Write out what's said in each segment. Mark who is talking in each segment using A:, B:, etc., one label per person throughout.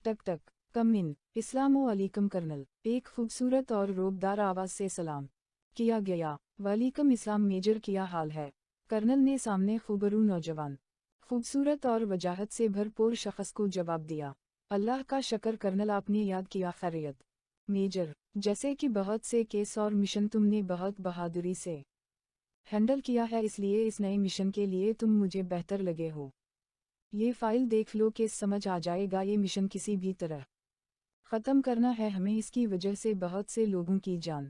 A: टक टक, कम इन। इस्लाम-ओ-अलैकुम कर्नल, एक खूबसूरत और रोबदार आवाज़ से सलाम किया गया। वालेकुम इस्लाम मेजर, क्या हाल है? कर्नल ने सामने खूबरू नौजवान, खूबसूरत और वजाहत से भरपूर शख्स को जवाब दिया। अल्लाह का शक्र कर्नल, आपने याद किया। खैरियत मेजर, जैसे कि बहुत से केस और मिशन तुमने बहुत बहादुरी से हैंडल किया है, इसलिए इस नए मिशन के लिए तुम मुझे बेहतर लगे हो। ये फाइल देख लो, केस समझ आ जाएगा। ये मिशन किसी भी तरह ख़त्म करना है हमें, इसकी वजह से बहुत से लोगों की जान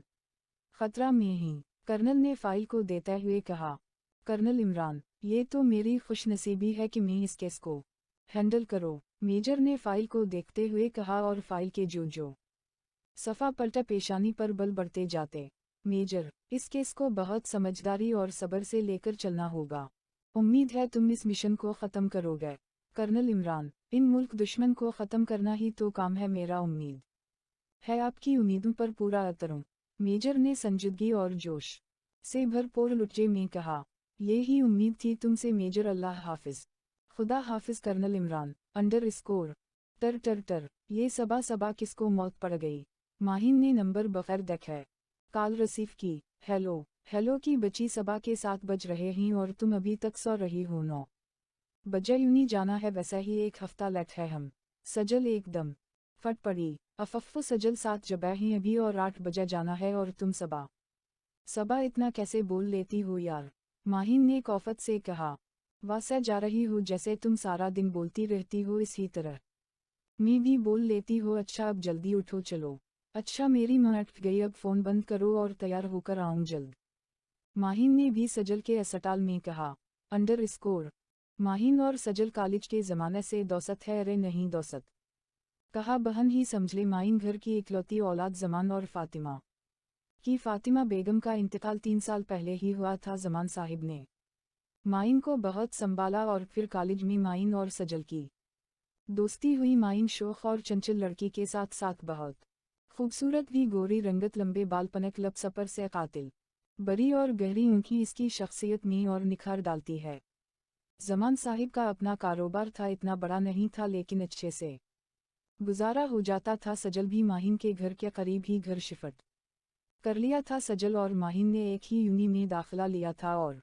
A: खतरा में ही। कर्नल ने फाइल को देते हुए कहा। कर्नल इमरान, ये तो मेरी खुशनसीबी है कि मैं इस केस को हैंडल करो, मेजर ने फाइल को देखते हुए कहा, और फाइल के जो सफ़ा पलटा पेशानी पर बल बढ़ते जाते। मेजर, इस केस को बहुत समझदारी और सब्र से लेकर चलना होगा। उम्मीद है तुम इस मिशन को ख़त्म करोगे। कर्नल इमरान, इन मुल्क दुश्मन को ख़त्म करना ही तो काम है मेरा। उम्मीद है आपकी उम्मीदों पर पूरा उतरूं। मेजर ने संजीदगी और जोश से भरपूर लुटजे में कहा। ये ही उम्मीद थी तुमसे मेजर। अल्लाह हाफिज। खुदा हाफिज। कर्नल इमरान अंडर स्कोर टर टर टर, ये सबा सबा किसको मौत पड़ गई? माहिन ने नंबर बगैर देखे कॉल रिसीव की। हेलो हेलो की बची, सबा के 7 बज रहे हैं और तुम अभी तक सो रही हो। 9 बजे यूनी जाना है, वैसा ही 1 हफ्ता लेट है हम। सजल एकदम फट पड़ी। अफफ्फु सजल, 7 जबे हैं अभी और 8 बजे जाना है, और तुम सबा सबा इतना कैसे बोल लेती हो यार? माहिन ने कौफत से कहा। वासे जा रही हो जैसे तुम सारा दिन बोलती रहती हो इसी तरह। मैं भी बोल लेती हो। अच्छा अब जल्दी उठो चलो। अच्छा मेरी माँ अटक गई, अब फ़ोन बंद करो और तैयार होकर आऊँ जल्द। माहिन ने भी सजल के अस्पताल में कहा। अंडर स्कोर माहिन और सजल कॉलेज के ज़माने से दोस्त है। अरे नहीं दोस्त कहा, बहन ही समझ ले। माइन घर की इकलौती औलाद जमान और फातिमा की। फातिमा बेगम का इंतकाल 3 साल पहले ही हुआ था। जमान साहिब ने माइन को बहुत संभाला और फिर कॉलेज में माइन और सजल की दोस्ती हुई। माइन शोख और चंचल लड़की के साथ साथ बहुत खूबसूरत भी, गोरी रंगत, लंबे बाल, पनक लब, सपर से कातिल बड़ी और गहरी ऊँखी इसकी शख्सियत में और निखार डालती है। जमान साहिब का अपना कारोबार था, इतना बड़ा नहीं था लेकिन अच्छे से गुजारा हो जाता था। सजल भी माहिन के घर के करीब ही घर शिफ्ट कर लिया था। सजल और माहिन ने एक ही यूनी में दाखिला लिया था और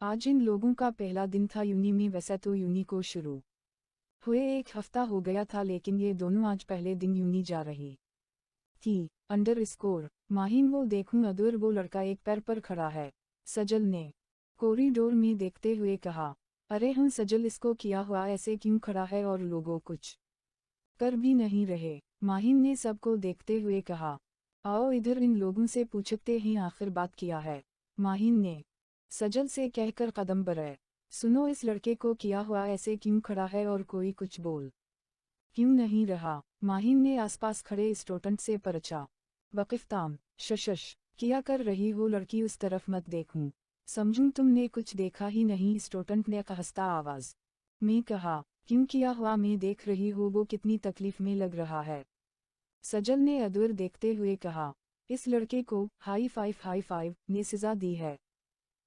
A: आज इन लोगों का पहला दिन था यूनी में। वैसे तो यूनी को शुरू हुए 1 हफ्ता हो गया था, लेकिन ये दोनों आज पहले दिन यूनी जा रही थी। अंडर स्कोर माहिन, वो देखूं अदूर, वो लड़का एक पैर पर खड़ा है। सजल ने कॉरिडोर में देखते हुए कहा। अरे हूँ सजल, इसको किया हुआ ऐसे क्यों खड़ा है और लोगों कुछ कर भी नहीं रहे? माहिन ने सबको देखते हुए कहा। आओ इधर, इन लोगों से पूछते हैं आखिर बात किया है। माहिन ने सजल से कहकर कदम बढ़ाए। सुनो, इस लड़के को किया हुआ ऐसे क्यों खड़ा है और कोई कुछ बोल क्यों नहीं रहा? माहिन ने आसपास खड़े स्टूडेंट से परचा। वक़िफ़ताम शशश किया कर रही हो लड़की, उस तरफ मत देखूं, समझूं तुमने कुछ देखा ही नहीं। स्टूडेंट ने कहस्ता आवाज में कहा। क्यों किया हुआ मैं देख रही हूँ, वो कितनी तकलीफ में लग रहा है। सजल ने अदूर देखते हुए कहा। इस लड़के को हाई फाइव ने सजा दी है।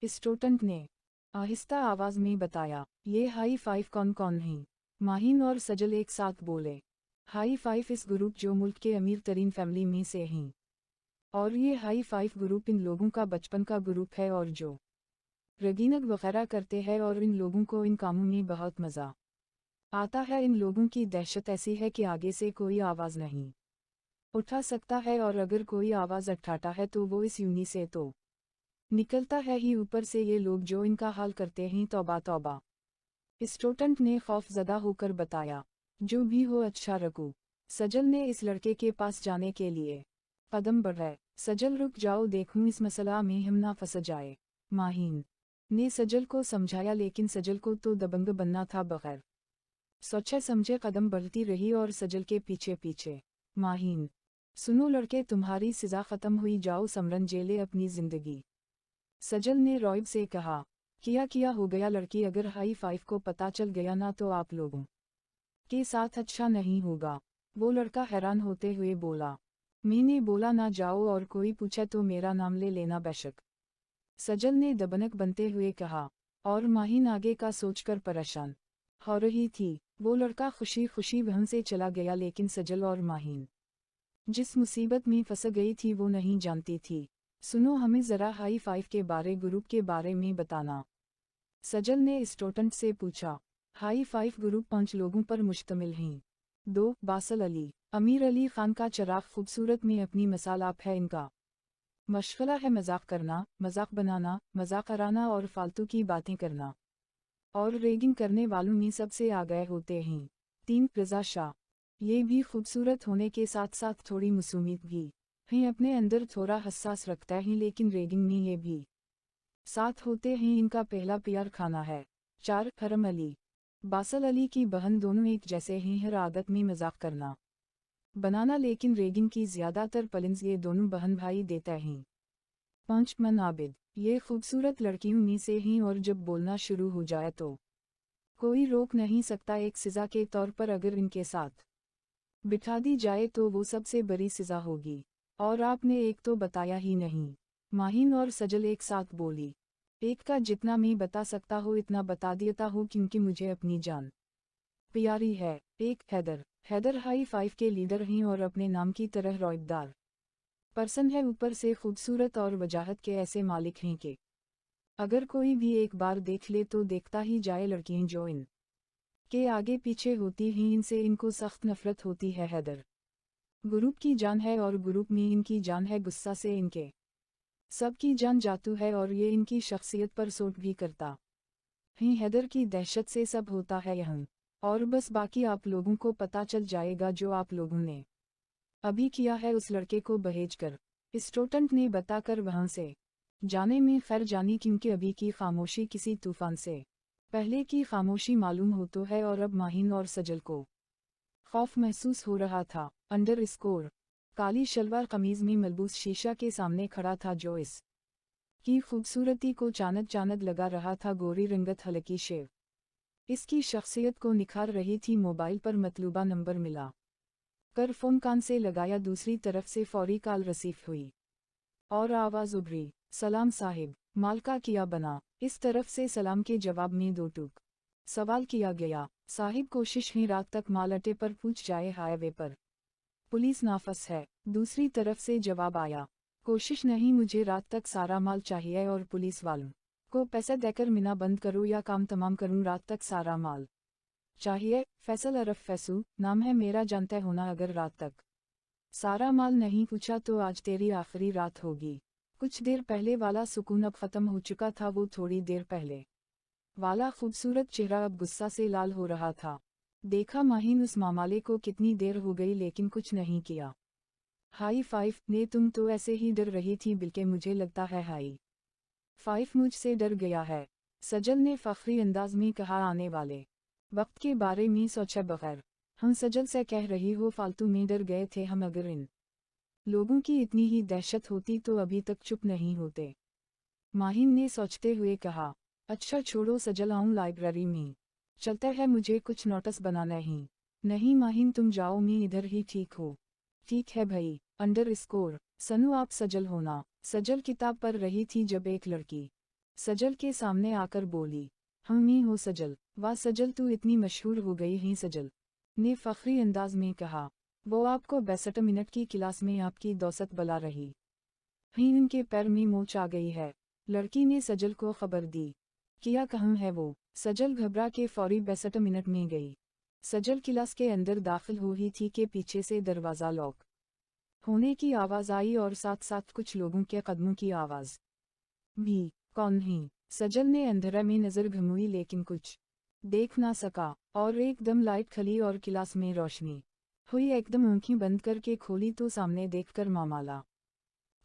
A: स्टूडेंट ने आहिस्ता आवाज में बताया। ये हाई फाइव कौन कौन है? माहिन और सजल एक साथ बोले। हाई फाइव इस ग्रुप जो मुल्क के अमीर तरीन फैमिली में से हैं, और ये हाई फाइव ग्रुप इन लोगों का बचपन का ग्रुप है और जो रगीनग वगैरह करते हैं, और इन लोगों को इन कामों में बहुत मज़ा आता है। इन लोगों की दहशत ऐसी है कि आगे से कोई आवाज़ नहीं उठा सकता है, और अगर कोई आवाज़ उठाता है तो वो इस यूनी से तो निकलता है ही, ऊपर से ये लोग जो इनका हाल करते हैं, तौबा तौबा। स्टूडेंट ने खौफजदा होकर बताया। जो भी हो अच्छा रखो। सजल ने इस लड़के के पास जाने के लिए कदम बढ़ाए। सजल रुक जाओ, देखूं इस मसला में हम ना फंस जाए। माहिन ने सजल को समझाया, लेकिन सजल को तो दबंग बनना था। बगैर सोचे समझे कदम बढ़ती रही और सजल के पीछे पीछे। माहिन, सुनो लड़के, तुम्हारी सजा खत्म हुई, जाओ समरन जेले अपनी जिंदगी। सजल ने रॉयब से कहा। किया हो गया लड़की, अगर हाई फाइव को पता चल गया ना तो आप लोगों के साथ अच्छा नहीं होगा। वो लड़का हैरान होते हुए बोला। मैंने बोला ना जाओ, और कोई पूछे तो मेरा नाम ले लेना बेशक। सजल ने दबनक बनते हुए कहा। और माहिन आगे का सोचकर परेशान हो रही थी। वो लड़का खुशी खुशी वहाँ से चला गया, लेकिन सजल और माहीन जिस मुसीबत में फंस गई थी वो नहीं जानती थी। सुनो, हमें ज़रा हाई फाइव के ग्रुप के बारे में बताना, सजल ने स्टूडेंट से पूछा। हाई फाइव ग्रुप 5 लोगों पर मुश्तमिल हैं। 2 बासल अली, अमीर अली खान का चिराग खूबसूरत में अपनी मिसाल आप है। इनका मशगला है मजाक करना, मजाक बनाना, मजाक कराना और फालतू की बातें करना, और रेगिंग करने वालों में सबसे आगे होते हैं। 3 रज़ा शाह, ये भी खूबसूरत होने के साथ साथ थोड़ी मासूमियत भी हैं, अपने अंदर थोड़ा हसास रखता है, लेकिन रेगिंग में ये भी साथ होते हैं। इनका पहला प्यार खाना है। 4 हरम अली, बासल अली की बहन, दोनों एक जैसे हैं, हर आदत में मजाक करना बनाना, लेकिन रेगिंग की ज़्यादातर पलिंस ये दोनों बहन भाई देते हैं। 5 मनाबिद, ये खूबसूरत लड़कियों में से हैं और जब बोलना शुरू हो जाए तो कोई रोक नहीं सकता। एक सज़ा के तौर पर अगर इनके साथ बिठा दी जाए तो वो सबसे बड़ी सज़ा होगी। और आपने एक तो बताया ही नहीं। माहीन और सजल एक साथ बोली। एक का जितना मैं बता सकता हूँ इतना बता देता हूँ, क्योंकि मुझे अपनी जान प्यारी है। एक हैदर, हैदर हाई फाइव के लीडर हैं और अपने नाम की तरह रौबदार पर्सन है, ऊपर से खूबसूरत और वजाहत के ऐसे मालिक हैं कि अगर कोई भी एक बार देख ले तो देखता ही जाए। लड़कियां जो इन के आगे पीछे होती हैं, इनसे इनको सख्त नफरत होती है। हैदर ग्रुप की जान है और ग्रुप में इनकी जान है। गुस्सा से इनके सबकी जान जातू है और ये इनकी शख्सियत पर सूट भी करता है। हैदर की दहशत से सब होता है यहाँ, और बस बाकी आप लोगों को पता चल जाएगा जो आप लोगों ने अभी किया है उस लड़के को बहेज कर। स्टूडेंट ने बताकर वहां से जाने में खैर जानी, क्योंकि अभी की खामोशी किसी तूफान से पहले की खामोशी मालूम हो तो है। और अब माहीन और सजल को खौफ महसूस हो रहा था। अंडर स्कोर, काली शलवार कमीज में मलबूस शीशा के सामने खड़ा था, जो इस की खूबसूरती को चानद चानद लगा रहा था। गोरी रंगत, हल्की शेव इसकी शख्सियत को निखार रही थी। मोबाइल पर मतलूबा नंबर मिला कर फोन कान से लगाया। दूसरी तरफ से फौरी कॉल रिसीव हुई और आवाज़ उभरी, सलाम साहिब, माल का किया बना। इस तरफ से सलाम के जवाब में 2 टूक सवाल किया गया। साहिब, कोशिश है रात तक माल अड्डे पर पूछ जाए, हाईवे पर पुलिस नाफस है। दूसरी तरफ से जवाब आया, कोशिश नहीं, मुझे रात तक सारा माल चाहिए और पुलिस वालों को पैसा देकर मीना बंद करूँ या काम तमाम करूँ। रात तक सारा माल चाहिए। फैसल अरफ फैसू नाम है मेरा, जानते होना। अगर रात तक सारा माल नहीं पूछा तो आज तेरी आखिरी रात होगी। कुछ देर पहले वाला सुकून अब खत्म हो चुका था। वो थोड़ी देर पहले वाला खूबसूरत चेहरा अब गुस्सा से लाल हो रहा था। देखा माहीन, उस मामाले को कितनी देर हो गई लेकिन कुछ नहीं किया। हाई फाइव ने, तुम तो ऐसे ही डर रही थी बिल्कि मुझे लगता है हाई फाइव मुझसे डर गया है, सजल ने फख्री अंदाज में कहा। आने वाले वक्त के बारे में सोचा बगैर हम सजल से कह रही हो, फालतू में डर गए थे हम। अगर इन लोगों की इतनी ही दहशत होती तो अभी तक चुप नहीं होते, माहीन ने सोचते हुए कहा। अच्छा छोड़ो सजल, आऊँ लाइब्रेरी में चलते हैं, मुझे कुछ नोटिस बनाना है। नहीं माहीन, तुम जाओ, मैं इधर ही ठीक हो। ठीक है भाई। अंडर स्कोर, सनु आप सजल होना। सजल किताब पढ़ रही थी जब एक लड़की सजल के सामने आकर बोली, हम मैं हो सजल। वाह सजल, तू इतनी मशहूर हो गई है। सजल ने फख्री अंदाज में कहा। वो आपको 62 मिनट की क्लास में आपकी दोस्त बुला रही है। इनके पैर में मोच आ गई है। लड़की ने सजल को खबर दी। किया कहाँ है वो? सजल घबरा के फौरी 62 मिनट में गई। सजल क्लास के अंदर दाखिल हुई थी कि पीछे से दरवाज़ा लॉक होने की आवाज़ आई और साथ साथ कुछ लोगों के कदमों की आवाज़ भी। कौन है? सजल ने अंधेरे में नज़र घुमाई लेकिन कुछ देख ना सका, और एकदम लाइट खली और क्लास में रोशनी हुई। एकदम आंखें बंद करके खोली तो सामने देखकर मामाला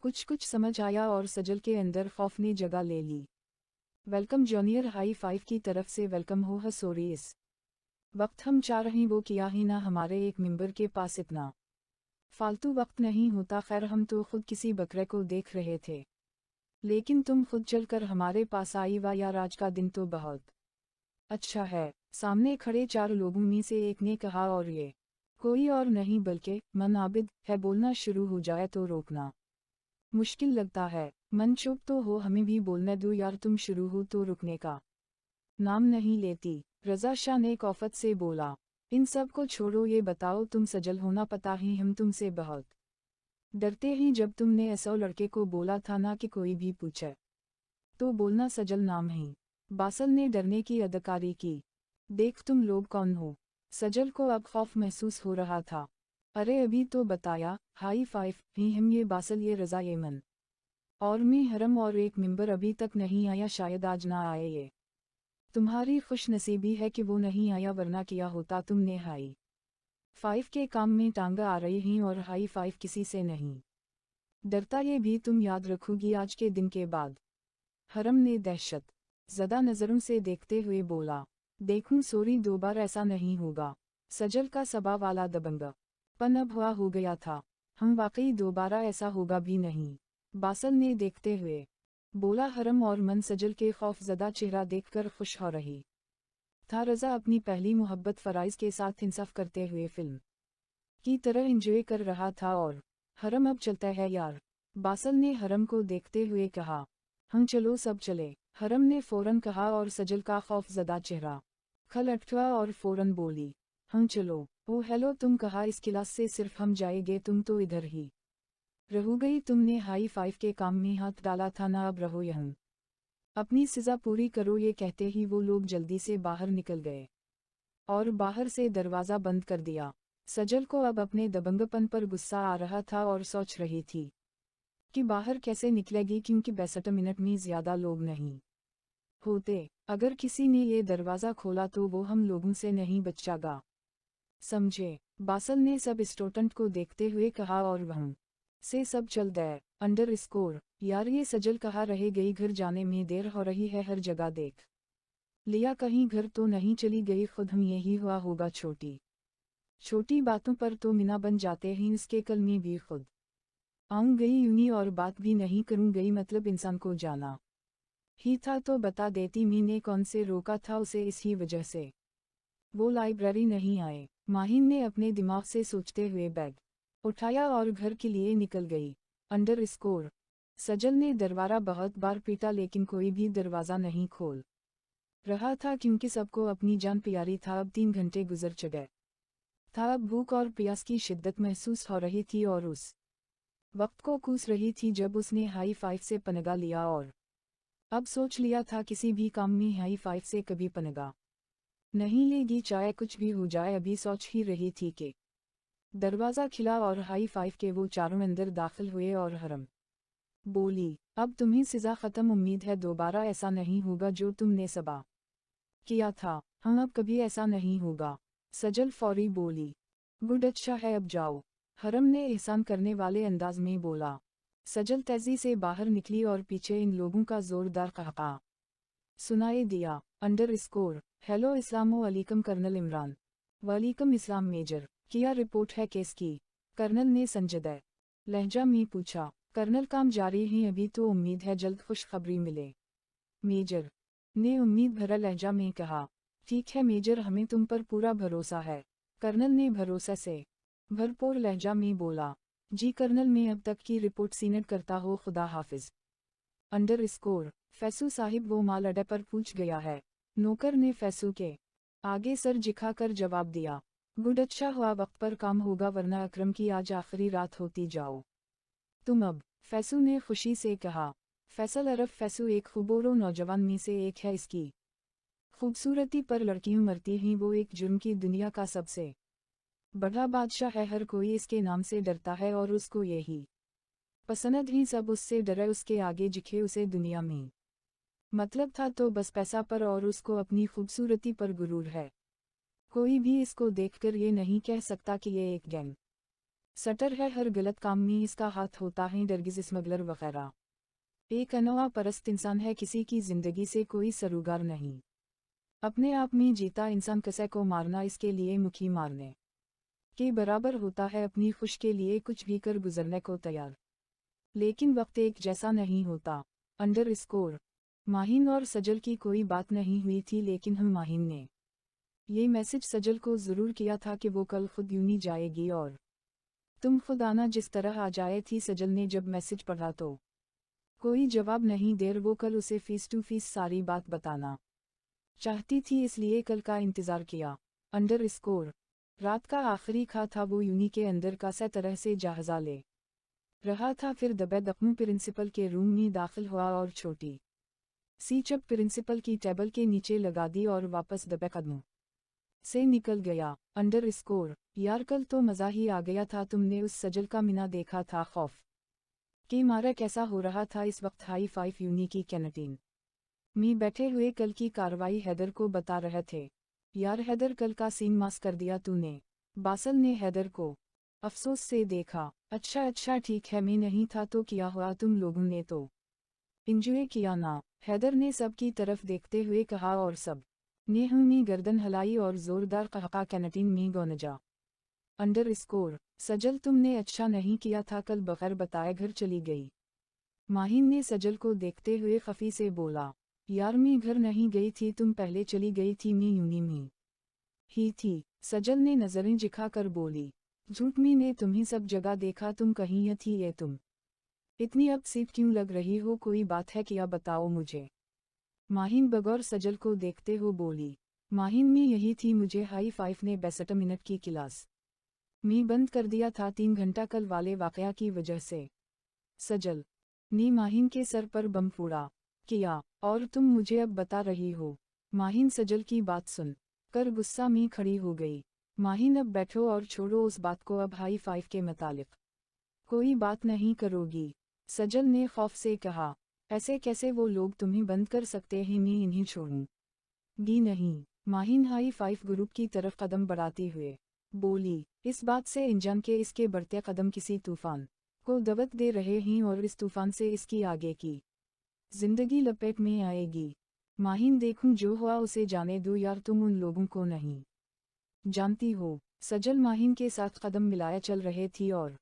A: कुछ समझ आया और सजल के अंदर खौफ ने जगह ले ली। वेलकम जूनियर हाई फाइव की तरफ से वेलकम हो। सॉरी, इस वक्त हम चाह रहे वो किया ही ना, हमारे एक मेंबर के पास इतना फालतू वक्त नहीं होता। खैर हम तो खुद किसी बकरे को देख रहे थे, लेकिन तुम खुद चलकर हमारे पास आई। वाह यार, आज का दिन तो बहुत अच्छा है। सामने खड़े 4 लोगों में से एक ने कहा, और ये कोई और नहीं बल्कि मनाबिद है। बोलना शुरू हो जाए तो रोकना मुश्किल लगता है। मन चुप तो हो, हमें भी बोलने दो यार, तुम शुरू हो तो रुकने का नाम नहीं लेती। रज़ा शाह ने कौफत से बोला। इन सब को छोड़ो, ये बताओ तुम सजल होना, पता ही हम तुमसे बहुत डरते ही जब तुमने ऐसा लड़के को बोला था ना कि कोई भी पूछे तो बोलना सजल नाम ही। बासल ने डरने की अदाकारी की। देख तुम लोग कौन हो। सजल को अब खौफ महसूस हो रहा था। अरे अभी तो बताया, हाई फाइव ही हम, ये बासल, ये रजा, ये मन और मैं हरम, और एक मेंबर अभी तक नहीं आया, शायद आज ना आए। ये तुम्हारी खुश नसीबी है कि वो नहीं आया, वरना किया होता तुमने हाई फाइव के काम में टांगा आ रही हैं, और हाई फाइव किसी से नहीं डरता, ये भी तुम याद रखोगी आज के दिन के बाद। हरम ने दहशत ज़दा नज़रों से देखते हुए बोला, देखूं सॉरी, दो बार ऐसा नहीं होगा। सजल का सबा वाला दबंगपन अब हुआ हो गया था। हम वाकई दोबारा ऐसा होगा भी नहीं, बासल ने देखते हुए बोला। हरम और मन सजल के खौफज़दा चेहरा देखकर खुश हो रही था। रज़ा अपनी पहली मोहब्बत फ़राइज़ के साथ इंसाफ करते हुए फिल्म की तरह एंजॉय कर रहा था। और हरम अब चलता है यार, बासल ने हरम को देखते हुए कहा। हम चलो सब चले, हरम ने फ़ौरन कहा, और सजल का खौफज़दा चेहरा खल उठा और फ़ौरन बोली, हम चलो। ओ हेलो, तुम कहा इस क्लास से सिर्फ हम जाएंगे, तुम तो इधर ही रहो गई। तुमने हाई फाइव के काम में हाथ डाला था ना, अब रहो यहाँ, अपनी सज़ा पूरी करो। ये कहते ही वो लोग जल्दी से बाहर निकल गए और बाहर से दरवाज़ा बंद कर दिया। सजल को अब अपने दबंगपन पर गुस्सा आ रहा था और सोच रही थी कि बाहर कैसे निकलेगी, क्योंकि 62 मिनट में ज़्यादा लोग नहीं होते। अगर किसी ने ये दरवाज़ा खोला तो वो हम लोगों से नहीं बचेगा, समझे। बासल ने सब स्टूडेंट को देखते हुए कहा, और वहाँ से सब चल गए। अंडर स्कोर यार, ये सजल कहाँ रह गई, घर जाने में देर हो रही है, हर जगह देख लिया, कहीं घर तो नहीं चली गई, खुद हम यही हुआ होगा। छोटी छोटी बातों पर तो मीना बन जाते हैं, इसके कल में भी खुद आऊं गई यूनी और बात भी नहीं करूं गई, मतलब इंसान को जाना ही था तो बता देती, मीने कौन से रोका था उसे, इसी वजह से वो लाइब्रेरी नहीं आए। माहिन ने अपने दिमाग से सोचते हुए बैग उठाया और घर के लिए निकल गई। अंडर स्कोर सजल ने दरवाज़ा बहुत बार पीटा, लेकिन कोई भी दरवाज़ा नहीं खोल रहा था, क्योंकि सबको अपनी जान प्यारी था। अब 3 घंटे गुजर चुके था। अब भूख और प्यास की शिद्दत महसूस हो रही थी और उस वक्त को कूस रही थी जब उसने हाई फाइव से पनगा लिया, और अब सोच लिया था किसी भी काम में हाई फाइव से कभी पनगा नहीं लेगी, चाहे कुछ भी हो जाए। अभी सोच ही रही थी कि दरवाज़ा खिला और हाई फाइव के वो चारों अंदर दाखिल हुए, और हरम बोली, अब तुम्हें सज़ा ख़त्म, उम्मीद है दोबारा ऐसा नहीं होगा जो तुमने सबा किया था। हम अब कभी ऐसा नहीं होगा। सजल फौरी बोली, गुड, अच्छा है, अब जाओ, हरम ने एहसान करने वाले अंदाज में बोला। सजल तेजी से बाहर निकली और पीछे इन लोगों का जोरदार कहका सुनाई दिया। अंडर स्कोर हेलो इस्लामो अलैकुम कर्नल इमरान। वालेकुम इस्लाम मेजर, क्या रिपोर्ट है केस की? कर्नल ने संजीदा लहजा में पूछा। कर्नल, काम जारी है, अभी तो उम्मीद है जल्द खुशखबरी मिले, मेजर ने उम्मीद भरा लहजा में कहा। ठीक है मेजर, हमें तुम पर पूरा भरोसा है, कर्नल ने भरोसे से भरपूर लहजा में बोला। जी कर्नल, मैं अब तक की रिपोर्ट सीनेट करता हो, खुदा हाफिज। अंडर स्कोर फैसू साहिब, वो माल अड्डे पर पूछ गया है। नौकर ने फैसू के आगे सर झुकाकर जवाब दिया। गुड, अच्छा हुआ वक्त पर काम होगा, वरना अकरम की आज आखिरी रात होती। जाओ तुम अब, फैसू ने खुशी से कहा। फैसल अरफ फैसू एक खूबोरो नौजवान में से एक है। इसकी खूबसूरती पर लड़कियां मरती हैं, वो एक जुर्म की दुनिया का सबसे बड़ा बादशाह है, हर कोई इसके नाम से डरता है और उसको यही पसंद ही सब उससे डरे, उसके आगे झुके, उसे दुनिया में मतलब था तो बस पैसा पर, और उसको अपनी खूबसूरती पर गुरूर है। कोई भी इसको देखकर ये नहीं कह सकता कि ये एक गैंग सटर है, हर गलत काम में इसका हाथ होता है, डरगिज स्मगलर वगैरह। एक अनोआ परस्त इंसान है, किसी की जिंदगी से कोई सरोकार नहीं, अपने आप में जीता इंसान किसी को मारना इसके लिए मुखी मारने के बराबर होता है, अपनी खुश के लिए कुछ भी कर गुजरने को तैयार, लेकिन वक्त एक जैसा नहीं होता। अंडर स्कोर माहिन और सजल की कोई बात नहीं हुई थी, लेकिन हम माहिन ने ये मैसेज सजल को ज़रूर किया था कि वो कल खुद यूनी जाएगी, और तुम खुद आना जिस तरह आ जाए थी। सजल ने जब मैसेज पढ़ा तो कोई जवाब नहीं देर, वो कल उसे फेस टू फेस सारी बात बताना चाहती थी, इसलिए कल का इंतज़ार किया। Under score. रात का आखिरी खा था वो यूनी के अंदर कासा तरह से जहाजा ले रहा था। फिर दबे प्रिंसिपल के रूम में दाखिल हुआ और छोटी सी चप प्रिंसिपल की टेबल के नीचे लगा दी और वापस दबे कदमों से निकल गया। Under score. यार कल तो मज़ा ही आ गया था। तुमने उस सजल का मीना देखा था? खौफ के मारा कैसा हो रहा था इस वक्त हाई फाइव यूनी की कैंटीन में बैठे हुए कल की कार्रवाई हैदर को बता रहे थे। यार हैदर कल का सीन मास कर दिया तूने। बासल ने हैदर को अफसोस से देखा। अच्छा ठीक है, मैं नहीं था तो क्या हुआ, तुम लोगों ने तो इंजॉय किया ना? हैदर ने सब की तरफ देखते हुए कहा और सब ने हमी गर्दन हिलाई और जोरदार कहका कैंटीन में गौनजा। Under score. सजल तुमने अच्छा नहीं किया था, कल बगैर बताए घर चली गई। माहिन ने सजल को देखते हुए खफी से बोला। यार मैं घर नहीं गई थी, तुम पहले चली गई थी। मैं यूनी में ही थी। सजल ने नजरें झुकाकर बोली। झूठ में ने तुम्हें सब जगह देखा, तुम कहीं थी ये तुम इतनी अपसेट क्यों लग रही हो? कोई बात है क्या, बताओ मुझे। माहिन बगौर सजल को देखते हो बोली। माहिन में यही थी, मुझे हाई फाइव ने 62 मिनट की क्लास में बंद कर दिया था 3 घंटा कल वाले वाकया की वजह से। सजल ने माहिन के सर पर बम फोड़ा। किया? और तुम मुझे अब बता रही हो? माहिन सजल की बात सुन कर गुस्सा में खड़ी हो गई। माहिन अब बैठो और छोड़ो उस बात को, अब हाई फाइव के मुतालिक कोई बात नहीं करोगी? सजल ने खौफ से कहा। ऐसे कैसे, वो लोग तुम्हें बंद कर सकते हैं, मैं इन्हें छोड़ूंगी नहीं। माहिन हाई फाइव ग्रुप की तरफ कदम बढ़ाते हुए बोली। इस बात से इंजान के इसके बढ़ते कदम किसी तूफान को दवत दे रहे हैं और इस तूफान से इसकी आगे की जिंदगी लपेट में आएगी। माहिन देखूं जो हुआ उसे जाने दो यार, तुम उन लोगों को नहीं जानती हो। सजल माहिन के साथ कदम मिलाया चल रहे थी और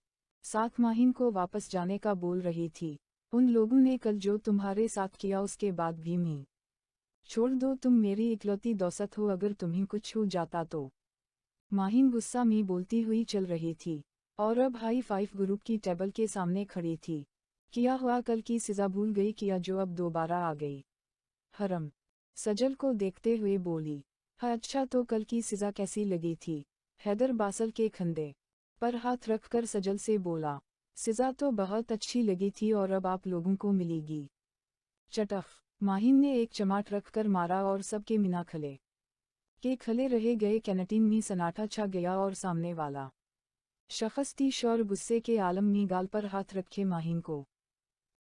A: साथ माहिन को वापस जाने का बोल रही थी। उन लोगों ने कल जो तुम्हारे साथ किया उसके बाद भी मैं छोड़ दो, तुम मेरी इकलौती दौसत हो, अगर तुम्हें कुछ हो जाता तो। माहिन गुस्सा में बोलती हुई चल रही थी और अब हाई फाइव ग्रुप की टेबल के सामने खड़ी थी। किया हुआ कल की सजा भूल गई क्या, जो अब दोबारा आ गई? हरम सजल को देखते हुए बोली। हाँ अच्छा, तो कल की सजा कैसी लगी थी? हैदर बासल के खंदे पर हाथ रखकर सजल से बोला। सजा तो बहुत अच्छी लगी थी और अब आप लोगों को मिलेगी चटख। माहिन ने एक चमाट रखकर मारा और सबके मीना खले के खले रह गए। कैंटीन में सन्नाटा छा गया और सामने वाला शख्स तीश और गुस्से के आलम में गाल पर हाथ रखे माहिन को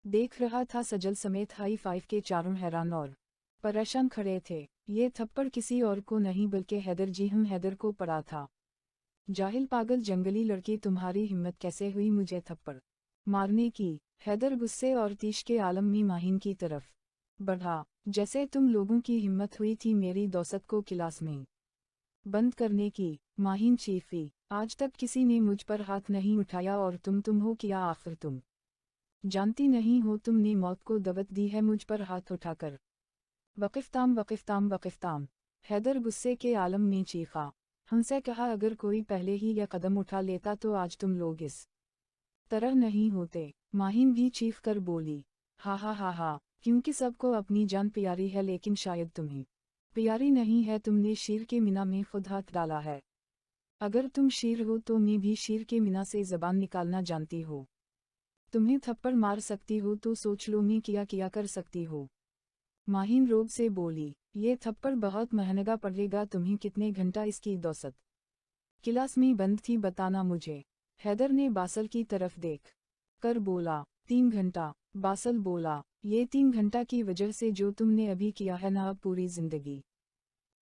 A: देख रहा था। सजल समेत हाई फाइव के चारों हैरान और परेशान खड़े थे। ये थप्पड़ किसी और को नहीं बल्कि हैदर जी हम हैदर को पड़ा था। जाहिल पागल जंगली लड़की, तुम्हारी हिम्मत कैसे हुई मुझे थप्पड़ मारने की? हैदर गुस्से और तीश के आलम में माहिन की तरफ बढ़ा। जैसे तुम लोगों की हिम्मत हुई थी मेरी दौसत को क्लास में बंद करने की। माहिन चीफी। आज तक किसी ने मुझ पर हाथ नहीं उठाया और तुम हो क्या आखिर? तुम जानती नहीं हो तुमने मौत को दवत दी है मुझ पर हाथ उठाकर। वक़िफ़ताम। हैदर गुस्से के आलम में चीखा। हमसे कहा अगर कोई पहले ही यह कदम उठा लेता तो आज तुम लोग इस तरह नहीं होते। माहिन भी चीख कर बोली। हा, क्योंकि सबको अपनी जान प्यारी है, लेकिन शायद तुम्हें प्यारी नहीं है। तुमने शीर के मीना में खुद हाथ डाला है। अगर तुम शीर हो तो मैं भी शीर के मीना से ज़बान निकालना जानती हो। तुम्हें थप्पड़ मार सकती हो तो सोच लो मैं क्या कर सकती हो। माहिन रोब से बोली। ये थप्पड़ बहुत महंगा पड़ेगा तुम्हें। कितने घंटा इसकी दौसत क्लास में बंद थी बताना मुझे? हैदर ने बासल की तरफ देख कर बोला। 3 घंटा। बासल बोला। ये 3 घंटा की वजह से जो तुमने अभी किया है ना, अब पूरी जिंदगी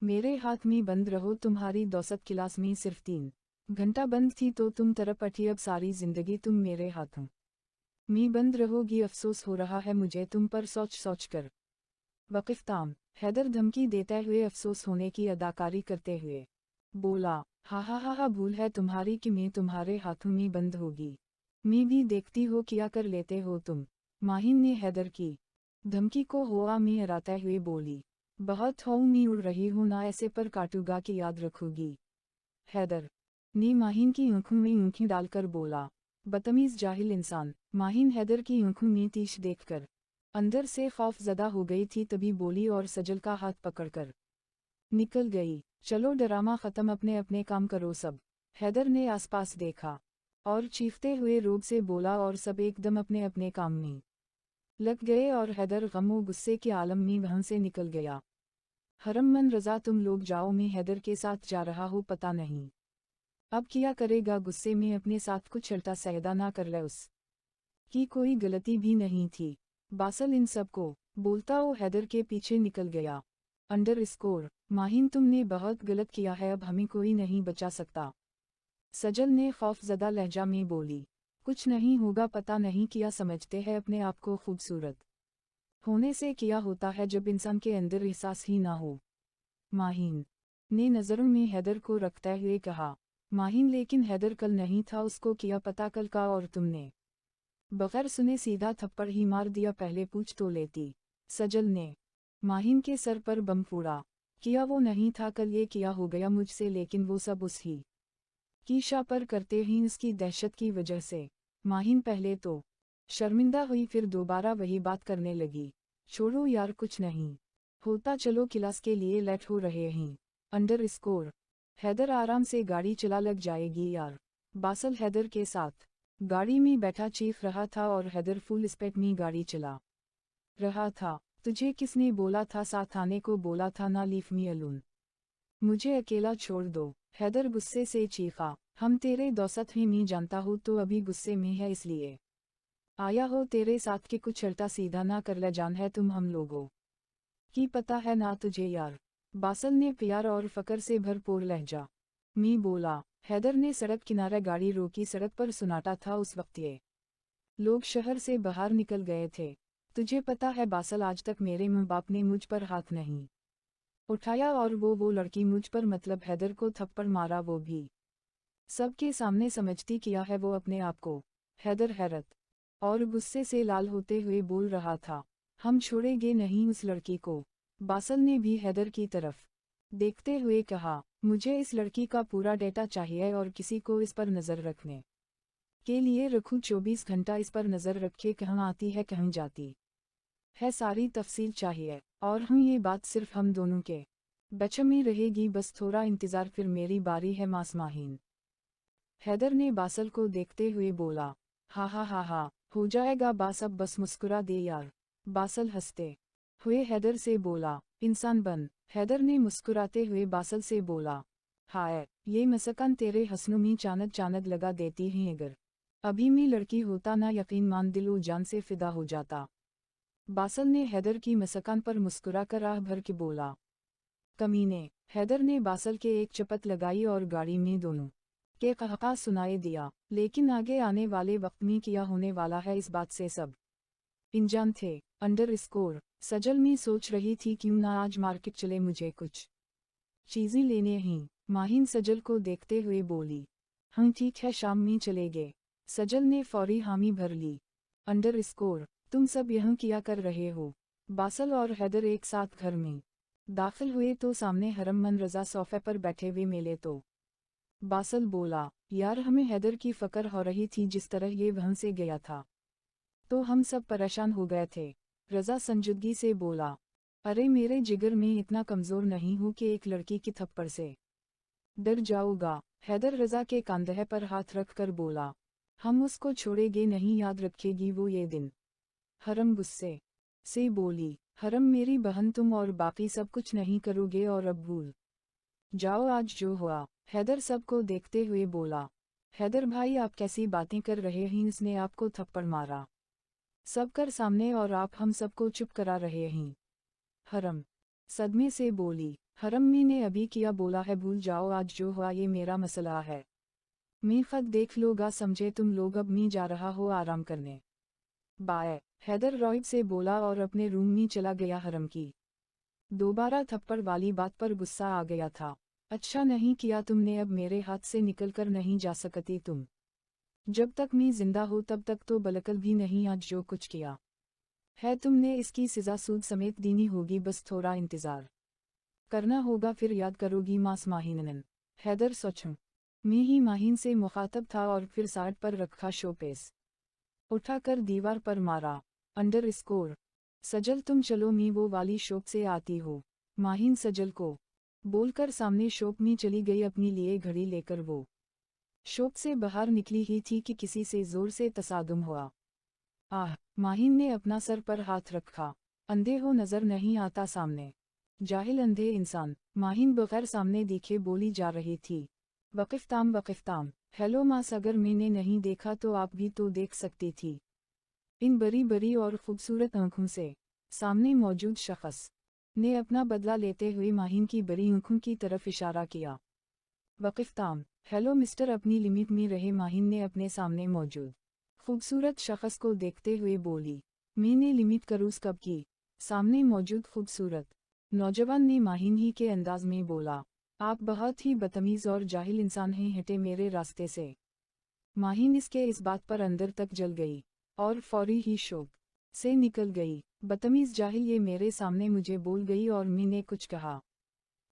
A: मेरे हाथ में बंद रहो। तुम्हारी दौसत क्लास में सिर्फ 3 घंटा बंद थी तो तुम तरफ अठी, अब सारी जिंदगी तुम मेरे हाथों में बंद रहोगी। अफसोस हो रहा है मुझे तुम पर सोच कर। वक़िफ़ताम। हैदर धमकी देते हुए अफसोस होने की अदाकारी करते हुए बोला। हा, भूल है तुम्हारी कि मैं तुम्हारे हाथों में बंद होगी। मैं भी देखती हो क्या कर लेते हो तुम। माहिन ने हैदर की धमकी को हुआ में हराते हुए बोली। बहुत हो मैं उड़ रही हूँ ना, ऐसे पर काटूंगा कि याद रखूगी। हैदर ने माहिन की आंखों में आंखें डालकर बोला। बदतमीज जाहिल इंसान। माहिन हैदर की आंखों में तीश देखकर अंदर से खौफ ज़दा हो गई थी, तभी बोली और सजल का हाथ पकड़कर निकल गई। चलो ड्रामा ख़त्म, अपने अपने काम करो सब। हैदर ने आसपास देखा और चीखते हुए रूप से बोला और सब एकदम अपने अपने काम में लग गए और हैदर गमो गुस्से के आलम में वहां से निकल गया। हरमन रज़ा, तुम लोग जाओ, मैं हैदर के साथ जा रहा हूँ, पता नहीं अब क्या करेगा। गुस्से में अपने साथ कुछ चलता सैदा ना कर ले, उस की कोई गलती भी नहीं थी। बासल इन सबको बोलता वो हैदर के पीछे निकल गया। अंडरस्कोर माहिन, तुमने बहुत गलत किया है, अब हमें कोई नहीं बचा सकता। सजल ने खौफजदा लहजा में बोली। कुछ नहीं होगा, पता नहीं क्या समझते हैं अपने आप को खूबसूरत होने से। क्या होता है जब इंसान के अंदर एहसास ही ना हो। माहिन ने नज़रों में हैदर को रखते हुए कहा। माहिन, लेकिन हैदर कल नहीं था, उसको क्या पता कल का, और तुमने बगैर सुने सीधा थप्पड़ ही मार दिया, पहले पूछ तो लेती। सजल ने माहिन के सर पर बम फोड़ा। किया वो नहीं था कल, ये क्या हो गया मुझसे, लेकिन वो सब उस ही की शाह पर करते ही उसकी दहशत की वजह से। माहिन पहले तो शर्मिंदा हुई, फिर दोबारा वही बात करने लगी। छोड़ो यार, कुछ नहीं होता, चलो क्लास के लिए लेट हो रहे हैं। अंडरस्कोर हैदर, आराम से गाड़ी चला, लग जाएगी यार। बासल हैदर के साथ गाड़ी में बैठा चीख रहा था और हैदर फुल स्पीड में गाड़ी चला रहा था। तुझे किसने बोला था साथ आने को, बोला था ना, लीव मी अलोन, मुझे अकेला छोड़ दो। हैदर गुस्से से चीखा। हम तेरे दोस्त हैं, मैं जानता हूँ तो अभी गुस्से में है इसलिए आया हो तेरे साथ के, कुछ चलता सीधा ना कर ले, जान है तुम हम लोगों की, पता है ना तुझे यार। बासल ने प्यार और फकर से भरपूर लहजा में बोला। हैदर ने सड़क किनारे गाड़ी रोकी। सड़क पर सुनाटा था उस वक्त, ये लोग शहर से बाहर निकल गए थे। तुझे पता है बासल, आज तक मेरे माँ बाप ने मुझ पर हाथ नहीं उठाया, और वो लड़की मुझ पर, मतलब हैदर को थप्पड़ मारा, वो भी सबके सामने। समझती किया है वो अपने आप को। हैदर हैरत और गुस्से से लाल होते हुए बोल रहा था। हम छोड़ेंगे नहीं उस लड़की को। बासल ने भी हैदर की तरफ देखते हुए कहा। मुझे इस लड़की का पूरा डेटा चाहिए और किसी को इस पर नज़र रखने के लिए रखूं, 24 घंटा इस पर नज़र रखे, कहाँ आती है कहाँ जाती है, सारी तफसील चाहिए। और ये बात सिर्फ हम दोनों के बीच में रहेगी, बस थोड़ा इंतज़ार, फिर मेरी बारी है मासमाहीन। हैदर ने बासल को देखते हुए बोला। हा हा हा हा, हो जाएगा बास, अब बस मुस्कुरा दे यार। बासल हंसते हुए हैदर से बोला। इंसान बन। हैदर ने मुस्कुराते हुए बासल से बोला। हाय, ये मसकान तेरे हंसनों में चानद चानद लगा देती हैं, अगर अभी मैं लड़की होता ना, यकीन मान दिलो जान से फिदा हो जाता। बासल ने हैदर की मसकान पर मुस्कुरा कर आह भर के बोला। कमीने। हैदर ने बासल के एक चपत लगाई और गाड़ी में दोनों के कहका सुनाए दिया, लेकिन आगे आने वाले वक्त में क्या होने वाला है इस बात से सब अनजान थे। अंडरस्कोर सजल में सोच रही थी, क्यों ना आज मार्केट चले, मुझे कुछ चीज़ें लेने हैं। माहिन सजल को देखते हुए बोली। हाँ ठीक है, शाम में चलेंगे। सजल ने फौरी हामी भर ली। अंडरस्कोर तुम सब यहाँ क्या कर रहे हो। बासल और हैदर एक साथ घर में दाखिल हुए तो सामने हरमन रज़ा सोफे पर बैठे हुए मिले तो बासल बोला। यार, हमें हैदर की फ़िक्र हो रही थी, जिस तरह ये वहाँ से गया था तो हम सब परेशान हो गए थे। रज़ा संजीदगी से बोला। अरे मेरे जिगर में इतना कमज़ोर नहीं हूँ कि एक लड़की की थप्पड़ से डर जाऊँगा। हैदर रज़ा के कंधे पर हाथ रख कर बोला। हम उसको छोड़ेंगे नहीं, याद रखेगी वो ये दिन। हरम गुस्से से बोली। हरम मेरी बहन, तुम और बाकी सब कुछ नहीं करोगे और अब भूल जाओ आज जो हुआ। हैदर सबको देखते हुए बोला। हैदर भाई, आप कैसी बातें कर रहे हैं, इसने आपको थप्पड़ मारा सबकर सामने और आप हम सबको चुप करा रहे हैं। हरम सदमे से बोली। हरम मी ने अभी किया बोला है, भूल जाओ आज जो हुआ, ये मेरा मसला है। मैं खद देख लोगा, समझे तुम लोग, अब मैं जा रहा हो आराम करने। बाय। हैदर रॉयब से बोला और अपने रूम में चला गया। हरम की दोबारा थप्पड़ वाली बात पर गुस्सा आ गया था। अच्छा नहीं किया तुमने, अब मेरे हाथ से निकल कर नहीं जा सकती तुम। जब तक मैं जिंदा हूँ तब तक तो बलकल भी नहीं, आज जो कुछ किया है तुमने इसकी सजा सूद समेत देनी होगी, बस थोड़ा इंतज़ार करना होगा, फिर याद करोगी मास माहिनन। हैदर सोचूं मैं ही माहिन से मुखातब था और फिर साइड पर रखा शोपीस उठाकर दीवार पर मारा। अंडरस्कोर सजल तुम चलो, मैं वो वाली शॉप से आती हो। माहिन सजल को बोलकर सामने शॉप में चली गई अपनी लिए घड़ी लेकर। वो शॉप से बाहर निकली ही थी कि किसी से जोर से तसादुम हुआ। आह! माहिन ने अपना सर पर हाथ रखा। अंधे हो नजर नहीं आता सामने। जाहिल अंधे इंसान, माहिन बगैर सामने देखे बोली जा रही थी। वक़िफ़ताम, हेलो मास, अगर मैंने नहीं देखा तो आप भी तो देख सकती थी। इन बड़ी बड़ी और खूबसूरत आंखों से। सामने मौजूद शख्स ने अपना बदला लेते हुए माहिन की बड़ी आंखों की तरफ इशारा किया। वक़िफ़ताम, हेलो मिस्टर, अपनी लिमिट में रहे। माहिन ने अपने सामने मौजूद खूबसूरत शख्स को देखते हुए बोली। मैंने लिमिट करूस कब की? सामने मौजूद खूबसूरत नौजवान ने माहिन ही के अंदाज में बोला। आप बहुत ही बदतमीज़ और जाहिल इंसान हैं, हटे मेरे रास्ते से। माहिन इसके इस बात पर अंदर तक जल गई और फौरी ही शौक से निकल गई। बदतमीज़ जाहिल, ये मेरे सामने मुझे बोल गई और मैंने कुछ कहा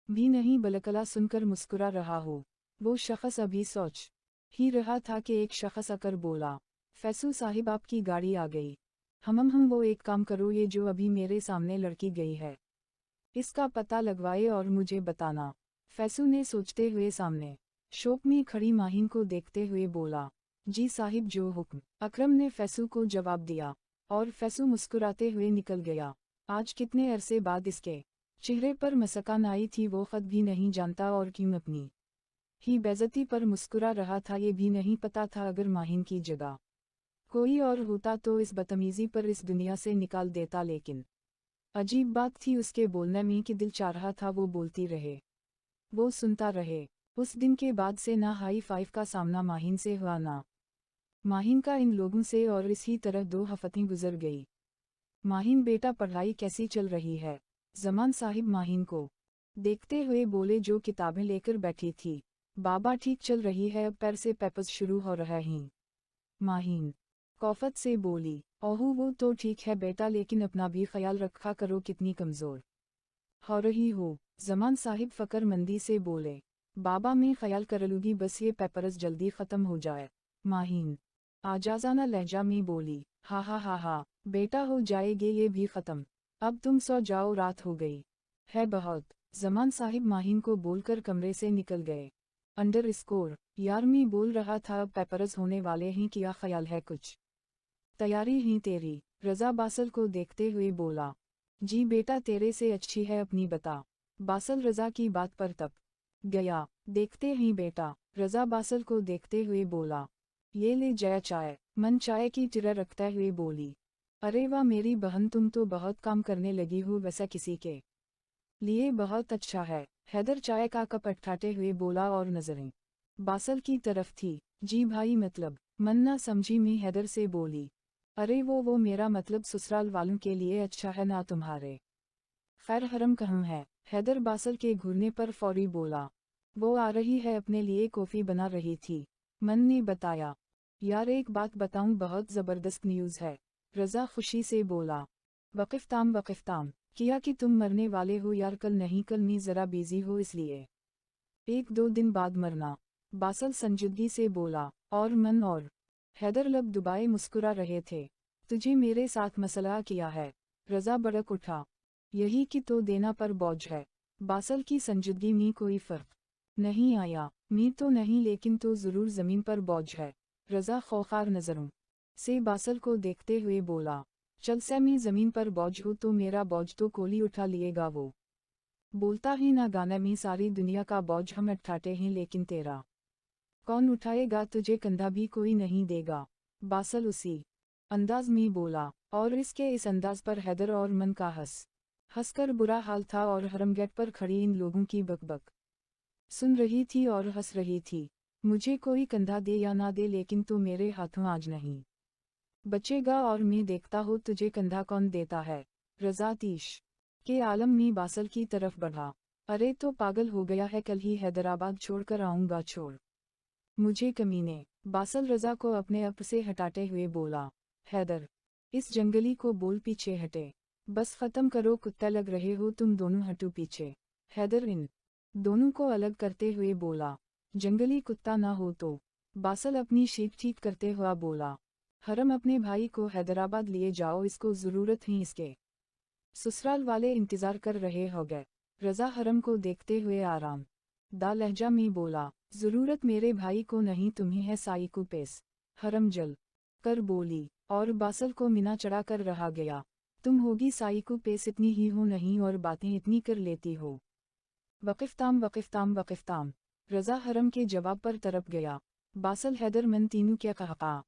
A: भी नहीं। बलकला सुनकर मुस्कुरा रहा हो। वो शख्स अभी सोच ही रहा था कि एक शख्स आकर बोला, फैसू साहिब, आपकी गाड़ी आ गई। हम वो एक काम करो, ये जो अभी मेरे सामने लड़की गई है इसका पता लगवाए और मुझे बताना। फैसू ने सोचते हुए सामने शॉप में खड़ी माहिन को देखते हुए बोला। जी साहिब, जो हुक्म। अकरम ने फैसू को जवाब दिया और फैसू मुस्कुराते हुए निकल गया। आज कितने अरसे बाद इसके चेहरे पर मुस्कान आई थी। वो ख़ुद भी नहीं जानता और क्यों अपनी ही बेइज्जती पर मुस्कुरा रहा था, ये भी नहीं पता था। अगर माहिन की जगह कोई और होता तो इस बदतमीज़ी पर इस दुनिया से निकाल देता, लेकिन अजीब बात थी उसके बोलने में कि दिल चाह रहा था वो बोलती रहे, वो सुनता रहे। उस दिन के बाद से ना हाई फाइव का सामना माहिन से हुआ, ना माहिन का इन लोगों से, और इसी तरह 2 हफ्ते गुजर गई। माहिन, बेटा पढ़ाई कैसी चल रही है? जमान साहिब माहिन को देखते हुए बोले, जो किताबें लेकर बैठी थी। बाबा, ठीक चल रही है, अब पैर से पेपर्स शुरू हो रहे हैं। माहिन कौफत से बोली, ओहू वो तो ठीक है बेटा, लेकिन अपना भी ख्याल रखा करो, कितनी कमज़ोर हो रही हो। जमान साहिब फ़क्र-मंदी से बोले, बाबा मैं ख्याल कर लूँगी, बस ये पेपर्स जल्दी ख़त्म हो जाए। माहिन आजाज़ाना लहजा में बोली, हा हा हा हा, बेटा हो जाएगे ये भी ख़त्म। अब तुम सो जाओ, रात हो गई है बहुत। जमान साहिब माहिन को बोलकर कमरे से निकल गए। अंडर स्कोर, यार मैं बोल रहा था अब पेपर्स होने वाले हैं, क्या ख्याल है? कुछ तैयारी ही तेरी? रज़ा बासल को देखते हुए बोला। जी बेटा, तेरे से अच्छी है, अपनी बता। बासल रज़ा की बात पर तब गया। देखते ही बेटा, रज़ा बासल को देखते हुए बोला, ये ले जया चाय। मन चाय की चिरा रखते हुए बोली, अरे वाह मेरी बहन, तुम तो बहुत काम करने लगी हो, वैसा किसी के लिए बहुत अच्छा है। हैदर चाय का कप अटकाते हुए बोला और नजरें बासल की तरफ थी। जी भाई, मतलब? मन ना समझी मैं हैदर से बोली, अरे वो मेरा मतलब ससुराल वालों के लिए अच्छा है ना तुम्हारे। खैर हरम कहाँ है? हैदर बासल के घूरने पर फौरी बोला, वो आ रही है, अपने लिए कॉफ़ी बना रही थी। मन ने बताया, यार एक बात बताऊं, बहुत ज़बरदस्त न्यूज़ है। रज़ा खुशी से बोला। वक़िफ़ताम, किया कि तुम मरने वाले हो यार, कल नहीं, कल मैं ज़रा बिज़ी हो इसलिए 1-2 दिन बाद मरना। बासल संजीदगी से बोला, और मन और हैदर लब दुबाए मुस्कुरा रहे थे। तुझे मेरे साथ मसला किया है? रज़ा भड़क उठा। यही कि तो देना पर बोझ है। बासल की संजीदगी में कोई फ़र्क नहीं आया। मैं तो नहीं, लेकिन तो ज़रूर ज़मीन पर बोझ है। रज़ा खौखार नज़रों से बासल को देखते हुए बोला, चल से मैं ज़मीन पर बोझ हूँ तो मेरा बोझ तो कोली उठा लिएगा। वो बोलता ही ना गाना में, सारी दुनिया का बोझ हम उठाते हैं, लेकिन तेरा कौन उठाएगा? तुझे कंधा भी कोई नहीं देगा। बासल उसी अंदाज में बोला, और इसके इस अंदाज पर हैदर और मन का हंसकर बुरा हाल था, और हरमगेट पर खड़ी इन लोगों की बकबक सुन रही थी और हंस रही थी। मुझे कोई कंधा दे या ना दे, लेकिन तू मेरे हाथों आज नहीं बचेगा, और मैं देखता हूँ तुझे कंधा कौन देता है। रज़ा तीश के आलम में बासल की तरफ बढ़ा। अरे तो पागल हो गया है? कल ही हैदराबाद छोड़कर आऊँगा, छोड़ मुझे कमीने। बासल रज़ा को अपने अप से हटाते हुए बोला। हैदर इस जंगली को बोल पीछे हटे। बस ख़त्म करो, कुत्ते लग रहे हो तुम दोनों, हटो पीछे। हैदर इन दोनों को अलग करते हुए बोला, जंगली कुत्ता ना हो तो? बासल अपनी शीप ठीक करते हुआ बोला, हरम अपने भाई को हैदराबाद लिए जाओ, इसको ज़रूरत ही इसके। ससुराल वाले इंतज़ार कर रहे होंगे। रज़ा हरम को देखते हुए आराम दा लहजा में बोला, ज़रूरत मेरे भाई को नहीं तुम्हें है साइको पेस। हरम जल कर बोली, और बासल को मीना चढ़ा कर रहा गया। तुम होगी साइको पेस इतनी ही हो नहीं और बातें इतनी कर लेती हो। वक़िफ़ताम वक़िफ़ताम वक़िफ़ताम। रज़ा हरम के जवाब पर तरप गया। बासल हैदर मन तीनों क्या कहा।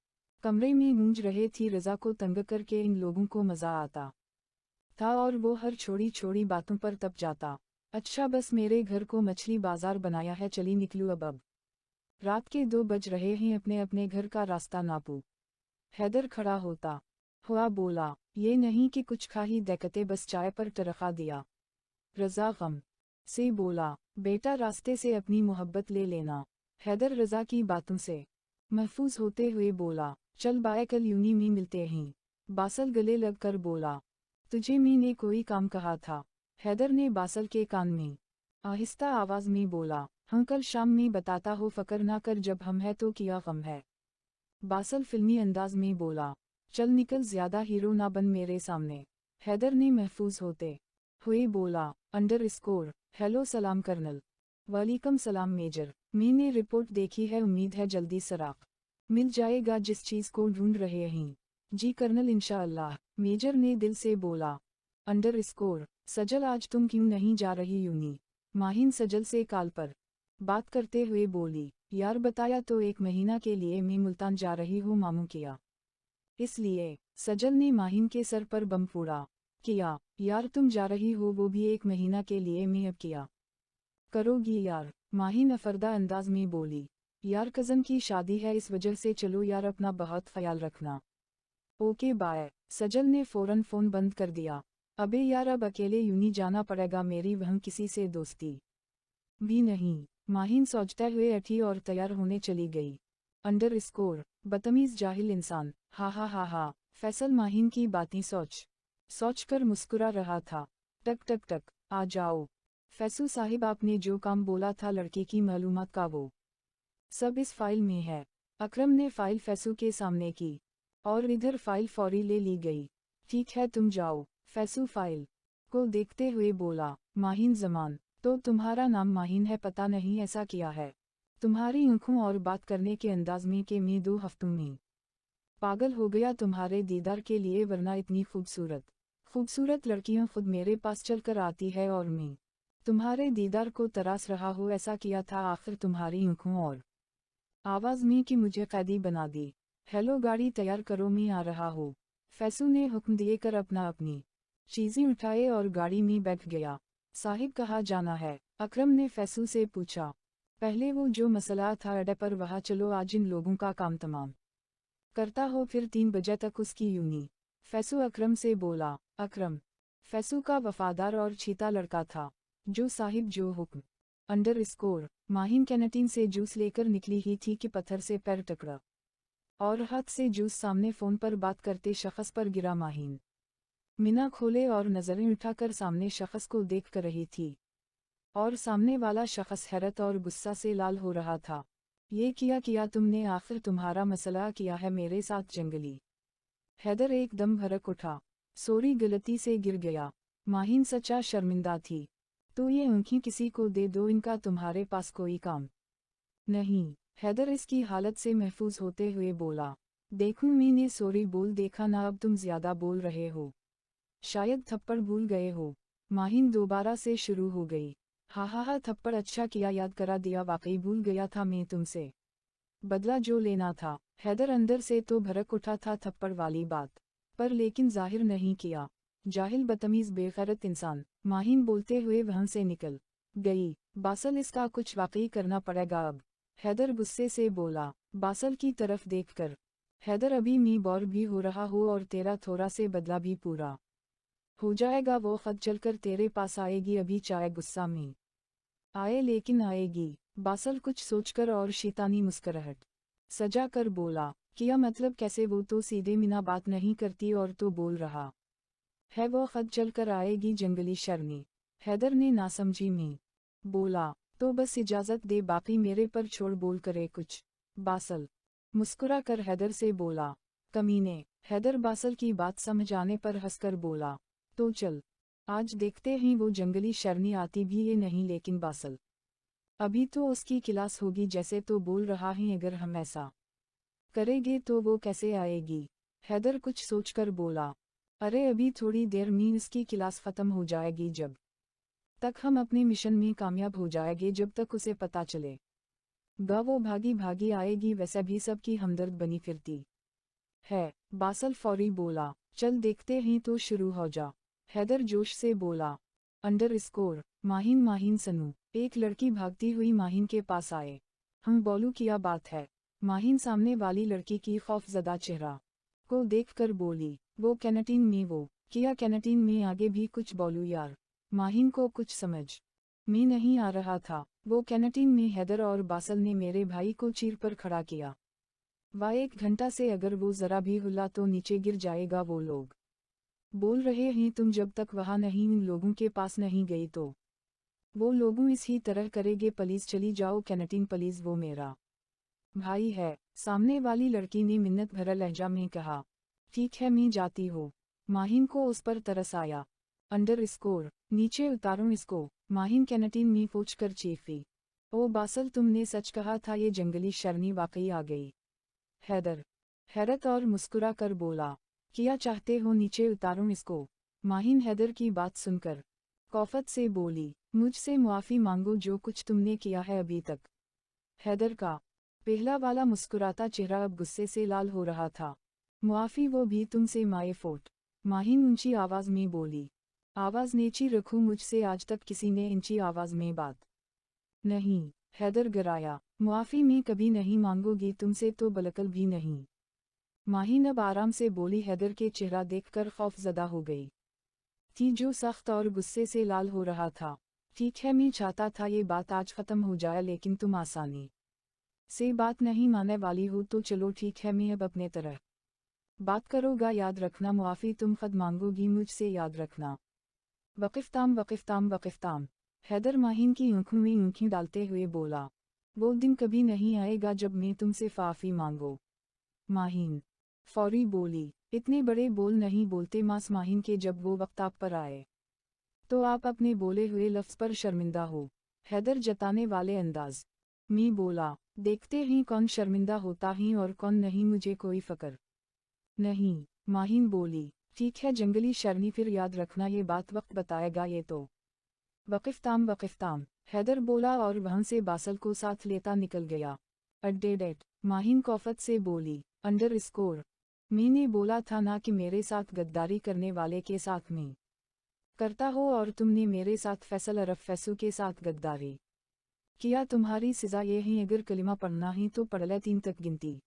A: कमरे में गूंज रहे थी रज़ा को तंग करके इन लोगों को मज़ा आता था और वो हर छोटी छोटी बातों पर तप जाता। अच्छा बस मेरे घर को मछली बाजार बनाया है, चली निकलूँ अब। रात के 2 बज रहे हैं, अपने अपने घर का रास्ता नापू। हैदर खड़ा होता हुआ बोला, ये नहीं कि कुछ खा ही देखते, बस चाय पर तरखा दिया। रज़ा गम से बोला, बेटा रास्ते से अपनी मोहब्बत ले लेना। हैदर रज़ा की बातों से महफूज होते हुए बोला, चल बाय कल यूनी में मिलते हैं। बासल गले लग कर बोला, तुझे मी ने कोई काम कहा था। हैदर ने बासल के कान में आहिस्ता आवाज में बोला, हाँ कल शाम में बताता हो, फ़क्र ना कर, जब हम है तो किया गम है। बासल फिल्मी अंदाज में बोला, चल निकल, ज़्यादा हीरो ना बन मेरे सामने। हैदर ने महफूज होते हुए बोला, अंडरस्कोर हेलो सलाम कर्नल। वालेकुम सलाम मेजर, मैंने रिपोर्ट देखी है, उम्मीद है जल्दी सराख मिल जाएगा जिस चीज़ को ढूंढ रहे हैं। जी कर्नल इंशाअल्लाह, मेजर ने दिल से बोला। अंडरस्कोर सजल, आज तुम क्यों नहीं जा रही यूनी। माहिन सजल से कॉल पर बात करते हुए बोली, यार बताया तो 1 महीना के लिए मैं मुल्तान जा रही हूँ मामू किया। इसलिए सजल ने माहिन के सर पर बम फोड़ा। किया यार तुम जा रही हो, वो भी 1 महीना के लिए, मैं अब किया करोगी यार। माहिन अफरदा अंदाज में बोली, यार कज़न की शादी है इस वजह से, चलो यार अपना बहुत ख्याल रखना। Okay bye. सजल ने फ़ौरन फ़ोन बंद कर दिया। अबे यार अब अकेले यूनी जाना पड़ेगा, मेरी वहाँ किसी से दोस्ती भी नहीं। माहिन सोचते हुए उठी और तैयार होने चली गई। अंडरस्कोर बदतमीज़ जाहिल इंसान, हा हा हा हा। फैसल माहिन की बातें सोच कर मुस्कुरा रहा था। टक टक टक, आ जाओ फैसू साहिब, आपने जो काम बोला था लड़के की मालूमात का, वो सब इस फाइल में है। अकरम ने फाइल फैसू के सामने की और इधर फाइल फौरी ले ली गई। ठीक है तुम जाओ। फैसू फाइल को देखते हुए बोला, माहिन जमान, तो तुम्हारा नाम माहिन है, पता नहीं ऐसा किया है तुम्हारी आंखों और बात करने के अंदाज में कि मैं 2 हफ्तों में पागल हो गया तुम्हारे दीदार के लिए, वरना इतनी खूबसूरत लड़कियां खुद मेरे पास चल कर आती है और मैं तुम्हारे दीदार को तरास रहा हो। ऐसा किया था आखिर तुम्हारी आंखों और आवाज़ में कि मुझे कैदी बना दी। हेलो गाड़ी तैयार करो, मैं आ रहा हूँ। फैसू ने हुक्म दिए कर अपनी चीज़ें उठाए और गाड़ी में बैठ गया। साहिब कहाँ जाना है? अकरम ने फैसू से पूछा। पहले वो जो मसला था अड्डे पर, वहाँ चलो, आज इन लोगों का काम तमाम करता हो, फिर 3 बजे तक उसकी यूनी। फैसू अकरम से बोला। अकरम फैसू का वफादार और छीता लड़का था। जो साहिब जो हुक्म। अंडरस्कोर माहिन कैंटीन से जूस लेकर निकली ही थी कि पत्थर से पैर टकरा और हाथ से जूस सामने फ़ोन पर बात करते शख्स पर गिरा। माहिन मीना खोले और नज़रें उठाकर सामने शख्स को देख कर रही थी और सामने वाला शख्स हैरत और गुस्सा से लाल हो रहा था। ये किया तुमने, आखिर तुम्हारा मसला किया है मेरे साथ? जंगली हैदर एकदम भड़क उठा। सॉरी, गलती से गिर गया। माहिन सच्चा शर्मिंदा थी। तो ये आंखें किसी को दे दो, इनका तुम्हारे पास कोई काम नहीं। हैदर इसकी हालत से महफूज होते हुए बोला, देखूं मैंने सॉरी बोल देखा ना, अब तुम ज़्यादा बोल रहे हो, शायद थप्पड़ भूल गए हो। माहिन दोबारा से शुरू हो गई। हा हा हा, थप्पड़? अच्छा किया याद करा दिया, वाकई भूल गया था मैं तुमसे बदला जो लेना था। हैदर अंदर से तो भड़क उठा था थप्पड़ वाली बात पर, लेकिन जाहिर नहीं किया। जाहिल, बदतमीज, बेगैरत इंसान। माहिन बोलते हुए वहां से निकल गई। बासल इसका कुछ वाकई करना पड़ेगा अब। हैदर गुस्से से बोला, बासल की तरफ देखकर। हैदर अभी मी बोर भी हो रहा हो और तेरा थोड़ा से बदला भी पूरा हो जाएगा। वो खत चलकर तेरे पास आएगी, अभी चाहे गुस्सा में आए लेकिन आएगी। बासल कुछ सोचकर और शैतानी मुस्कुराहट सजा कर बोला, किया मतलब कैसे? वो तो सीधे मीना बात नहीं करती और तो बोल रहा है वो खत चल कर आएगी, जंगली शर्मी। हैदर ने नासमझी में बोला, तो बस इजाज़त दे, बाकी मेरे पर छोड़, बोल करे कुछ। बासल मुस्कुरा कर हैदर से बोला, कमीने। हैदर बासल की बात समझ आने पर हंसकर बोला, तो चल आज देखते ही वो जंगली शरनी आती भी ये नहीं, लेकिन बासल अभी तो उसकी क्लास होगी जैसे, तो बोल रहा है अगर हम ऐसा करेंगे तो वो कैसे आएगी। हैदर कुछ सोचकर बोला, अरे अभी थोड़ी देर में इसकी क्लास खत्म हो जाएगी, जब तक हम अपने मिशन में कामयाब हो जाएंगे, जब तक उसे पता चले वो भागी भागी आएगी, वैसे भी सबकी हमदर्द बनी फिरती है। बासल फौरी बोला, चल देखते हैं तो शुरू हो जा। हैदर जोश से बोला, अंडर स्कोर माहिन माहिन सनू। एक लड़की भागती हुई माहिन के पास आए। हम बोलू क्या बात है। माहिन सामने वाली लड़की की खौफजदा चेहरा को देखकर बोली, वो कैंटीन में। वो किया कैंटीन में, आगे भी कुछ बोलू यार। माहिन को कुछ समझ में नहीं आ रहा था। वो कैंटीन में हैदर और बासल ने मेरे भाई को चीर पर खड़ा किया। वह 1 घंटा से अगर वो जरा भी हुआ तो नीचे गिर जाएगा। वो लोग बोल रहे हैं तुम जब तक वहां नहीं उन लोगों के पास नहीं गई तो वो लोगों इसी तरह करेंगे। प्लीज चली जाओ कैंटीन, प्लीज, वो मेरा भाई है। सामने वाली लड़की ने मिन्नत भरा लहजा में कहा, ठीक है मैं जाती हूँ। माहिन को उस पर तरस आया। अंडर स्कोर नीचे उतारो इसको। माहिन कैंटीन में पहुंचकर चीखी, ओ बासल तुमने सच कहा था, ये जंगली शरनी वाकई आ गई। हैदर हैरत और मुस्कुरा कर बोला, क्या चाहते हो, नीचे उतारो इसको। माहिन हैदर की बात सुनकर कौफत से बोली, मुझसे मुआफ़ी मांगो जो कुछ तुमने किया है अभी तक। हैदर का पहला वाला मुस्कुराता चेहरा अब गुस्से से लाल हो रहा था। मुआफ़ी, वो भी तुमसे माए फोट। माहिन ऊंची आवाज़ में बोली, आवाज़ नीची रखूं, मुझसे आज तक किसी ने ऊंची आवाज़ में बात नहीं। हैदर गिराया, मुआफ़ी मैं कभी नहीं मांगोगी तुमसे, तो बलकल भी नहीं। माहिन अब आराम से बोली। हैदर के चेहरा देखकर खौफजदा हो गई थी, जो सख्त और गुस्से से लाल हो रहा था। ठीक है मैं चाहता था ये बात आज ख़त्म हो जाए, लेकिन तुम आसानी से बात नहीं मानने वाली हो, तो चलो ठीक है मैं अब अपने तरह बात करोगा। याद रखना, मुआफ़ी तुम खुद मांगोगी मुझसे, याद रखना। वक़िफ़ताम वक़िफ़ताम वक़िफ़ताम। हैदर माहिन की आँखों में आँखें डालते हुए बोला, वो दिन कभी नहीं आएगा जब मैं तुमसे माफ़ी मांगो। माहिन फौरी बोली, इतने बड़े बोल नहीं बोलते मास माहिन के, जब वो वक्त आप पर आए तो आप अपने बोले हुए लफ्ज़ पर शर्मिंदा हो। हैदर जताने वाले अंदाज में बोला, देखते ही कौन शर्मिंदा होता है और कौन नहीं, मुझे कोई फ़िक्र नहीं। माहिन बोली, ठीक है जंगली शरनी, फिर याद रखना ये बात वक्त बताएगा ये तो। वक़िफ़ताम वक़िफ़ताम। हैदर बोला और वहाँ से बासल को साथ लेता निकल गया। अड्डेडेट। माहिन कौफत से बोली, अंडर स्कोर मैंने बोला था ना कि मेरे साथ गद्दारी करने वाले के साथ मैं करता हो, और तुमने मेरे साथ फैसल अरफ फैसू के साथ गद्दारी किया। तुम्हारी सज़ा ये है, अगर कलिमा पढ़ना ही तो पढ़ ले, 3 तक गिनती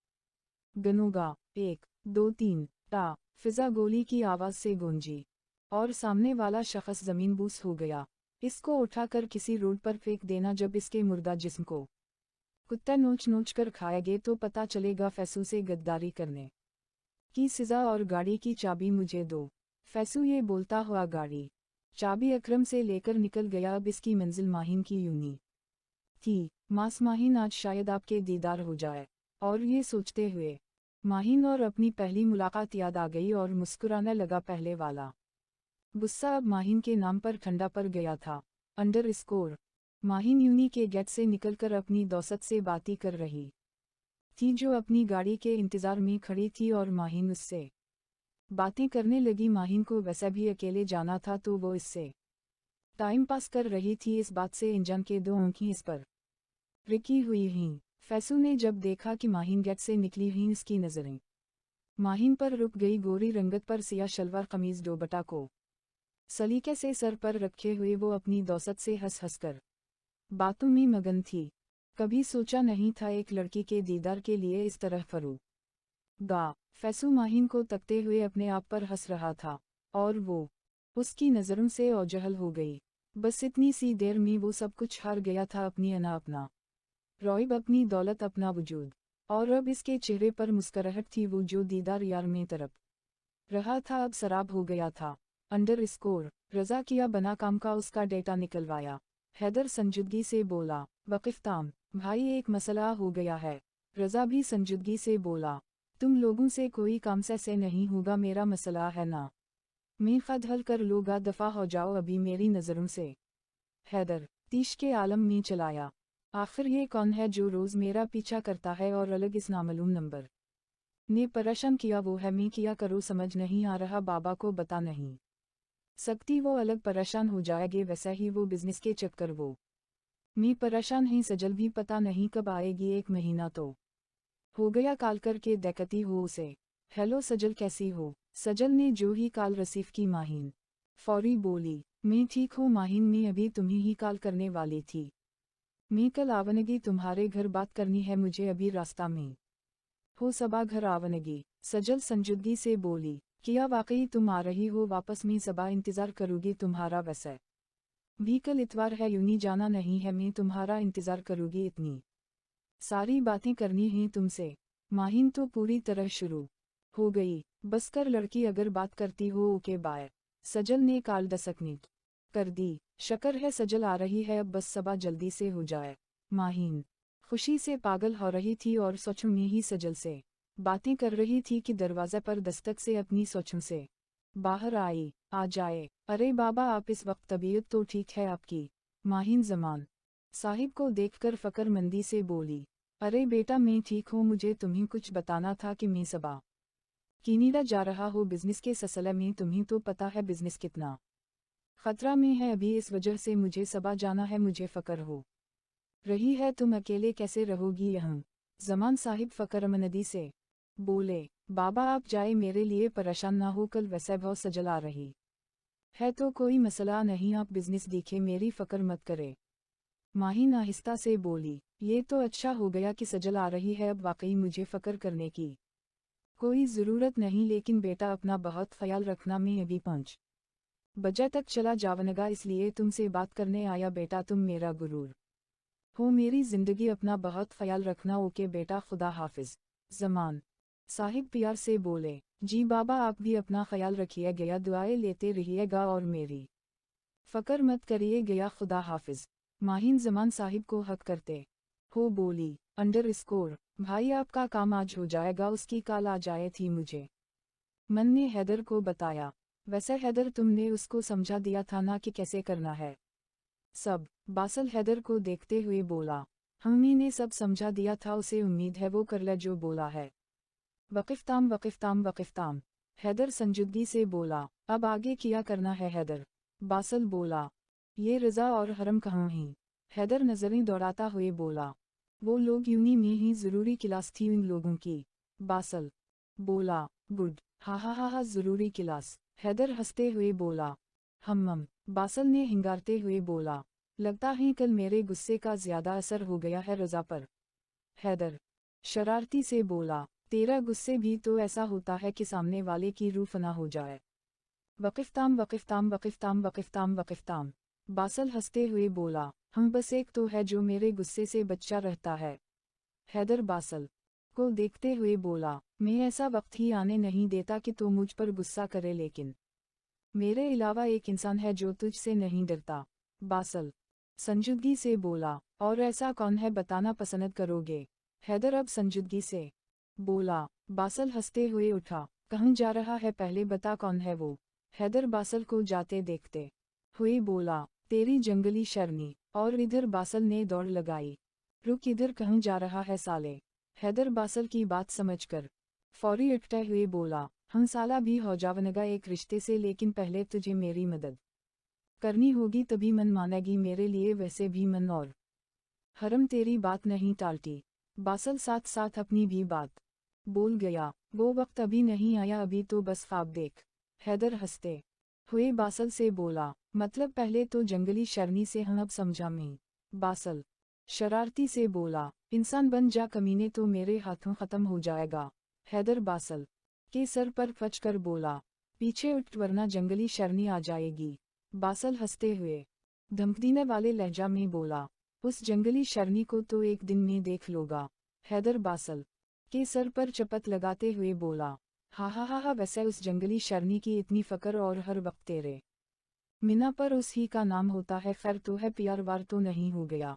A: गनूंगा। 1 2 3 टा। फिजा गोली की आवाज़ से गूंजी और सामने वाला शख्स ज़मीन बूस हो गया। इसको उठाकर किसी रोड पर फेंक देना, जब इसके मुर्दा जिस्म को कुत्ता नोच नोच कर खाएगे तो पता चलेगा फैसू से गद्दारी करने की सज़ा। और गाड़ी की चाबी मुझे दो। फैसू ये बोलता हुआ गाड़ी चाबी अकरम से लेकर निकल गया। अब इसकी मंजिल माहिन की यूनी थी। मास माहिन, आज शायद आपके दीदार हो जाए। और ये सोचते हुए माहिन और अपनी पहली मुलाकात याद आ गई और मुस्कुराने लगा। पहले वाला गुस्सा अब माहिन के नाम पर ठंडा पड़ गया था। अंडर स्कोर माहिन यूनी के गेट से निकलकर अपनी दोस्त से बातें कर रही थी, जो अपनी गाड़ी के इंतज़ार में खड़ी थी, और माहिन उससे बातें करने लगी। माहिन को वैसे भी अकेले जाना था, तो वो इससे टाइम पास कर रही थी। इस बात से इंजन के 2 आँखें इस पर रिकी हुई हैं। फैसू ने जब देखा कि माहिन गेट से निकली हुई, इसकी नज़रें माहिन पर रुक गई। गोरी रंगत पर सिया शलवार कमीज दोपट्टा को सलीके से सर पर रखे हुए वो अपनी दोस्त से हंस हंस कर बातों में मगन थी। कभी सोचा नहीं था एक लड़की के दीदार के लिए इस तरह फरू गा। फैसू माहिन को तकते हुए अपने आप पर हंस रहा था, और वो उसकी नज़रों से ओझल हो गई। बस इतनी सी देर में वो सब कुछ हार गया था, अपनी अना, अपना रॉयब, अपनी दौलत, अपना वजूद। और अब इसके चेहरे पर मुस्कुराहट थी, वो जो दीदार यार में तरफ रहा था अब सराब हो गया था। अंडर स्कोर रज़ा किया बना काम का उसका डेटा निकलवाया। हैदर संजीदगी से बोला, वक़िफ़ताम भाई एक मसला हो गया है। रज़ा भी संजीदगी से बोला, तुम लोगों से कोई काम से नहीं होगा, मेरा मसला है ना। मैं खद हल कर लूँगा, दफ़ा हो जाओ अभी मेरी नज़रों से। हैदर तीश के आलम में चलाया, आखिर ये कौन है जो रोज़ मेरा पीछा करता है और अलग इस नामालूम नंबर ने परेशान किया। वो है, मैं क्या करूँ समझ नहीं आ रहा, बाबा को बता नहीं सकती, वो अलग परेशान हो जाएंगे, वैसा ही वो बिजनेस के चक्कर वो मैं परेशान ही, सजल भी पता नहीं कब आएगी, 1 महीना तो हो गया कॉल करके देखती हो उसे। हेलो सजल कैसी हो? सजल ने जो ही कॉल रिसीव की माहिन फौरी बोली, मैं ठीक हूँ माहिन, मैं अभी तुम्हें ही कॉल करने वाली थी, मैं कल आवनगी तुम्हारे घर, बात करनी है मुझे, अभी रास्ता में हो, सबा घर आवनगी। सजल संजीदगी से बोली, क्या वाकई तुम आ रही हो वापस? मैं सबा इंतज़ार करूँगी तुम्हारा, वैसे भी कल इतवार है, यूनी जाना नहीं है, मैं तुम्हारा इंतज़ार करूँगी, इतनी सारी बातें करनी हैं तुमसे। माहिन तो पूरी तरह शुरू हो गई, बस कर लड़की, अगर बात करती हो ओके बाय। सजल ने कॉल 10 मिनट कर दी। शक्र है सजल आ रही है, अब बस सबा जल्दी से हो जाए। माहिन खुशी से पागल हो रही थी और सोचों में ही सजल से बातें कर रही थी कि दरवाजे पर दस्तक से अपनी सोचों से बाहर आई। आ जाए। अरे बाबा आप, इस वक्त तबीयत तो ठीक है आपकी? माहिन जमान साहिब को देखकर फ़क्र-मंदी से बोली, अरे बेटा मैं ठीक हूँ, मुझे तुम्हें कुछ बताना था कि मैं सबा कैनेडा जा रहा हूँ बिजनेस के सिलसिले में, तुम्हें तो पता है बिजनेस कितना खतरा में है अभी, इस वजह से मुझे सबा जाना है, मुझे फ़क्र हो रही है, तुम अकेले कैसे रहोगी यहाँ? जमान साहिब फ़क्र-मंदी से बोले, बाबा आप जाए, मेरे लिए परेशान ना हो, कल वैसे बहुत सजल आ रही है तो कोई मसला नहीं, आप बिजनेस देखें, मेरी फ़क्र मत करे। माहिन आहिस्ता से बोली, ये तो अच्छा हो गया कि सजल आ रही है, अब वाकई मुझे फ़क्र करने की कोई ज़रूरत नहीं, लेकिन बेटा अपना बहुत ख्याल रखना, मैं अभी 5 बजे तक चला जावनगा, इसलिए तुमसे बात करने आया बेटा, तुम मेरा गुरूर हो, मेरी ज़िंदगी, अपना बहुत ख्याल रखना, ओके बेटा, खुदा हाफिज। जमान साहिब प्यार से बोले, जी बाबा आप भी अपना ख्याल रखिए गया, दुआएं लेते रहिएगा और मेरी फ़क्र मत करिए गया, खुदा हाफिज। माहिन जमान साहिब को हक करते हो बोली, अंडर स्कोर भाई आपका काम आज हो जाएगा, उसकी कॉल आ जाए थी मुझे। मन ने हैदर को बताया, वैसे हैदर तुमने उसको समझा दिया था ना कि कैसे करना है सब? बासल हैदर को देखते हुए बोला, हमने ने सब समझा दिया था उसे, उम्मीद है वो कर ले जो बोला है। वक़िफ़ताम वक़िफ़ताम वक़िफ़ताम हैदर संजीदगी से बोला, अब आगे क्या करना है हैदर? बासल बोला, ये रज़ा और हरम कहाँ हैं? हैदर नज़रें दौड़ाता हुए बोला, वो लोग यूनी में ही, ज़रूरी क्लास थी उन लोगों की। बासल बोला, गुड, हा हा हा हा, ज़रूरी क्लास। हैदर हंसते हुए बोला, हम। बासल ने हिंगारते हुए बोला, लगता है कल मेरे गुस्से का ज़्यादा असर हो गया है रज़ा पर। हैदर शरारती से बोला, तेरा गुस्से भी तो ऐसा होता है कि सामने वाले की रूह फना हो जाए। वक़िफ़ताम वक़िफ़ताम वक़िफ़ताम वक़िफ़ताम वक़िफ़ताम बासल हंसते हुए बोला, हम बस एक तो है जो मेरे गुस्से से बच्चा रहता है। हैदर बासल को देखते हुए बोला, मैं ऐसा वक्त ही आने नहीं देता कि तू मुझ पर गुस्सा करे, लेकिन मेरे अलावा एक इंसान है जो तुझसे नहीं डरता। बासल संजीदगी से बोला, और ऐसा कौन है बताना पसंद करोगे? हैदर अब संजीदगी से बोला। बासल हंसते हुए उठा, कहाँ जा रहा है, पहले बता कौन है वो? हैदर बासल को जाते देखते हुए बोला, तेरी जंगली शर्नी। और इधर बासल ने दौड़ लगाई, रुक, इधर कहाँ जा रहा है साले? हैदर बासल की बात समझकर फौरी उठते हुए बोला, हम साला भी हो जावनगा एक रिश्ते से, लेकिन पहले तुझे मेरी मदद करनी होगी, तभी मन मानेगी मेरे लिए, वैसे भी मन और हरम तेरी बात नहीं टालती। बासल साथ साथ अपनी भी बात बोल गया, वो वक्त अभी नहीं आया, अभी तो बस ख्वाब देख। हैदर हंसते हुए बासल से बोला, मतलब पहले तो जंगली शर्नी से हम, अब समझा मैं। बासल शरारती से बोला, इंसान बन जा कमीने, तो मेरे हाथों ख़त्म हो जाएगा। हैदर बासल के सर पर फच कर बोला, पीछे उठ वरना जंगली शर्नी आ जाएगी। बासल हंसते हुए धमकने वाले लहजा में बोला, उस जंगली शर्नी को तो एक दिन में देख लोगा। हैदर बासल के सर पर चपत लगाते हुए बोला, हा हा हा हा, वैसे उस जंगली शर्नी की इतनी फ़क्र और हर वक्त तेरे मिना पर उस ही का नाम होता है, खैर तो है, प्यार वार तो नहीं हो गया?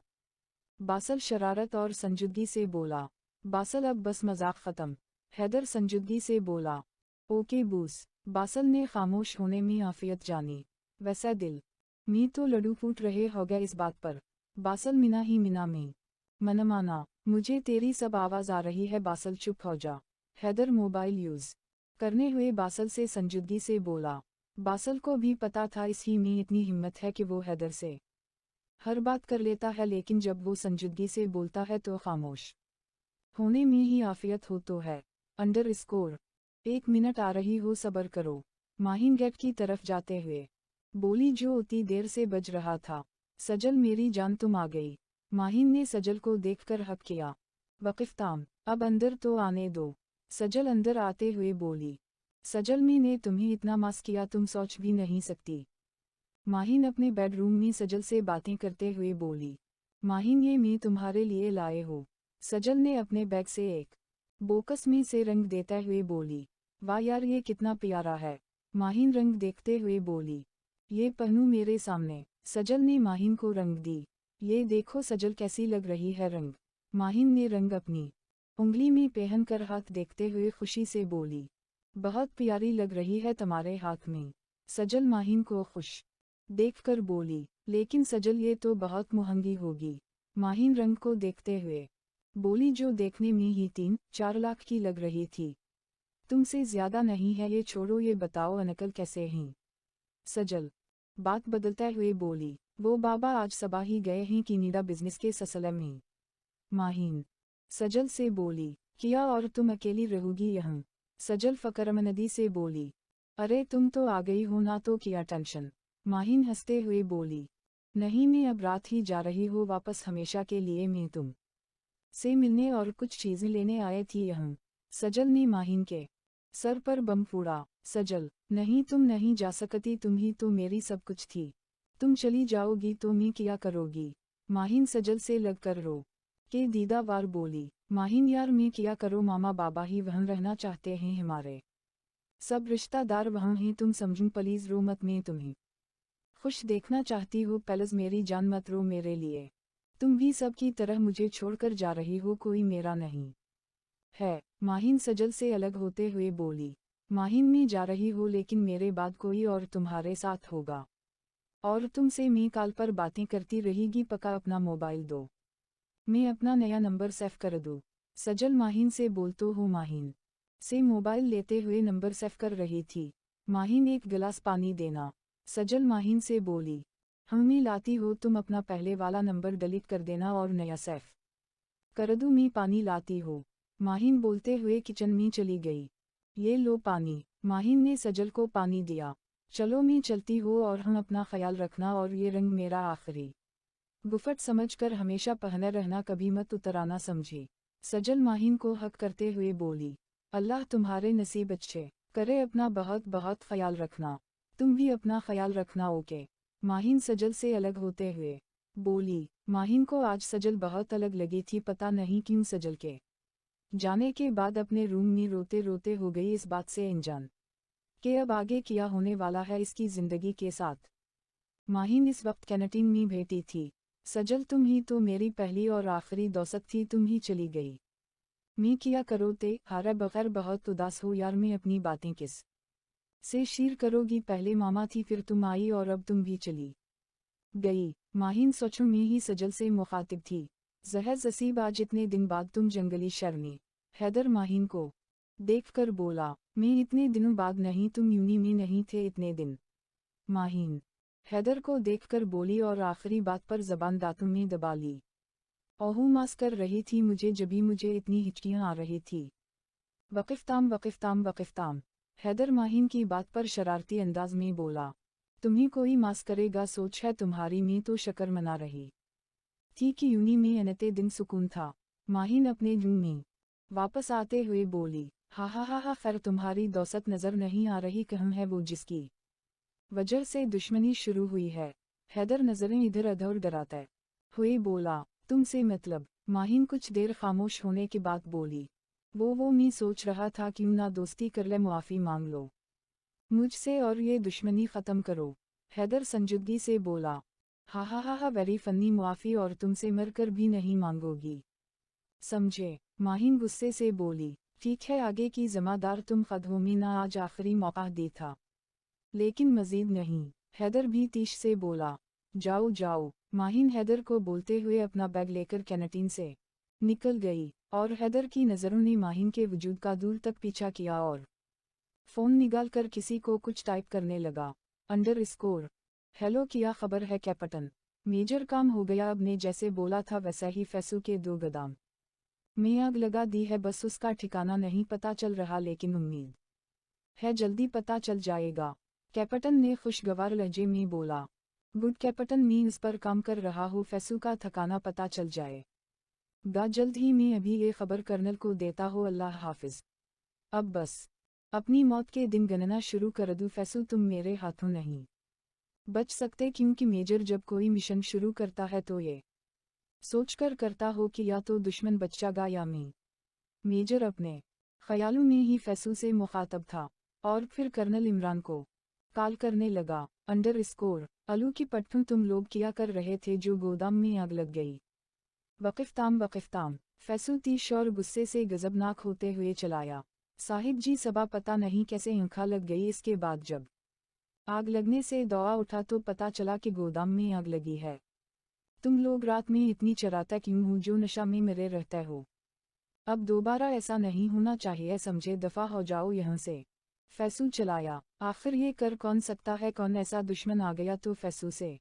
A: बासल शरारत और संजीदगी से बोला, बासल अब बस मजाक ख़त्म। हैदर संजीदगी से बोला, ओके बूस। बासल ने खामोश होने में आफियत जानी। वैसा दिल मी तो लड्डू फूट रहे हो गए इस बात पर। बासल मिना ही मिना में मनमाना, मुझे तेरी सब आवाज़ आ रही है। बासल चुप हो जा। हैदर मोबाइल यूज़ करने हुए बासल से संजीदगी से बोला। बासल को भी पता था इस ही में इतनी हिम्मत है कि वो हैदर से हर बात कर लेता है, लेकिन जब वो संजीदगी से बोलता है तो खामोश होने में ही आफियत हो तो है। अंडर स्कोर 1 मिनट आ रही हो, सब्र करो। माहिन गेट की तरफ जाते हुए बोली जो उतनी देर से बज रहा था। सजल मेरी जान तुम आ गई। माहिन ने सजल को देखकर हक किया। वक़िफ़ताम अब अंदर तो आने दो। सजल अंदर आते हुए बोली। सजल मी ने तुम्हें इतना मास किया तुम सोच भी नहीं सकती। माहिन अपने बेडरूम में सजल से बातें करते हुए बोली। माहिन ये मैं तुम्हारे लिए लाए हो। सजल ने अपने बैग से एक बोकस में से रंग देते हुए बोली। वाह यार ये कितना प्यारा है। माहिन रंग देखते हुए बोली। ये पहनूं मेरे सामने। सजल ने माहिन को रंग दी। ये देखो सजल कैसी लग रही है रंग। माहिन ने रंग अपनी उंगली में पहनकर हाथ देखते हुए खुशी से बोली। बहुत प्यारी लग रही है तुम्हारे हाथ में। सजल माहिन को खुश देखकर बोली। लेकिन सजल ये तो बहुत महंगी होगी। माहिन रंग को देखते हुए बोली जो देखने में ही 3-4 लाख की लग रही थी। तुमसे ज्यादा नहीं है। ये छोड़ो, ये बताओ अनकल कैसे हैं। सजल बात बदलते हुए बोली। वो बाबा आज सुबह ही गए हैं कनाडा बिजनेस के सिलसिले में। माहिन सजल से बोली। किया और तुम अकेली रहोगी यहाँ। सजल फकरमंदी से बोली। अरे तुम तो आ गई हो ना, तो किया टेंशन। माहिन हंसते हुए बोली। नहीं मैं अब रात ही जा रही हूँ वापस, हमेशा के लिए मैं तुम से मिलने और कुछ चीजें लेने आए थी यहाँ। सजल ने माहिन के सर पर बम फोड़ा। सजल नहीं तुम नहीं जा सकती, तुम ही तो मेरी सब कुछ थी। तुम चली जाओगी तो मैं क्या करोगी। माहिन सजल से लगकर रो के दीदावार बोली। माहिन यार मैं क्या करो, मामा बाबा ही वहाँ रहना चाहते हैं, हमारे सब रिश्तेदार वहाँ हैं, तुम समझूं प्लीज रो मत, मैं तुम्हें खुश देखना चाहती हूँ प्लीज मेरी जान मत रो मेरे लिए। तुम भी सब की तरह मुझे छोड़कर जा रही हो, कोई मेरा नहीं है। माहिन सजल से अलग होते हुए बोली। माहिन मैं जा रही हूँ लेकिन मेरे बाद कोई और तुम्हारे साथ होगा और तुमसे मैं कॉल पर बातें करती रहेगी, पक्का अपना मोबाइल दो, मैं अपना नया नंबर सेव कर दूँ। सजल माहिन से बोलतो हो। माहिन से मोबाइल लेते हुए नंबर सेव कर रही थी। माहिन एक गिलास पानी देना। सजल माहिन से बोली। मैं लाती हो, तुम अपना पहले वाला नंबर डिलीट कर देना और नया सेव कर दूँ, मैं पानी लाती हो। माहिन बोलते हुए किचन में चली गई। ये लो पानी। माहिन ने सजल को पानी दिया। चलो मैं चलती हूँ और हम अपना ख्याल रखना, और ये रंग मेरा आखिरी गुफट समझकर हमेशा पहने रहना, कभी मत उतराना समझी। सजल माहिन को हक करते हुए बोली। अल्लाह तुम्हारे नसीब अच्छे करे, अपना बहुत बहुत ख्याल रखना। तुम भी अपना ख्याल रखना, ओके। माहिन सजल से अलग होते हुए बोली। माहिन को आज सजल बहुत अलग लगी थी, पता नहीं क्यों। सजल के जाने के बाद अपने रूम में रोते रोते हो गई, इस बात से अनजान कि अब आगे क्या होने वाला है इसकी जिंदगी के साथ। माहिन इस वक्त कैंटीन में बैठी थी। सजल तुम ही तो मेरी पहली और आखिरी दोस्त थी, तुम ही चली गई। मैं क्या करो ते हारे बगैर बहुत उदास हो यार, मैं अपनी बातें किस से शेयर करोगी। पहले मामा थी, फिर तुम आई और अब तुम भी चली गई। माहिन सोचों में ही सजल से मुखातिब थी। जहर जसीब आज इतने दिन बाद तुम जंगली शर्मी। हैदर माहिन को देखकर बोला। मैं इतने दिनों बाद नहीं, तुम यूनी में नहीं थे इतने दिन। माहिन हैदर को देखकर बोली और आखिरी बात पर जबान दांतों में दबा ली। ओहू मास कर रही थी मुझे, जभी मुझे इतनी हिचकियां आ रही थी। वक़िफ़ताम वक़िफ़ताम वक़िफ़ताम। हैदर माहिन की बात पर शरारती अंदाज में बोला। तुम्ही कोई मास करेगा सोच है तुम्हारी, में तो शक्कर मना रही थी कि यूनी में अनते दिन सुकून था। माहिन अपने रूम में वापस आते हुए बोली। हा हा हा हा, खैर तुम्हारी दोस्त नजर नहीं आ रही, कहाँ है वो जिसकी वजह से दुश्मनी शुरू हुई है। हैदर नजरें इधर उधर डराते हुए बोला। तुमसे मतलब। माहिन कुछ देर खामोश होने के बाद बोली। वो मैं सोच रहा था क्यों ना दोस्ती कर ले, मुआफ़ी मांग लो मुझसे और ये दुश्मनी ख़त्म करो। हैदर संजीदगी से बोला। हा हा हा हा, वेरी फनी, मुआफ़ी और तुमसे मरकर भी नहीं मांगोगी, समझे। माहिन गुस्से से बोली। ठीक है आगे की ज़िम्मेदार तुम खुद हो, मीना आज आखिरी मौका दे था। लेकिन मजीद नहीं, हैदर भी तीश से बोला। जाओ जाओ। माहिन हैदर को बोलते हुए अपना बैग लेकर कैंटीन से निकल गई और हैदर की नज़रों ने माहिन के वजूद का दूर तक पीछा किया और फ़ोन निकाल कर किसी को कुछ टाइप करने लगा। अंडरस्कोर। हेलो किया खबर है कैप्टन? मेजर काम हो गया अब ने जैसे बोला था वैसा ही फैसू के 2 गोदाम में आग लगा दी है, बस उसका ठिकाना नहीं पता चल रहा लेकिन उम्मीद है जल्दी पता चल जाएगा। कैप्टन ने खुशगवार लहजे में बोला। गुड कैप्टन, मैं इस पर काम कर रहा हूँ, फैसू का ठिकाना पता चल जाए गा जल्द ही। मैं अभी ये खबर कर्नल को देता हूँ, अल्लाह हाफिज। अब बस अपनी मौत के दिन गणना शुरू कर दूँ फैसू, तुम मेरे हाथों नहीं बच सकते, क्योंकि मेजर जब कोई मिशन शुरू करता है तो ये सोचकर करता हो कि या तो दुश्मन बच जाएगा या मैं। मेजर अपने ख्यालों में ही फैसू से मुखातब था और फिर कर्नल इमरान को कॉल करने लगा। अंडरस्कोर। आलू की पट्टू तुम लोग किया कर रहे थे जो गोदाम में आग लग गई। वकिफ्ताम। फैसू तीश और गुस्से से गजबनाक होते हुए चलाया। साहिब जी सबा पता नहीं कैसे आंखा लग गई, इसके बाद जब आग लगने से दौड़ा उठा तो पता चला कि गोदाम में आग लगी है। तुम लोग रात में इतनी चराता क्यों हो जो नशा में मरे रहते हो? अब दोबारा ऐसा नहीं होना चाहिए, समझे? दफा हो जाओ यहाँ से। फैसू चलाया। आखिर ये कर कौन सकता है? कौन ऐसा दुश्मन आ गया तो फैसू से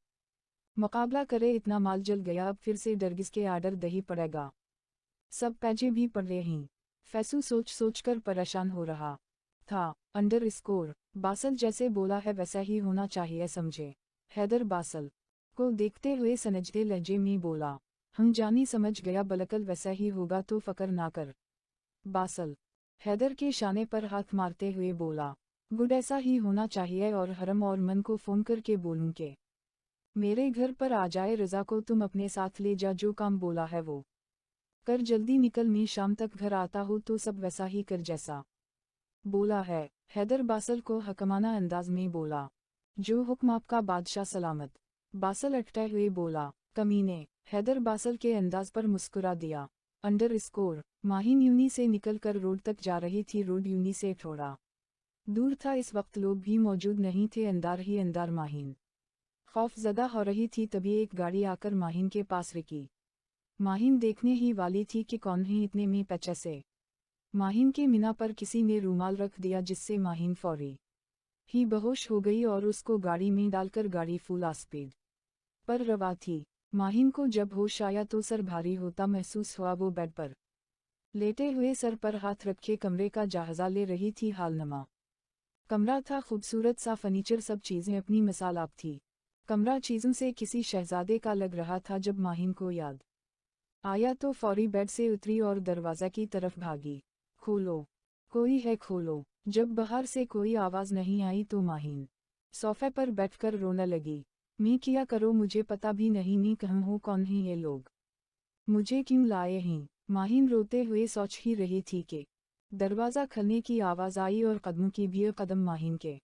A: मुकाबला करे? इतना माल जल गया, अब फिर से डरगिस के आर्डर दही पड़ेगा। सब पैजे भी पड़ रहे हैं। फैसू सोच सोच कर परेशान हो रहा था। अंडरस्कोर। बासल जैसे बोला है वैसा ही होना चाहिए, समझे? हैदर बासल को देखते हुए सनजते लहजे में बोला। हम जानी समझ गया, बलकल वैसा ही होगा तो फकर ना कर। बासल हैदर के शाने पर हाथ मारते हुए बोला। गुड, ऐसा ही होना चाहिए। और हरम और मन को फ़ोन करके बोलूं के मेरे घर पर आ जाए। रज़ा को तुम अपने साथ ले जा, जो काम बोला है वो कर जल्दी निकल, मैं शाम तक घर आता हूँ तो सब वैसा ही कर जैसा बोला है। हैदर बासल को हकमाना अंदाज में बोला। जो हुक्म आपका बादशाह सलामत। बासल अटके हुए बोला। कमीने। हैदर बासल के अंदाज पर मुस्कुरा दिया। अंडरस्कोर। माहिन यूनी से निकलकर रोड तक जा रही थी। रोड यूनी से थोड़ा दूर था, इस वक्त लोग भी मौजूद नहीं थे, अंदार ही अंदार। माहिन खौफजदा हो रही थी, तभी एक गाड़ी आकर माहिन के पास रुकी। माहिन देखने ही वाली थी कि कौन है इतने में पीछे से माहिन के मीना पर किसी ने रूमाल रख दिया, जिससे माहिन फौरी ही बेहोश हो गई और उसको गाड़ी में डालकर गाड़ी फुल स्पीड पर रवा थी। माहिन को जब होश आया तो सर भारी होता महसूस हुआ। वो बेड पर लेटे हुए सर पर हाथ रखे कमरे का जायजा ले रही थी। हालनमा कमरा था, खूबसूरत सा फर्नीचर, सब चीज़ें अपनी मिसाल आप थी। कमरा चीज़ों से किसी शहजादे का लग रहा था। जब माहिन को याद आया तो फौरी बेड से उतरी और दरवाज़ा की तरफ भागी। खोलो, कोई है, खोलो। जब बाहर से कोई आवाज़ नहीं आई तो माहिन सोफे पर बैठकर रोने लगी। मैं क्या करो, मुझे पता भी नहीं मैं कहाँ हूँ, कौन हैं ये लोग, मुझे क्यों लाए हैं? माहिन रोते हुए सोच ही रही थी कि दरवाज़ा खुलने की आवाज़ आई और कदमों की भी कदम माहिन के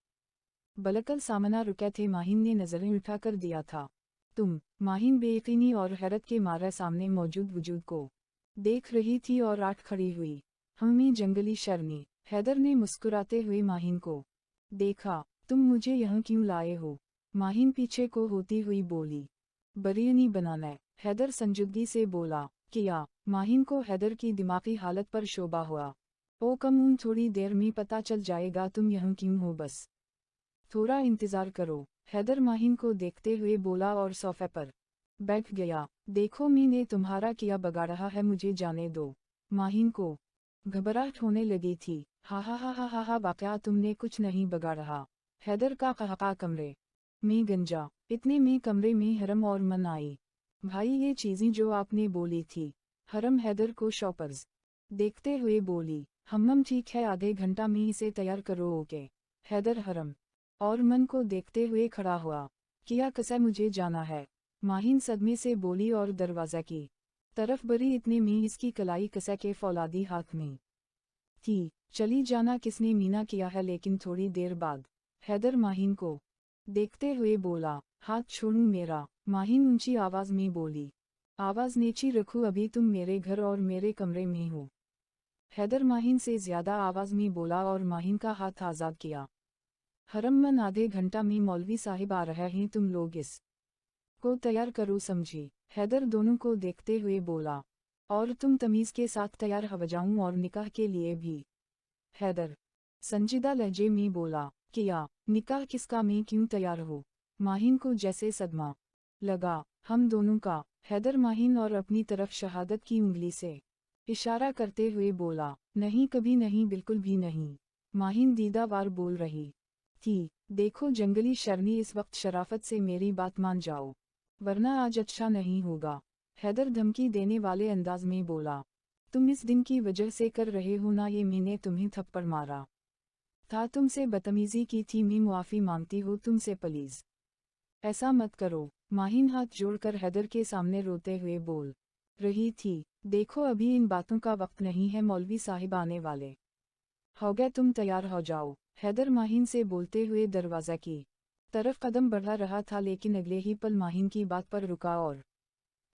A: बलकल सामना रुके थे। माहिन ने नज़रें उठाकर दिया था। तुम? माहिन बेयकीनी और हैरत के मारे सामने मौजूद वजूद को देख रही थी और आठ खड़ी हुई। हमें जंगली शर्मी। हैदर ने मुस्कुराते हुए माहिन को देखा। तुम मुझे यहाँ क्यों लाए हो? माहिन पीछे को होती हुई बोली। बिरयानी बनाना। हैदर संजीदगी से बोला। किया। माहिन को हैदर की दिमागी हालत पर शोभा हुआ। ओ कम, थोड़ी देर में पता चल जाएगा तुम यहाँ क्यों हो, बस थोड़ा इंतज़ार करो। हैदर माहिन को देखते हुए बोला और सोफे पर बैठ गया। देखो, मैंने तुम्हारा किया बगाड़ा है, मुझे जाने दो। माहिन को घबराहट होने लगी थी। हा हा हा हा हा हा, वाकया तुमने कुछ नहीं बगाड़ा। हैदर का कहका। कमरे में गंजा। इतने में कमरे में हरम और मन आई। भाई, ये चीज़ें जो आपने बोली थी। हरम हैदर को शॉपर्स देखते हुए बोली। हम ठीक है, आधे घंटा में इसे तैयार करो, ओके? हैदर हरम और मन को देखते हुए खड़ा हुआ। किया कसा, मुझे जाना है। माहिन सदमे से बोली और दरवाज़ा की तरफ बढ़ी। इतने में इसकी कलाई कसा के फौलादी हाथ में थी। चली जाना किसने मीना किया है? लेकिन थोड़ी देर बाद हैदर माहिन को देखते हुए बोला। हाथ छोड़ूं मेरा। माहिन ऊंची आवाज़ में बोली। आवाज़ नीची रखो, अभी तुम मेरे घर और मेरे कमरे में हो। हैदर माहिन से ज्यादा आवाज में बोला और माहिन का हाथ आजाद किया। हरम आधे घंटा में मौलवी साहिब आ रहे हैं, तुम लोग इस को तैयार करो, समझी। हैदर दोनों को देखते हुए बोला, और तुम तमीज के साथ तैयार हो जाऊं और निकाह के लिए भी। हैदर संजीदा लहजे में बोला, किया निकाह किसका, मैं क्यों तैयार हो। माहिन को जैसे सदमा लगा। हम दोनों का। हैदर माहिन और अपनी तरफ शहादत की उंगली से इशारा करते हुए बोला, नहीं कभी नहीं, बिल्कुल भी नहीं। माहिन दीदावार बोल रही थी, देखो जंगली शरनी, इस वक्त शराफत से मेरी बात मान जाओ, वरना आज अच्छा नहीं होगा। हैदर धमकी देने वाले अंदाज में बोला, तुम इस दिन की वजह से कर रहे हो ना ये, मैंने तुम्हें थप्पड़ मारा था, तुमसे बदतमीजी की थी, मैं मुआफ़ी मांगती हूँ तुमसे, प्लीज ऐसा मत करो। माहिन हाथ जोड़कर हैदर के सामने रोते हुए बोल रही थी, देखो अभी इन बातों का वक्त नहीं है, मौलवी साहिब आने वाले हो गए, तुम तैयार हो जाओ। हैदर माहिन से बोलते हुए दरवाज़ा की तरफ कदम बढ़ा रहा था, लेकिन अगले ही पल माहिन की बात पर रुका और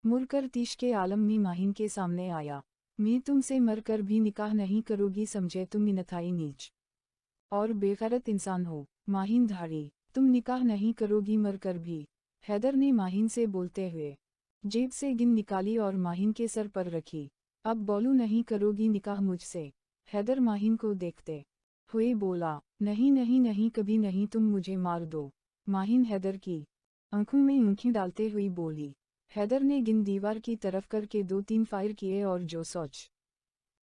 A: मुड़कर तीश के आलम में माहिन के सामने आया। मैं तुमसे मरकर भी निकाह नहीं करूँगी, समझे, तुम इनथाई नीच और बेगैरत इंसान हो। माहिन धारी, तुम निकाह नहीं करोगी मरकर भी। हैदर ने माहिन से बोलते हुए जेब से गिन निकाली और माहिन के सर पर रखी। अब बोलूं, नहीं करोगी निकाह मुझसे। हैदर माहिन को देखते हुए बोला, नहीं नहीं नहीं, कभी नहीं, तुम मुझे मार दो। माहिन हैदर की आंखों में आंखें डालते हुई बोली। हैदर ने गिन दीवार की तरफ करके 2-3 फायर किए और जो सोच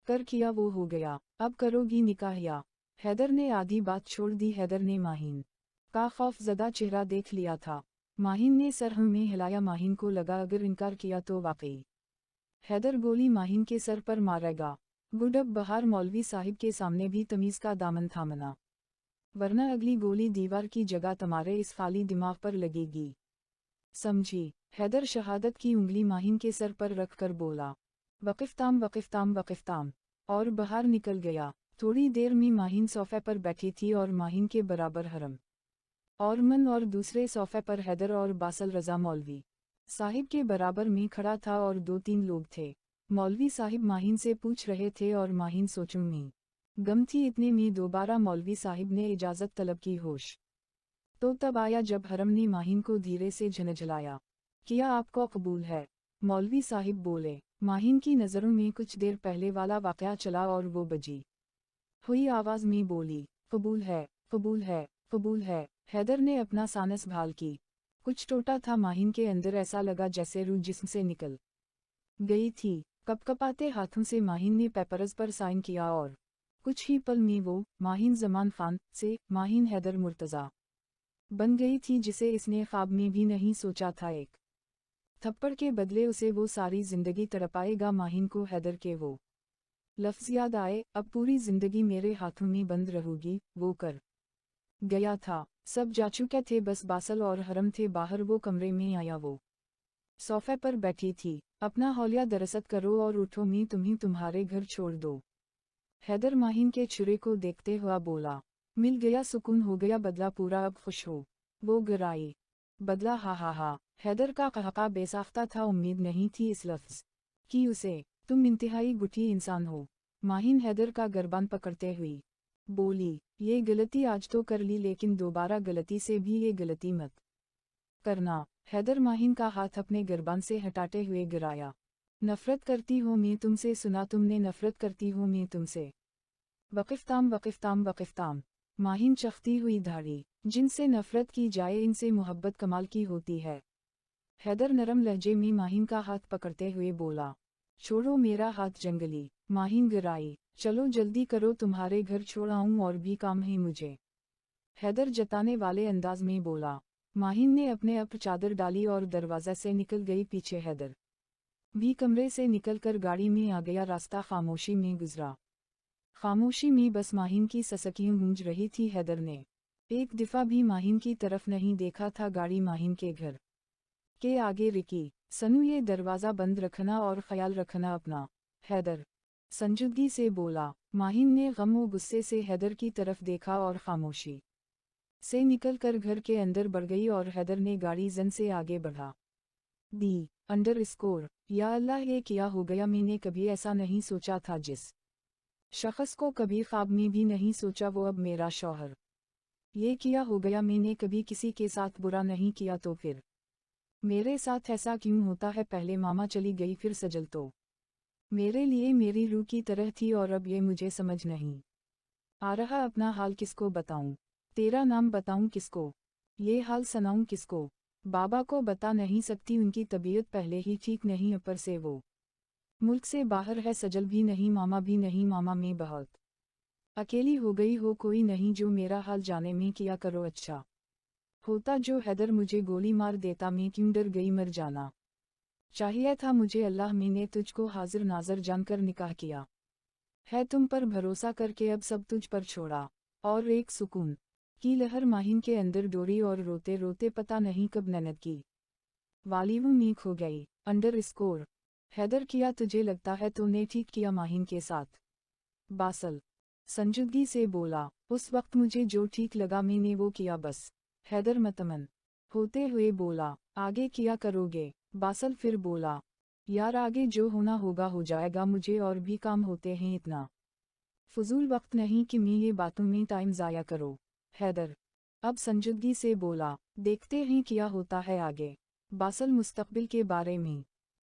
A: कर किया वो हो गया। अब करोगी निकाह या। हैदर ने आधी बात छोड़ दी। हैदर ने माहिन का खौफजदा चेहरा देख लिया था। माहिन ने सर में हिलाया। माहिन को लगा अगर इनकार किया तो वाकई हैदर गोली माहिन के सर पर मारेगा। गुडब बहार मौलवी साहिब के सामने भी तमीज का दामन थामना, वरना अगली गोली दीवार की जगह तुम्हारे इस खाली दिमाग पर लगेगी, समझी। हैदर शहादत की उंगली माहिन के सर पर रखकर बोला, वक़िफ़ताम वक़िफ़ताम वक़िफ़ताम, और बाहर निकल गया। थोड़ी देर में माहिन सोफे पर बैठी थी और माहिन के बराबर हरम और मन और दूसरे सोफे पर हैदर और बासल रज़ा मौलवी साहिब के बराबर में खड़ा था और 2-3 लोग थे। मौलवी साहिब माहिन से पूछ रहे थे और माहिन सोचों में गम थी। इतने में दोबारा मौलवी साहिब ने इजाज़त तलब की। होश तो तब आया जब हरम ने माहिन को धीरे से झंझलाया, किया आपको कबूल है। मौलवी साहिब बोले। माहिन की नज़रों में कुछ देर पहले वाला वाक़या चला और वो बजी हुई आवाज़ में बोली, कबूल है, कबूल है, कबूल है। हैदर ने अपना सानस भाल की। कुछ टोटा था माहिन के अंदर, ऐसा लगा जैसे रूह जिस्म से निकल गई थी। कपकपाते हाथों से माहिन ने पेपर्स पर साइन किया और कुछ ही पल में वो माहिन जमान खान से माहिन हैदर मुर्तज़ा बन गई थी, जिसे इसने ख्वाब में भी नहीं सोचा था। एक थप्पड़ के बदले उसे वो सारी जिंदगी तड़पाएगा। माहिन को हैदर के वो लफ्ज़ याद आए, अब पूरी जिंदगी मेरे हाथों में बंद रहोगी। वो कर गया था, सब जा चुके थे, बस बासल और हरम थे बाहर। वो कमरे में आया, वो सोफे पर बैठी थी। अपना हौलिया दरअसत करो और उठो, मैं तुम्हें तुम्हारे घर छोड़ दो। हैदर माहिन के छुरे को देखते हुआ बोला, मिल गया सुकून, हो गया बदला पूरा, अब खुश हो। वो गिराई बदला, हा हा हा। हैदर का कहका बेसाख्ता था, उम्मीद नहीं थी इस लफ्ज़ की उसे। तुम इंतहाई गुठी इंसान हो। माहिन हैदर का गर्बान पकड़ते हुई बोली, ये गलती आज तो कर ली, लेकिन दोबारा गलती से भी ये गलती मत करना। हैदर माहिन का हाथ अपने गर्बान से हटाते हुए गिराया। नफरत करती हूँ मैं तुमसे, सुना तुमने, नफरत करती हूँ मैं तुमसे। वक़िफ़ताम वक़िफ़ताम वक़िफ़ताम। माहिन चखती हुई धाड़ी, जिनसे नफरत की जाए इनसे मोहब्बत कमाल की होती है। हैदर नरम लहजे में माहिन का हाथ पकड़ते हुए बोला, छोड़ो मेरा हाथ जंगली। माहिन गिराई, चलो जल्दी करो, तुम्हारे घर छोड़ आऊं और भी काम है मुझे। हैदर जताने वाले अंदाज में बोला। माहिन ने अपने अप चादर डाली और दरवाज़ा से निकल गई पीछे। हैदर भी कमरे से निकलकर गाड़ी में आ गया। रास्ता खामोशी में गुजरा। खामोशी में बस माहिन की ससकियां गूंज रही थी। हैदर ने एक दफ़ा भी माहिन की तरफ नहीं देखा था। गाड़ी माहिन के घर के आगे रुकी। सनू, ये दरवाज़ा बंद रखना और ख्याल रखना अपना। हैदर संजीदगी से बोला। माहिन ने गम व गुस्से से हैदर की तरफ देखा और खामोशी से निकलकर घर के अंदर बढ़ गई और हैदर ने गाड़ी जन से आगे बढ़ा दी। अंडर स्कोर, या अल्लाह, ये क्या हो गया, मैंने कभी ऐसा नहीं सोचा था। जिस शख्स को कभी ख्वाब में भी नहीं सोचा वो अब मेरा शौहर। ये किया हो गया, मैंने कभी किसी के साथ बुरा नहीं किया तो फिर मेरे साथ ऐसा क्यों होता है। पहले मामा चली गई फिर सजल तो मेरे लिए मेरी रूह की तरह थी और अब ये मुझे समझ नहीं आ रहा अपना हाल किसको बताऊं। तेरा नाम बताऊं किसको, ये हाल सुनाऊं किसको। बाबा को बता नहीं सकती, उनकी तबीयत पहले ही ठीक नहीं, ऊपर से वो मुल्क से बाहर है। सजल भी नहीं, मामा भी नहीं, मामा में बहुत अकेली हो गई हो, कोई नहीं जो मेरा हाल जाने में किया करो। अच्छा होता जो हैदर मुझे गोली मार देता, मैं क्यों डर गई मर जाना चाहिए था मुझे। अल्लाह मैंने तुझको हाजिर नाजर जानकर निकाह किया है, तुम पर भरोसा करके अब सब तुझ पर छोड़ा। और एक सुकून की लहर माहिन के अंदर डोरी और रोते रोते पता नहीं कब ननद की वालीवू में खो गई। अंडर स्कोर हैदर, किया तुझे लगता है तूने ठीक किया माहिन के साथ। बासल संजीदगी से बोला, उस वक्त मुझे जो ठीक लगा मैंने वो किया बस। हैदर मतमन होते हुए बोला, आगे किया करोगे। बासल फिर बोला, यार आगे जो होना होगा हो जाएगा, मुझे और भी काम होते हैं, इतना फजूल वक्त नहीं कि मैं ये बातों में टाइम ज़ाया करो। हैदर अब संजीदगी से बोला, देखते हैं क्या होता है आगे। बासल मुस्तकबिल के बारे में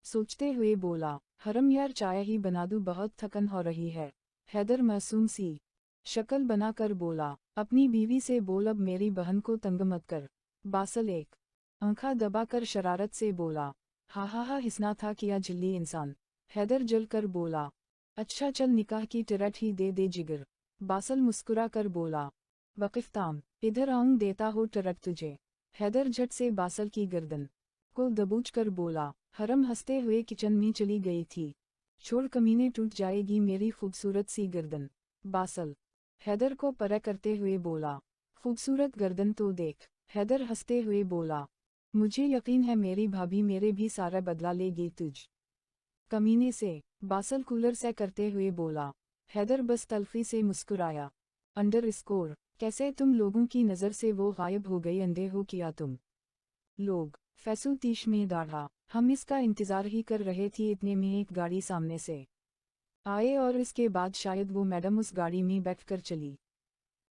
A: सोचते हुए बोला, हरम यार चाय ही बना दूं, बहुत थकन हो रही है। हैदर मासूम सी शक्ल बनाकर बोला, अपनी बीवी से बोल अब मेरी बहन को तंग मत कर। बासल एक आंखा दबाकर शरारत से बोला, हा हा हा हिसना था किया झिल्ली इंसान। हैदर जल कर बोला, अच्छा चल निकाह की टिरट ही दे दे जिगर। बासल मुस्कुरा कर बोला, वक़िफ़ताम इधर आऊं देता हो टिरट तुझे। हैदर झट से बासल की गर्दन को दबोच कर बोला, हरम हंसते हुए किचन में चली गई थी, छोड़ कमीने टूट जाएगी मेरी खूबसूरत सी गर्दन। बासल हैदर को परख करते हुए बोला, खूबसूरत गर्दन तो देख। हैदर हंसते हुए बोला, मुझे यकीन है मेरी भाभी मेरे भी सारा बदला लेगी तुझ कमीने से। बासल कूलर से करते हुए बोला। हैदर बस तल्फी से मुस्कुराया। अंडर स्कोर कैसे तुम लोगों की नज़र से वो गायब हो गई, अंधे हो क्या तुम लोग। फैसू तीश में दाढ़ा, हम इसका इंतज़ार ही कर रहे थे, इतने में एक गाड़ी सामने से आए और इसके बाद शायद वो मैडम उस गाड़ी में बैठकर चली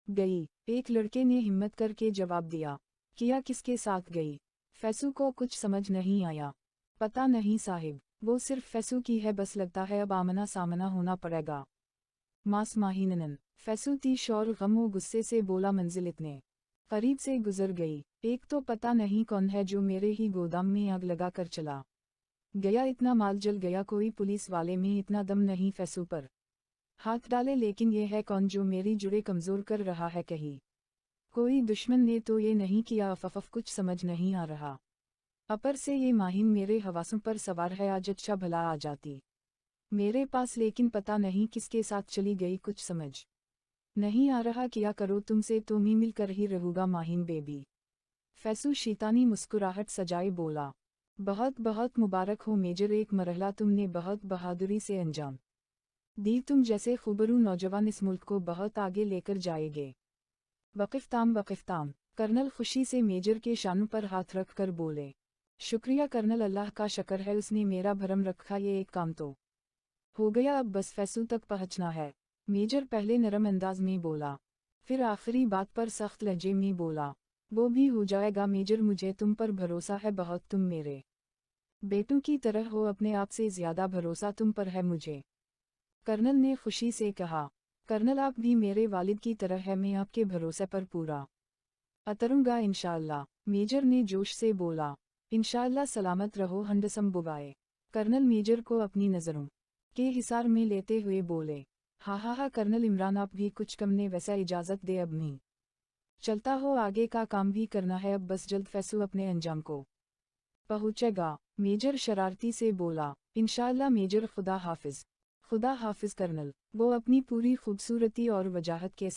A: गई। एक लड़के ने हिम्मत करके जवाब दिया, किया किसके साथ गई। फैसू को कुछ समझ नहीं आया। पता नहीं साहिब, वो सिर्फ फैसू की है, बस लगता है अब आमना सामना होना पड़ेगा। मास माहीनन फैसू तीश और गम व गुस्से से बोला, मंजिल इतने करीब से गुजर गई, एक तो पता नहीं कौन है जो मेरे ही गोदाम में आग लगा कर चला गया, इतना माल जल गया, कोई पुलिस वाले में इतना दम नहीं फैसू पर हाथ डाले, लेकिन ये है कौन जो मेरी जुड़े कमज़ोर कर रहा है, कहीं कोई दुश्मन ने तो ये नहीं किया। अफफ कुछ समझ नहीं आ रहा। अपर से ये माहिन मेरे हवासों पर सवार है, आज अच्छा भला आ जाती मेरे पास, लेकिन पता नहीं किसके साथ चली गई, कुछ समझ नहीं आ रहा। क्या करो, तुमसे तो मैं मिलकर ही रहूँगा माहिन बेबी। फैसू शैतानी मुस्कुराहट सजाए बोला, बहुत बहुत मुबारक हो मेजर, एक मरहला तुमने बहुत बहादुरी से अंजाम दी, तुम जैसे खुबरू नौजवान इस मुल्क को बहुत आगे लेकर जाएंगे। वक़िफ़ताम कर्नल खुशी से मेजर के शानों पर हाथ रख कर बोले, शुक्रिया कर्नल, अल्लाह का शक्र है उसने मेरा भरम रखा, ये एक काम तो हो गया, अब बस फैसू तक पहुंचना है। मेजर पहले नरम अंदाज में बोला, फिर आखिरी बात पर सख्त लहजे में बोला, वो भी हो जाएगा मेजर, मुझे तुम पर भरोसा है बहुत, तुम मेरे बेटों की तरह हो, अपने आप से ज़्यादा भरोसा तुम पर है मुझे। कर्नल ने खुशी से कहा, कर्नल आप भी मेरे वालिद की तरह है, मैं आपके भरोसे पर पूरा उतरूंगा इंशाअल्लाह। मेजर ने जोश से बोला, इंशाअल्लाह, सलामत रहो हंडसम बुबाए। कर्नल मेजर को अपनी नज़रों के हिसार में लेते हुए बोले, हा हा हा कर्नल इमरान, आप भी कुछ कम ने, वैसा इजाज़त दे, अब नहीं चलता हो, आगे का काम भी करना है, अब बस जल्द फैसू अपने अंजाम को पहुँचेगा। मेजर शरारती से बोला, इंशाअल्लाह मेजर, खुदा हाफिज। खुदा हाफिज कर्नल। वो अपनी पूरी खूबसूरती और वजाहत के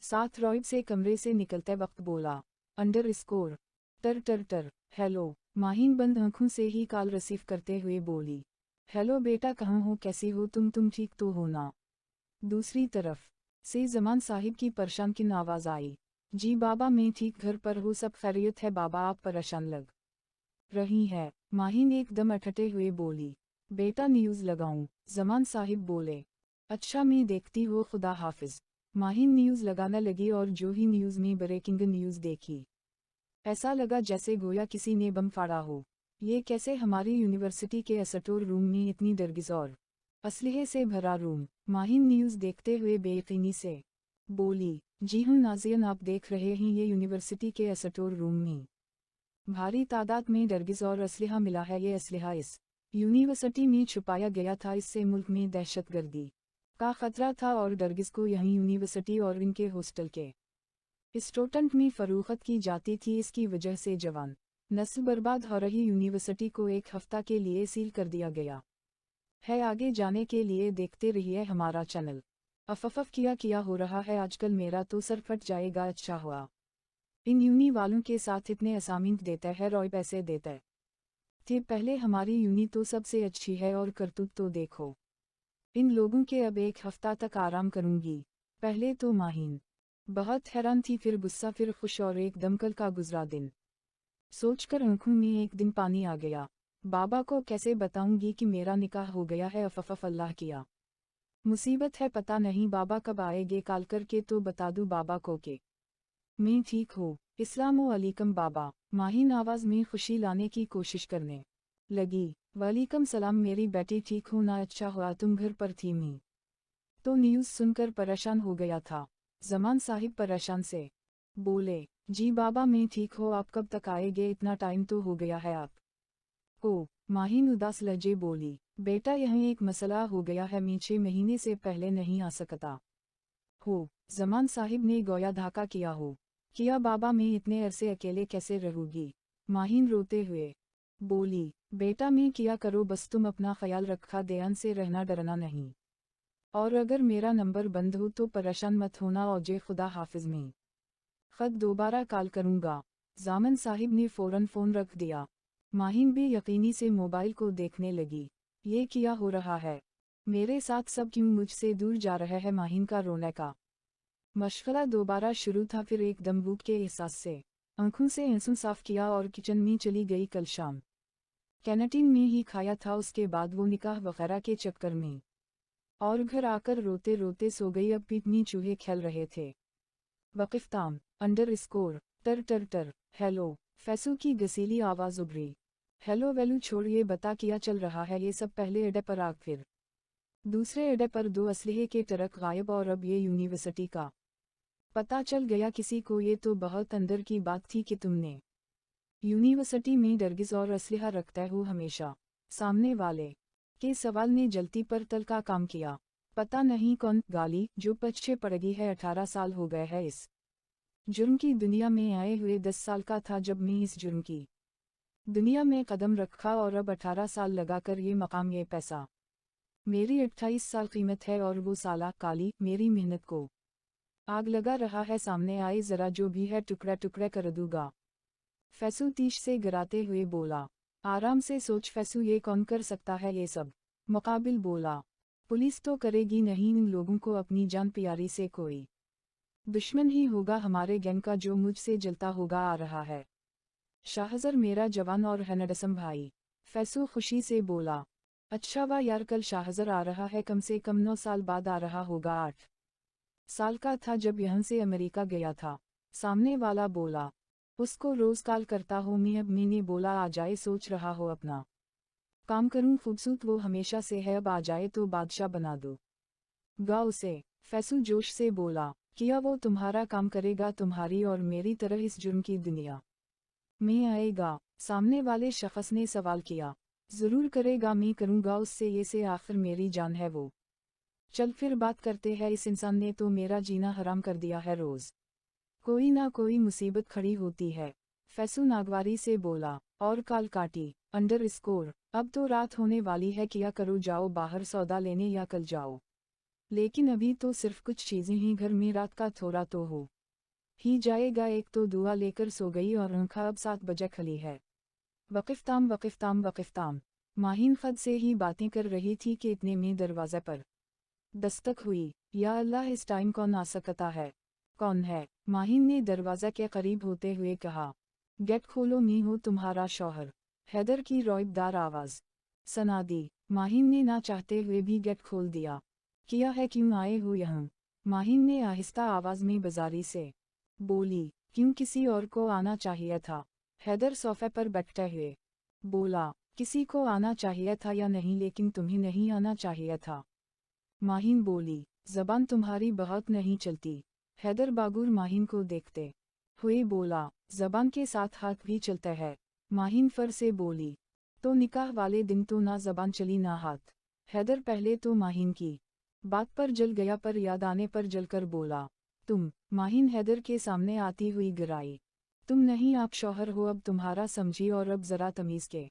A: साथ रॉयब से कमरे से निकलते वक्त बोला, अंडर स्कोर टर टर टर हेलो। माहिन बंद आंखों से ही कॉल रिसीव करते हुए बोली, हेलो बेटा, कहाँ हो, कैसी हो तुम ठीक तो हो ना। दूसरी तरफ से जमान साहिब की परेशान किन आवाज़ आई, जी बाबा मैं ठीक, घर पर हूँ, सब खैरियत है बाबा, आप परेशान लग रही है। माहिन एकदम अटटे हुए बोली, बेटा न्यूज़ लगाऊं। जमान साहिब बोले, अच्छा मैं देखती हो, खुदा हाफिज। माहिन न्यूज़ लगाना लगी और जो ही न्यूज़ में ब्रेकिंग न्यूज़ देखी, ऐसा लगा जैसे गोया किसी ने बम फाड़ा हो। ये कैसे, हमारी यूनिवर्सिटी के स्टोर रूम में इतनी दरगिज़ और असलहे से भरा रूम। माहिन न्यूज़ देखते हुए बेयकीनी से बोली, जी हूँ नाज़ियन, आप देख रहे हैं ये यूनिवर्सिटी के स्टोर रूम में भारी तादाद में दरगिज़ और असलहा मिला है। ये असलहा इस यूनिवर्सिटी में छुपाया गया था, इससे मुल्क में दहशतगर्दी का खतरा था और दरगिज़ को यहीं यूनिवर्सिटी और इनके हॉस्टल के स्टूडेंट में फ़रोख्त की जाती थी। इसकी वजह से जवान नस्ल बर्बाद हो रही यूनिवर्सिटी को एक हफ्ता के लिए सील कर दिया गया है। आगे जाने के लिए देखते रहिए हमारा चैनल। अफफ किया हो रहा है आजकल, मेरा तो सर फट जाएगा। अच्छा हुआ इन यूनी वालों के साथ इतने असाइनमेंट देता है, रॉय पैसे देता थे पहले। हमारी यूनी तो सबसे अच्छी है और करतूत तो देखो इन लोगों के। अब एक हफ्ता तक आराम करूंगी। पहले तो माहिन बहुत हैरान थी, फिर गुस्सा, फिर खुश, और एकदम कल का गुजरा दिन सोचकर आंखों में एक दिन पानी आ गया। बाबा को कैसे बताऊंगी कि मेरा निकाह हो गया है। अफफ अल्लाह किया मुसीबत है, पता नहीं बाबा कब आएगे। कॉल करके तो बता दूं बाबा को कि मैं ठीक हूँ। अस्सलामुअलैकुम बाबा। माहिन आवाज़ में खुशी लाने की कोशिश करने लगी। वालेकुम सलाम मेरी बेटी, ठीक हूँ ना? अच्छा हुआ तुम घर पर थी। मैं तो न्यूज़ सुनकर परेशान हो गया था। जमान साहिब परेशान से बोले, जी बाबा मैं ठीक हो, आप कब तक आएगे? इतना टाइम तो हो गया है आप को। माहिन उदास लहजे बोली, बेटा यहाँ एक मसला हो गया है, मैं 6 महीने से पहले नहीं आ सकता हो। जमान साहिब ने गोया धाका किया हो। किया बाबा, मैं इतने अरसे अकेले कैसे रहूंगी? माहिन रोते हुए बोली, बेटा मैं किया करो, बस तुम अपना ख्याल रखा, ध्यान से रहना, डरना नहीं। और अगर मेरा नंबर बंद हो तो परेशान मत होना। औजे खुदा हाफिज में खत दोबारा कॉल करूंगा। जामन साहिब ने फ़ौरन फ़ोन रख दिया। माहिन भी यकीनी से मोबाइल को देखने लगी। ये क्या हो रहा है? मेरे साथ सब क्यों मुझसे दूर जा रहा है? माहिन का रोने का मशगला दोबारा शुरू था। फिर एकदम भूख के एहसास से आंखों से आंसू साफ किया और किचन में चली गई। कल शाम कैंटीन में ही खाया था, उसके बाद वो निकाह वगैरह के चक्कर में, और घर आकर रोते रोते सो गई। अब पीठ में चूहे खेल रहे थे। वक़िफ़ताम _ टर टर टर। हेलो। फैसू की गसीली आवाज़ उभरी। हेलो वेलू छोड़िए, बता क्या चल रहा है ये सब? पहले अड्डे पर आग, फिर दूसरे अड्डे पर 2 असलहे के ट्रक गायब, और अब ये यूनिवर्सिटी का पता चल गया किसी को। ये तो बहुत अंदर की बात थी कि तुमने यूनिवर्सिटी में दरगिज़ और असलहा रखता हो हमेशा। सामने वाले के सवाल ने जल्दी पर तल का काम किया। पता नहीं कौन गाली जो पीछे पड़ गई है। 18 साल हो गए हैं इस जुर्म की दुनिया में आए हुए। 10 साल का था जब मैं इस जुर्म की दुनिया में कदम रखा, और अब 18 साल लगाकर ये मकाम, ये पैसा। मेरी 28 साल कीमत है, और वो साला काली मेरी मेहनत को आग लगा रहा है। सामने आए ज़रा, जो भी है टुकड़ा टुकड़ा कर दूंगा। फैसू तीश से गिराते हुए बोला, आराम से सोच फैसू, ये कौन कर सकता है ये सब? मुकाबिल बोला, पुलिस तो करेगी नहीं, इन लोगों को अपनी जान प्यारी से कोई दुश्मन ही होगा हमारे गैंग का, जो मुझसे जलता होगा आ रहा है। शाहजर मेरा जवान और हैंडसम भाई। फैसू खुशी से बोला, अच्छा वाह यार, कल शाहजर आ रहा है, कम से कम 9 साल बाद आ रहा होगा। 8 साल का था जब यहाँ से अमेरिका गया था। सामने वाला बोला, उसको रोज कॉल करता हूँ मैं। अब मैंने बोला आ जाए, सोच रहा हो अपना काम करूँ, खूबसूरत वो हमेशा से है, अब आ जाए तो बादशाह बना दो गा उसे। फैसू जोश से बोला, किया वो तुम्हारा काम करेगा, तुम्हारी और मेरी तरह इस जुर्म की दुनिया में आएगा? सामने वाले शख्स ने सवाल किया। जरूर करेगा, मैं करूँगा उससे ये से, आखिर मेरी जान है वो। चल फिर बात करते हैं, इस इंसान ने तो मेरा जीना हराम कर दिया है। रोज कोई ना कोई मुसीबत खड़ी होती है। फैसू नागवारी से बोला, और कॉल काटी। _ अब तो रात होने वाली है, क्या करो? जाओ बाहर सौदा लेने या कल जाओ? लेकिन अभी तो सिर्फ कुछ चीज़ें ही, घर में रात का थोड़ा तो हो ही जाएगा। एक तो दुआ लेकर सो गई और आँखा अब 7 बजे खली है। वक़िफ़ताम। माहिन खुद से ही बातें कर रही थी कि इतने में दरवाज़े पर दस्तक हुई। या अल्लाह, इस टाइम कौन आ सकता है? कौन है? माहिन ने दरवाज़ा के करीब होते हुए कहा, गेट खोलो, मैं हूँ तुम्हारा शौहर। हैदर की रोइबदार आवाज़ सना दी। माहिन ने ना चाहते हुए भी गेट खोल दिया। किया है, क्यों आए हो यहाँ? माहिन ने आहिस्ता आवाज में बाजारी से बोली। क्यों, किसी और को आना चाहिए था। हैदर सोफे पर बैठते हुए बोला। किसी को आना चाहिए था या नहीं, लेकिन तुम्हें नहीं आना चाहिए था। माहिन बोली। जबान तुम्हारी बहुत नहीं चलती। हैदर बागुर माहिन को देखते हुए बोला। जबान के साथ हाथ भी चलता है। माहिन फर से बोली। तो निकाह वाले दिन तो ना जबान चली ना हाथ। हैदर पहले तो माहिन की बात पर जल गया, पर याद आने पर जलकर बोला। तुम? माहिन हैदर के सामने आती हुई गिराई। तुम नहीं, आप शौहर हो, अब तुम्हारा समझी, और अब जरा तमीज के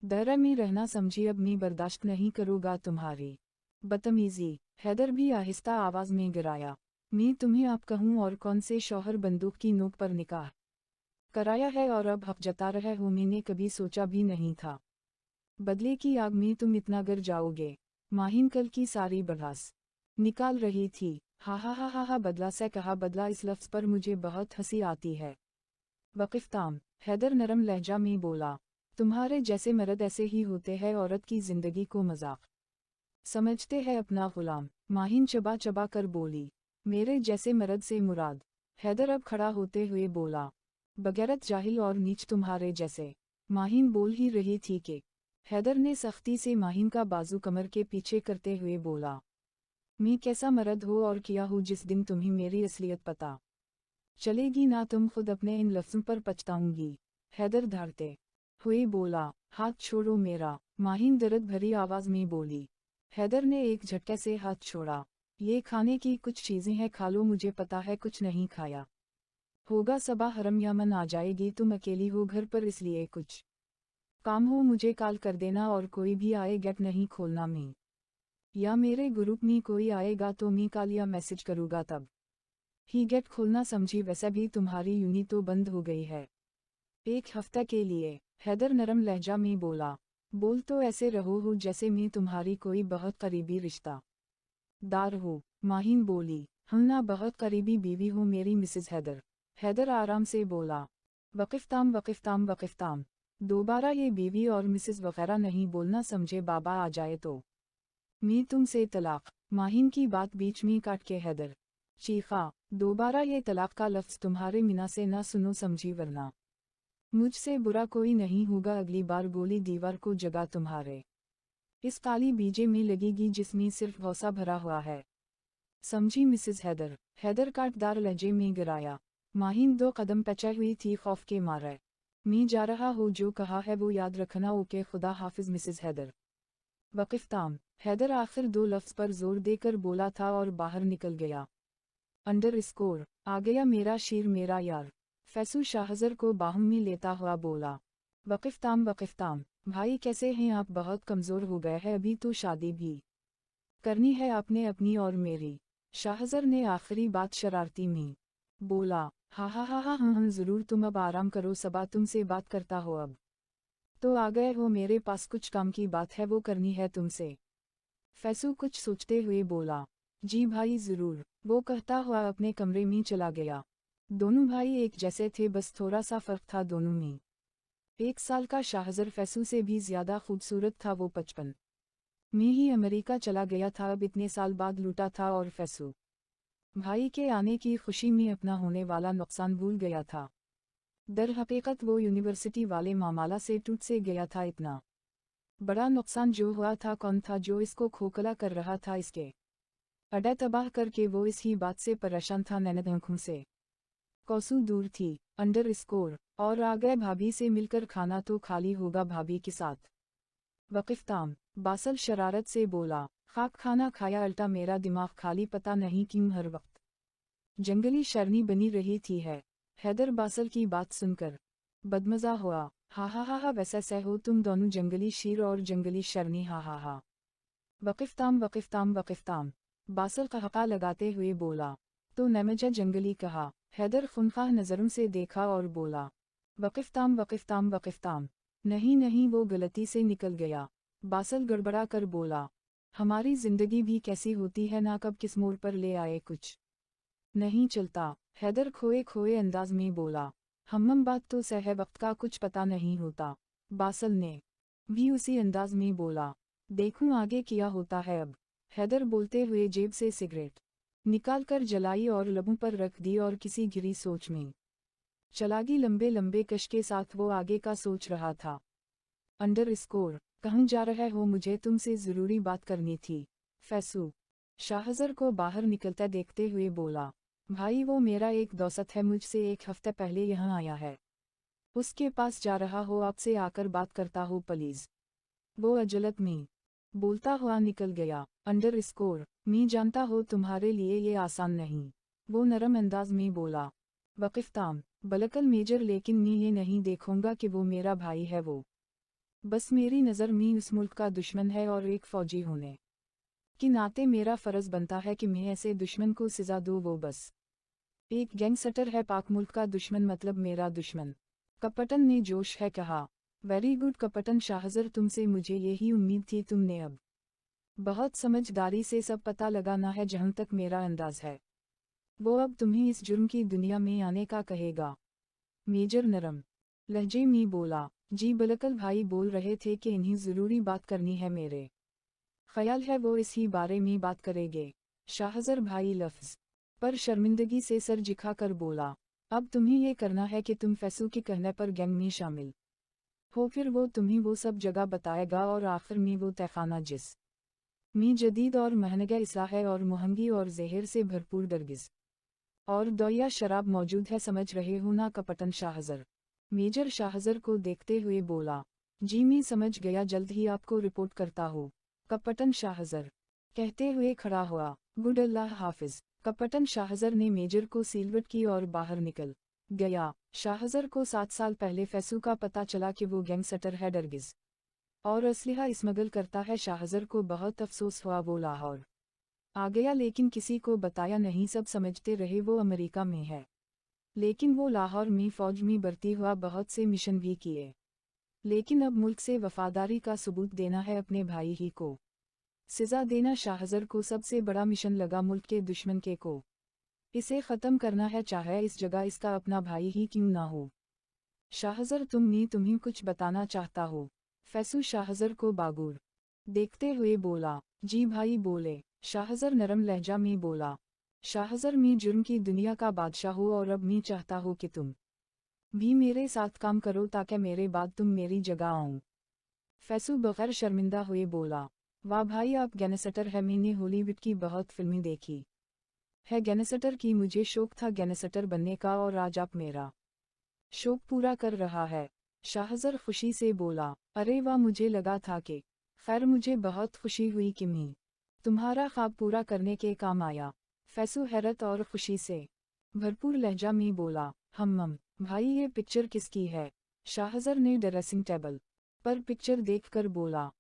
A: दायरे में रहना समझी। अब मैं बर्दाश्त नहीं करूँगा तुम्हारी बदतमीजी। हैदर भी आहिस्ता आवाज में गिराया। मैं तुम्हें आप कहूँ, और कौन से शौहर बंदूक की नोक पर निकाह कराया है, और अब हक जता रहे हो। मैंने कभी सोचा भी नहीं था बदले की आग में तुम इतना गर जाओगे। माहिन कल की सारी बड़ास निकाल रही थी। हा हा हा हा हा, बदला से कहा। बदला, इस लफ्ज़ पर मुझे बहुत हंसी आती है। वक़िफ़ताम। हैदर नरम लहजा में बोला। तुम्हारे जैसे मर्द ऐसे ही होते हैं, औरत की जिंदगी को मजाक समझते हैं अपना गुलाम। माहिन चबा चबा कर बोली। मेरे जैसे मर्द से मुराद? हैदर अब खड़ा होते हुए बोला। बगैरत, जाहिल और नीच तुम्हारे जैसे। माहिन बोल ही रही थी कि हैदर ने सख्ती से माहिन का बाजू कमर के पीछे करते हुए बोला। मैं कैसा मर्द हो और किया हूँ, जिस दिन तुम्हें मेरी असलियत पता चलेगी ना, तुम खुद अपने इन लफ्ज़ों पर पछताऊंगी। हैदर धड़ते हुए बोला। हाथ छोड़ो मेरा। माहिन दर्द भरी आवाज में बोली। हैदर ने एक झटके से हाथ छोड़ा। ये खाने की कुछ चीज़ें हैं, खा लो, मुझे पता है कुछ नहीं खाया होगा। सबा हरम या मन आ जाएगी, तुम अकेली हो घर पर, इसलिए कुछ काम हो मुझे कॉल कर देना, और कोई भी आए गेट नहीं खोलना। मैं या मेरे ग्रुप में कोई आएगा तो मैं कॉल या मैसेज करूँगा, तब ही गेट खोलना, समझी। वैसे भी तुम्हारी यूनिट तो बंद हो गई है 1 हफ्ते के लिए। हैदर नरम लहजा में बोला। बोल तो ऐसे रहो हो जैसे मैं तुम्हारी कोई बहुत करीबी रिश्ता दार हो। माहिन बोली। हम ना बहुत करीबी बीवी हो मेरी मिसेज हैदर। हैदर आराम से बोला। वक़िफ़ताम वक़िफ़ताम वक़िफ़ताम। दोबारा ये बीवी और मिसेज वगैरह नहीं बोलना, समझे। बाबा आ जाए तो मैं तुमसे तलाक। माहिन की बात बीच में काट के हैदर चीखा। दोबारा ये तलाक का लफ्ज़ तुम्हारे मिना से ना सुनो, समझी, वरना मुझसे बुरा कोई नहीं होगा। अगली बार गोली दीवार को जगा तुम्हारे इस काली बीजे में लगेगी, जिसमें सिर्फ गौसा भरा हुआ है, समझी मिसेज हैदर। हैदर काटदार लहजे में गिराया। माहिन 2 कदम पीछे हुई थी खौफ के मारे। मैं जा रहा हूँ, जो कहा है वो याद रखना, ओके, खुदा हाफिज मिसेज हैदर। वक़िफ़ताम। हैदर आखिर 2 लफ्ज़ पर जोर देकर बोला था और बाहर निकल गया। अंडरस्कोर। आ गया मेरा शेर, मेरा यार। फैसू शाहज़र को बाहों में लेता हुआ बोला। वक़िफ़ताम वक़िफ़ताम। भाई कैसे हैं आप? बहुत कमज़ोर हो गए हैं, अभी तो शादी भी करनी है आपने अपनी और मेरी। शाहज़र ने आखिरी बात शरारती में बोला। हा हा हा हा हाँ, ज़रूर, तुम अब आराम करो, सबा तुमसे बात करता हो। अब तो आ गए हो मेरे पास, कुछ काम की बात है, वो करनी है तुमसे। फैसू कुछ सोचते हुए बोला। जी भाई ज़रूर, वो कहता हुआ अपने कमरे में चला गया। दोनों भाई एक जैसे थे, बस थोड़ा सा फ़र्क था दोनों में। 1 साल का शाहज़र फैसू से भी ज़्यादा खूबसूरत था। वो 55 में ही अमेरिका चला गया था, अब इतने साल बाद लौटा था, और फैसू भाई के आने की खुशी में अपना होने वाला नुकसान भूल गया था। दर हकीकत वो यूनिवर्सिटी वाले मामला से टूट से गया था। इतना बड़ा नुकसान जो हुआ था, कौन था जो इसको खोखला कर रहा था? इसके अड्डा तबाह करके वो इस ही बात से परेशान था। नैनद आँखों से कौसू दूर थी। अंडरस्कोर। और आ गए भाभी से मिलकर, खाना तो खाली होगा भाभी के साथ। वक़िफ़ताम। बासल शरारत से बोला। खाक खाना खाया अल्टा, मेरा दिमाग खाली, पता नहीं क्यों हर वक्त जंगली शरनी बनी रही थी है। हैदर बासल की बात सुनकर बदमज़ा हुआ। हा हा हा हा, वैसे से हो तुम दोनों, जंगली शेर और जंगली शरनी, हा हा हा। वक़िफ़ताम वक़िफ़ताम वक़िफ़ताम। बासल कहका लगाते हुए बोला। तो ने मुझे जंगली कहा? हैदर खुनखाह नज़रों से देखा और बोला। वक़िफ़ताम वक़िफ़ताम वक़िफ़ताम। नहीं नहीं, वो गलती से निकल गया। बासल गड़बड़ा कर बोला। हमारी ज़िंदगी भी कैसी होती है ना, कब किस मोड़ पर ले आए कुछ नहीं चलता। हैदर खोए खोए अंदाज में बोला। हम बात तो सह, वक्त का कुछ पता नहीं होता। बासल ने भी उसी अंदाज में बोला। देखूं आगे क्या होता है अब। हैदर बोलते हुए जेब से सिगरेट निकाल कर जलाई और लबों पर रख दी और किसी गिरी सोच में चलागी। लंबे लंबे कश के साथ वो आगे का सोच रहा था। अंडरस्कोर कहाँ जा रहे हो? मुझे तुमसे ज़रूरी बात करनी थी। फैसू शाहज़र को बाहर निकलता देखते हुए बोला, भाई वो मेरा एक दोस्त है, मुझसे 1 हफ्ते पहले यहाँ आया है। उसके पास जा रहा हो, आपसे आकर बात करता हो प्लीज़। वो अजलत में बोलता हुआ निकल गया। अंडरस्कोर मी जानता हो तुम्हारे लिए ये आसान नहीं, वो नरम अंदाज में बोला। वक़िफ़ताम बलकल मेजर, लेकिन मैं ये नहीं देखूंगा कि वो मेरा भाई है। वो बस मेरी नज़र में उस मुल्क का दुश्मन है और एक फ़ौजी होने कि नाते मेरा फ़र्ज़ बनता है कि मैं ऐसे दुश्मन को सज़ा दूँ। वो बस एक गैंगस्टर है, पाक मुल्क का दुश्मन, मतलब मेरा दुश्मन। कपटन ने जोश है कहा। वेरी गुड कपटन शाहज़र, तुमसे मुझे यही उम्मीद थी। तुमने अब बहुत समझदारी से सब पता लगाना है। जहाँ तक मेरा अंदाज़ है, वो अब तुम्हें इस जुर्म की दुनिया में आने का कहेगा। मेजर नरम लहजे में बोला, जी बलकल भाई बोल रहे थे कि इन्हीं ज़रूरी बात करनी है। मेरे ख्याल है वो इसी बारे में बात करेंगे। शाहज़र भाई लफ्ज़ पर शर्मिंदगी से सर झुका कर बोला, अब तुम्हें ये करना है कि तुम फैसू के कहने पर गैंग में शामिल हो, फिर वो तुम्हें वो सब जगह बताएगा और आखिर में वो तहखाना जिस में जदीद और महंगा इसलाह है और महंगी और जहर से भरपूर दरगिज़ और दोया शराब मौजूद है। समझ रहे हो ना कपटन शाहज़र? मेजर शाहज़र को देखते हुए बोला, जी मैं समझ गया, जल्द ही आपको रिपोर्ट करता हूँ। कपटन शाहज़र कहते हुए खड़ा हुआ। गुड अल्लाह हाफिज़। कपटन शाहज़र ने मेजर को सीलवट की और बाहर निकल गया। शाहज़र को 7 साल पहले फैसू का पता चला कि वो गैंगस्टर है डरगिज़ और असलहा स्मगल करता है। शाहज़र को बहुत अफसोस हुआ। वो लाहौर आ गया लेकिन किसी को बताया नहीं, सब समझते रहे वो अमेरिका में है। लेकिन वो लाहौर में फ़ौज में भर्ती हुआ, बहुत से मिशन भी किए, लेकिन अब मुल्क से वफादारी का सबूत देना है, अपने भाई ही को सज़ा देना। शाहज़र को सबसे बड़ा मिशन लगा मुल्क के दुश्मन के को इसे ख़त्म करना है, चाहे इस जगह इसका अपना भाई ही क्यों ना हो। शाहज़र तुम्हें कुछ बताना चाहता हो? फैसू शाहज़र को बागुर देखते हुए बोला, जी भाई बोले। शाहज़र नरम लहजा में बोला, शाहज़र मैं जुर्म की दुनिया का बादशाह हूँ और अब मैं चाहता हूँ कि तुम भी मेरे साथ काम करो ताकि मेरे बाद तुम मेरी जगह आओ। फैसू बगैर शर्मिंदा हुए बोला, वाह भाई आप गैंगस्टर है, मैंने हॉलीवुड की बहुत फिल्में देखी है गैंगस्टर की, मुझे शौक था गैंगस्टर बनने का और आज आप मेरा शौक पूरा कर रहा है। शाहज़र खुशी से बोला, अरे वाह, मुझे लगा था कि खैर, मुझे बहुत खुशी हुई कि मैं तुम्हारा ख्वाब पूरा करने के काम आया। फैसू हैरत और खुशी से भरपूर लहजा में बोला, हम भाई ये पिक्चर किसकी है? शाहज़र ने ड्रेसिंग टेबल पर पिक्चर देखकर बोला,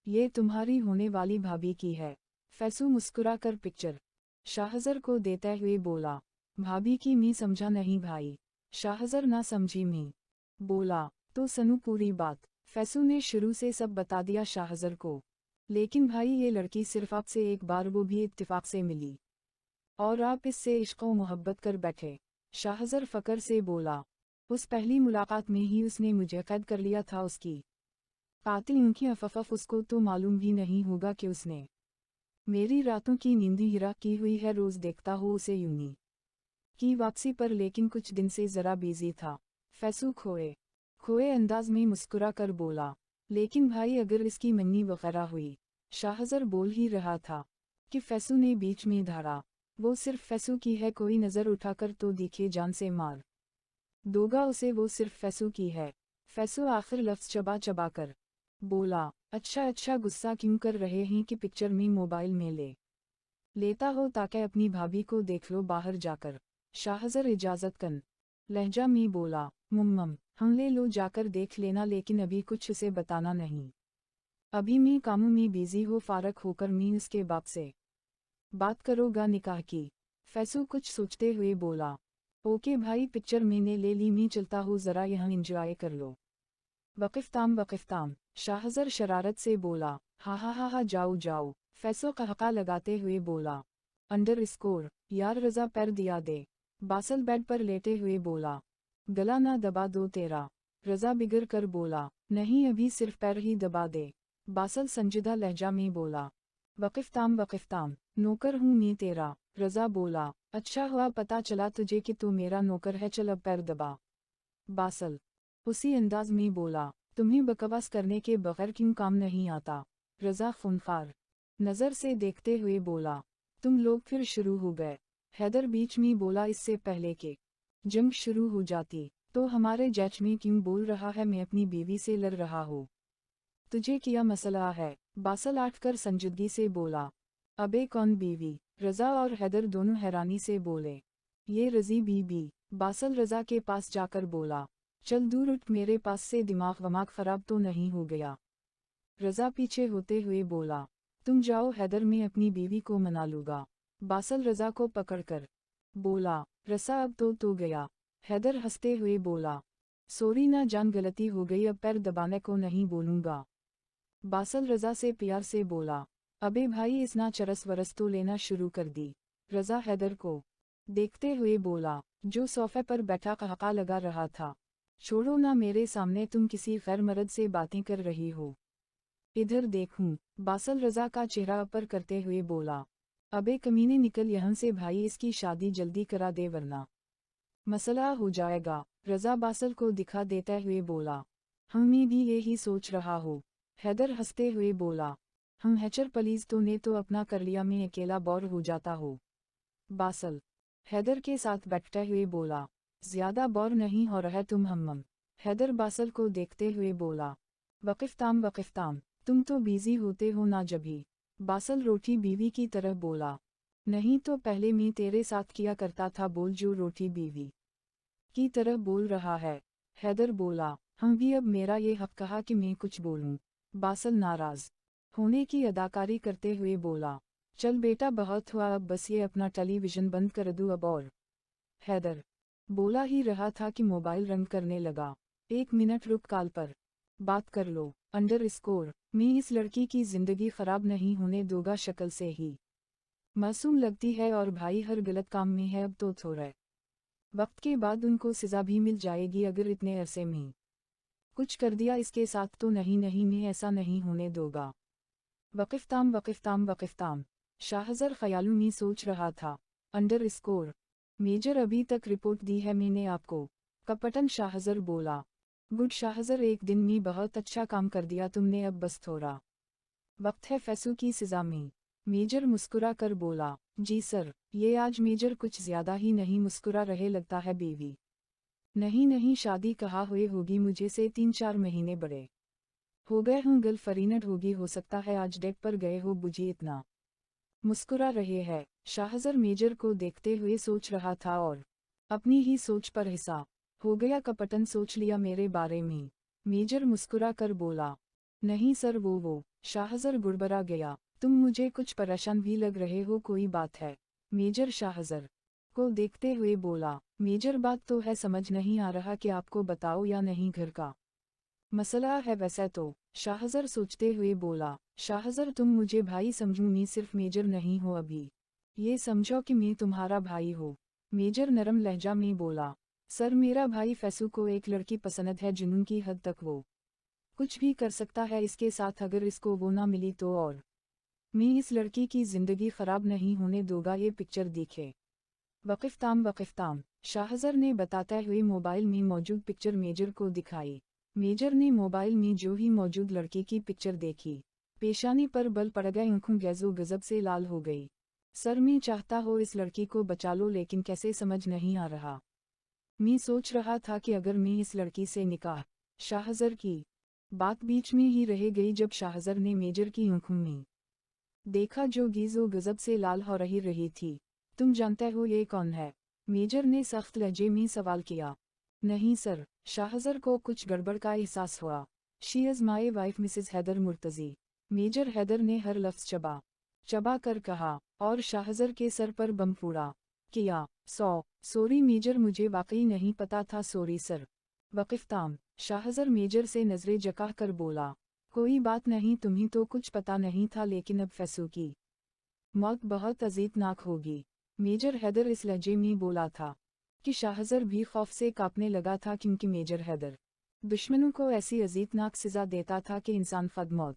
A: ये तुम्हारी होने वाली भाभी की है। फैसू मुस्कुरा कर पिक्चर शाहज़र को देते हुए बोला, भाभी की? मैं समझा नहीं भाई। शाहज़र ना समझी मैं बोला, तो सनू पूरी बात। फैसू ने शुरू से सब बता दिया शाहज़र को, लेकिन भाई ये लड़की सिर्फ आपसे एक बार, वो भी इत्तिफाक से मिली और आप इससे इश्क़ व मोहब्बत कर बैठे। शाहज़र फ़क्र से बोला, उस पहली मुलाकात में ही उसने मुझे कैद कर लिया था। उसकी कातिल उनकी अफफ उसको तो मालूम भी नहीं होगा कि उसने मेरी रातों की नींदी हिरा की हुई है। रोज़ देखता हूँ उसे यूनी की वापसी पर, लेकिन कुछ दिन से ज़रा बिजी था। फैसू खोए अंदाज में मुस्कुरा कर बोला, लेकिन भाई अगर इसकी मन्नी वगैरह हुई। शाहज़र बोल ही रहा था कि फैसू ने बीच में धारा, वो सिर्फ फैसू की है, कोई नज़र उठाकर तो दिखे जान से मार दोगा उसे, वो सिर्फ फैसू की है। फैसू आखिर लफ्ज़ चबा चबा कर बोला, अच्छा गुस्सा क्यों कर रहे हैं कि पिक्चर में मोबाइल में लेता हो ताकि अपनी भाभी को देख लो बाहर जाकर। शाहज़र इजाज़त कन लहजा में बोला, हम ले लो, जाकर देख लेना, लेकिन अभी कुछ उसे बताना नहीं। अभी मैं कामों में बिजी हो, फारग होकर मैं उसके बाप से बात करोगा निकाह की। फैसू कुछ सोचते हुए बोला, ओके भाई, पिक्चर मैंने ले ली, मैं चलता हूँ, ज़रा यहाँ इंजॉय कर लो। वक़िफ़ताम शाहज़र शरारत से बोला, हा जाओ। फैसू कहका लगाते हुए बोला, अंडरस्कोर यार रज़ा पैर दिया दे। बासल बेड पर लेटे हुए बोला, गला ना दबा दो तेरा। रज़ा बिगड़ कर बोला, नहीं अभी सिर्फ पैर ही दबा दे। बासल संजीदा लहजा में बोला, वक़िफ़ताम, नौकर हूँ मैं तेरा। रज़ा बोला, अच्छा हुआ पता चला तुझे कि तू मेरा नौकर है, चल अब पैर दबा। बासल उसी अंदाज में बोला, तुम्हें बकवास करने के बगैर क्यों काम नहीं आता। रज़ा खूंखार नज़र से देखते हुए बोला, तुम लोग फिर शुरू हो गए। हैदर बीच में बोला, इससे पहले कि जंग शुरू हो जाती तो हमारे जज में क्यों बोल रहा है, मैं अपनी बीवी से लड़ रहा हूँ। तुझे क्या मसला है। बासल आठकर संजीदगी से बोला, अबे कौन बीवी। रज़ा और हैदर दोनों हैरानी से बोले, ये रज़ी बीबी। बासल रज़ा के पास जाकर बोला, चल दूर उठ, मेरे पास से दिमाग वमाग खराब तो नहीं हो गया। रज़ा पीछे होते हुए बोला, तुम जाओ हैदर, मैं अपनी बीवी को मना लूँगा। बासल रज़ा को पकड़कर बोला, रसा अब तो गया। हैदर हंसते हुए बोला, सॉरी ना जान, गलती हो गई, अब पैर दबाने को नहीं बोलूँगा। बासल रज़ा से प्यार से बोला, अबे भाई इस ना चरस वरस तो लेना शुरू कर दी। रज़ा हैदर को देखते हुए बोला, जो सोफे पर बैठा कहका लगा रहा था, छोड़ो ना, मेरे सामने तुम किसी गैर मर्द से बातें कर रही हो। इधर देखूं। बासल रज़ा का चेहरा ऊपर करते हुए बोला, अबे कमीने निकल यहाँ से भाई, इसकी शादी जल्दी करा दे वरना मसला हो जाएगा। रज़ा बासल को दिखा देते हुए बोला, मैं भी यही सोच रहा हूँ। हैदर हंसते हुए बोला, हैचर प्लीज तो ने तो अपना कर लिया, मैं अकेला बोर हो जाता हूँ। बासल हैदर के साथ बैठते हुए बोला, ज्यादा बोर नहीं हो रहा तुम हम। हैदर बासल को देखते हुए बोला, वक़िफ़ताम, तुम तो बिजी होते हो ना जभी। बासल रोटी बीवी की तरह बोला, नहीं तो पहले मैं तेरे साथ किया करता था, बोल जो रोटी बीवी की तरह बोल रहा है। हैदर बोला, हम भी अब मेरा ये हक कहा कि मैं कुछ बोलूं। बासल नाराज होने की अदाकारी करते हुए बोला, चल बेटा बहुत हुआ, अब बस ये अपना टेलीविज़न बंद कर दूं अब। और हैदर बोला ही रहा था कि मोबाइल रंग करने लगा। 1 मिनट रुक, कॉल पर बात कर लो। अंडरस्कोर, मैं इस लड़की की जिंदगी खराब नहीं होने दूंगा, शक्ल से ही मासूम लगती है और भाई हर गलत काम में है, अब तो थोड़ा वक्त के बाद उनको सजा भी मिल जाएगी, अगर इतने अरसे में कुछ कर दिया इसके साथ तो नहीं, मैं ऐसा नहीं होने दूंगा। वक़िफ़ताम, शाहज़र ख़यालों में सोच रहा था। अंडरस्कोर, मेजर अभी तक रिपोर्ट दी है मैंने आपको। कपटन शाहज़र बोला, गुड शाहज़र, एक दिन में बहुत अच्छा काम कर दिया तुमने, अब बस थोड़ा वक्त है फैसू की सज़ा में। मेजर मुस्कुरा कर बोला, जी सर। ये आज मेजर कुछ ज़्यादा ही नहीं मुस्कुरा रहे लगता है। बीवी नहीं शादी कहा हुए होगी, मुझे से 3-4 महीने बड़े हो गए हूँ, गर्लफ्रेंड होगी, हो सकता है आज डेट पर गए हो, बुझी इतना मुस्कुरा रहे हैं। शाहज़र मेजर को देखते हुए सोच रहा था और अपनी ही सोच पर हिस्सा हो गया। कपटन सोच लिया मेरे बारे में। मेजर मुस्कुरा कर बोला, नहीं सर, वो शाहज़र गुड़बड़ा गया, तुम मुझे कुछ परेशान भी लग रहे हो, कोई बात है। मेजर शाहज़र को देखते हुए बोला, मेजर बात तो है, समझ नहीं आ रहा कि आपको बताओ या नहीं, घर का मसला है वैसे तो। शाहज़र सोचते हुए बोला, शाहज़र तुम मुझे भाई समझो, मैं सिर्फ मेजर नहीं हो, अभी ये समझो कि मैं तुम्हारा भाई हो। मेजर नरम लहजा में बोला, सर मेरा भाई फैसू को एक लड़की पसंद है, जुनून की हद तक वो कुछ भी कर सकता है इसके साथ, अगर इसको वो ना मिली तो। और मैं इस लड़की की जिंदगी खराब नहीं होने दूंगा, ये पिक्चर दिखे। वक़िफ़ताम, शाहज़र ने बताते हुए मोबाइल में मौजूद पिक्चर मेजर को दिखाई। मेजर ने मोबाइल में जो ही मौजूद लड़की की पिक्चर देखी, पेशानी पर बल पड़ गए, आंखों गैज़ो गज़ब से लाल हो गई। सर मैं चाहता हो इस लड़की को बचा लो, लेकिन कैसे समझ नहीं आ रहा। मैं सोच रहा था कि अगर मैं इस लड़की से निकाह। शाहज़र की बात बीच में ही रह गई जब शाहज़र ने मेजर की आंखों में देखा जो गीज़ो गज़ब से लाल हो रही थी। तुम जानते हो ये कौन है। मेजर ने सख्त लहजे में सवाल किया। नहीं सर। शाहज़र को कुछ गड़बड़ का एहसास हुआ। She is my wife Mrs Haider Murtazi. Major Haider ने हर लफ्ज़ चबा कर कहा और शाहज़र के सर पर बम फूड़ा किया। सॉरी मेजर, मुझे वाकई नहीं पता था, सॉरी सर। वक़िफ़ताम, शाहज़र मेजर से नज़रें झुका कर बोला, कोई बात नहीं, तुम्हें तो कुछ पता नहीं था, लेकिन अब फैसू की मौत बहुत अजीबनाक होगी। मेजर हैदर इस लहजे में बोला था कि शाहज़र भी खौफ से कांपने लगा था, क्योंकि मेजर हैदर दुश्मनों को ऐसी अजीबनाक सज़ा देता था कि इंसान खुद मौत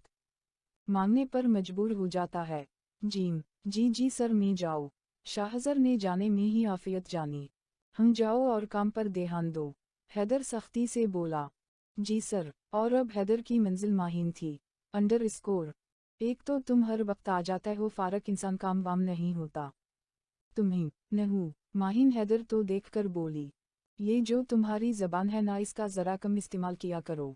A: मांगने पर मजबूर हो जाता है। जीम, जी जी सर मैं जाओ। शाहज़र ने जाने में ही आफियत जानी। हम जाओ और काम पर ध्यान दो। हैदर सख्ती से बोला। जी सर। और अब हैदर की मंजिल माहीन थी। अंडरस्कोर। एक तो तुम हर वक्त आ जाते हो, फारक इंसान काम वाम नहीं होता। तुम्हें नहू। माहीन हैदर तो देखकर बोली। ये जो तुम्हारी ज़बान है ना, इसका ज़रा कम इस्तेमाल किया करो।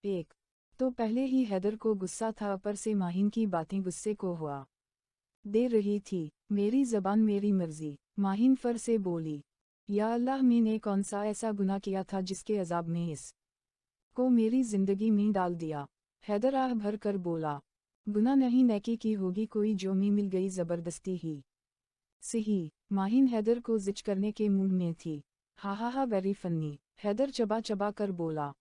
A: एक तो पहले ही हैदर को गुस्सा था, ऊपर से माहीन की बातें गुस्से को हुआ दे रही थी। मेरी ज़बान मेरी मर्जी। माहीन फर से बोली। या अल्लाह, मैंने कौन सा ऐसा गुनाह किया था जिसके अजाब में इस को मेरी जिंदगी में डाल दिया। हैदर आह भर कर बोला। गुनाह नहीं, नेकी की होगी कोई जो मी मिल गई ज़बरदस्ती ही सही। माहीन हैदर को जिच करने के मूड में थी। हा हा हा, वेरी फन्नी। हैदर चबा चबा कर बोला।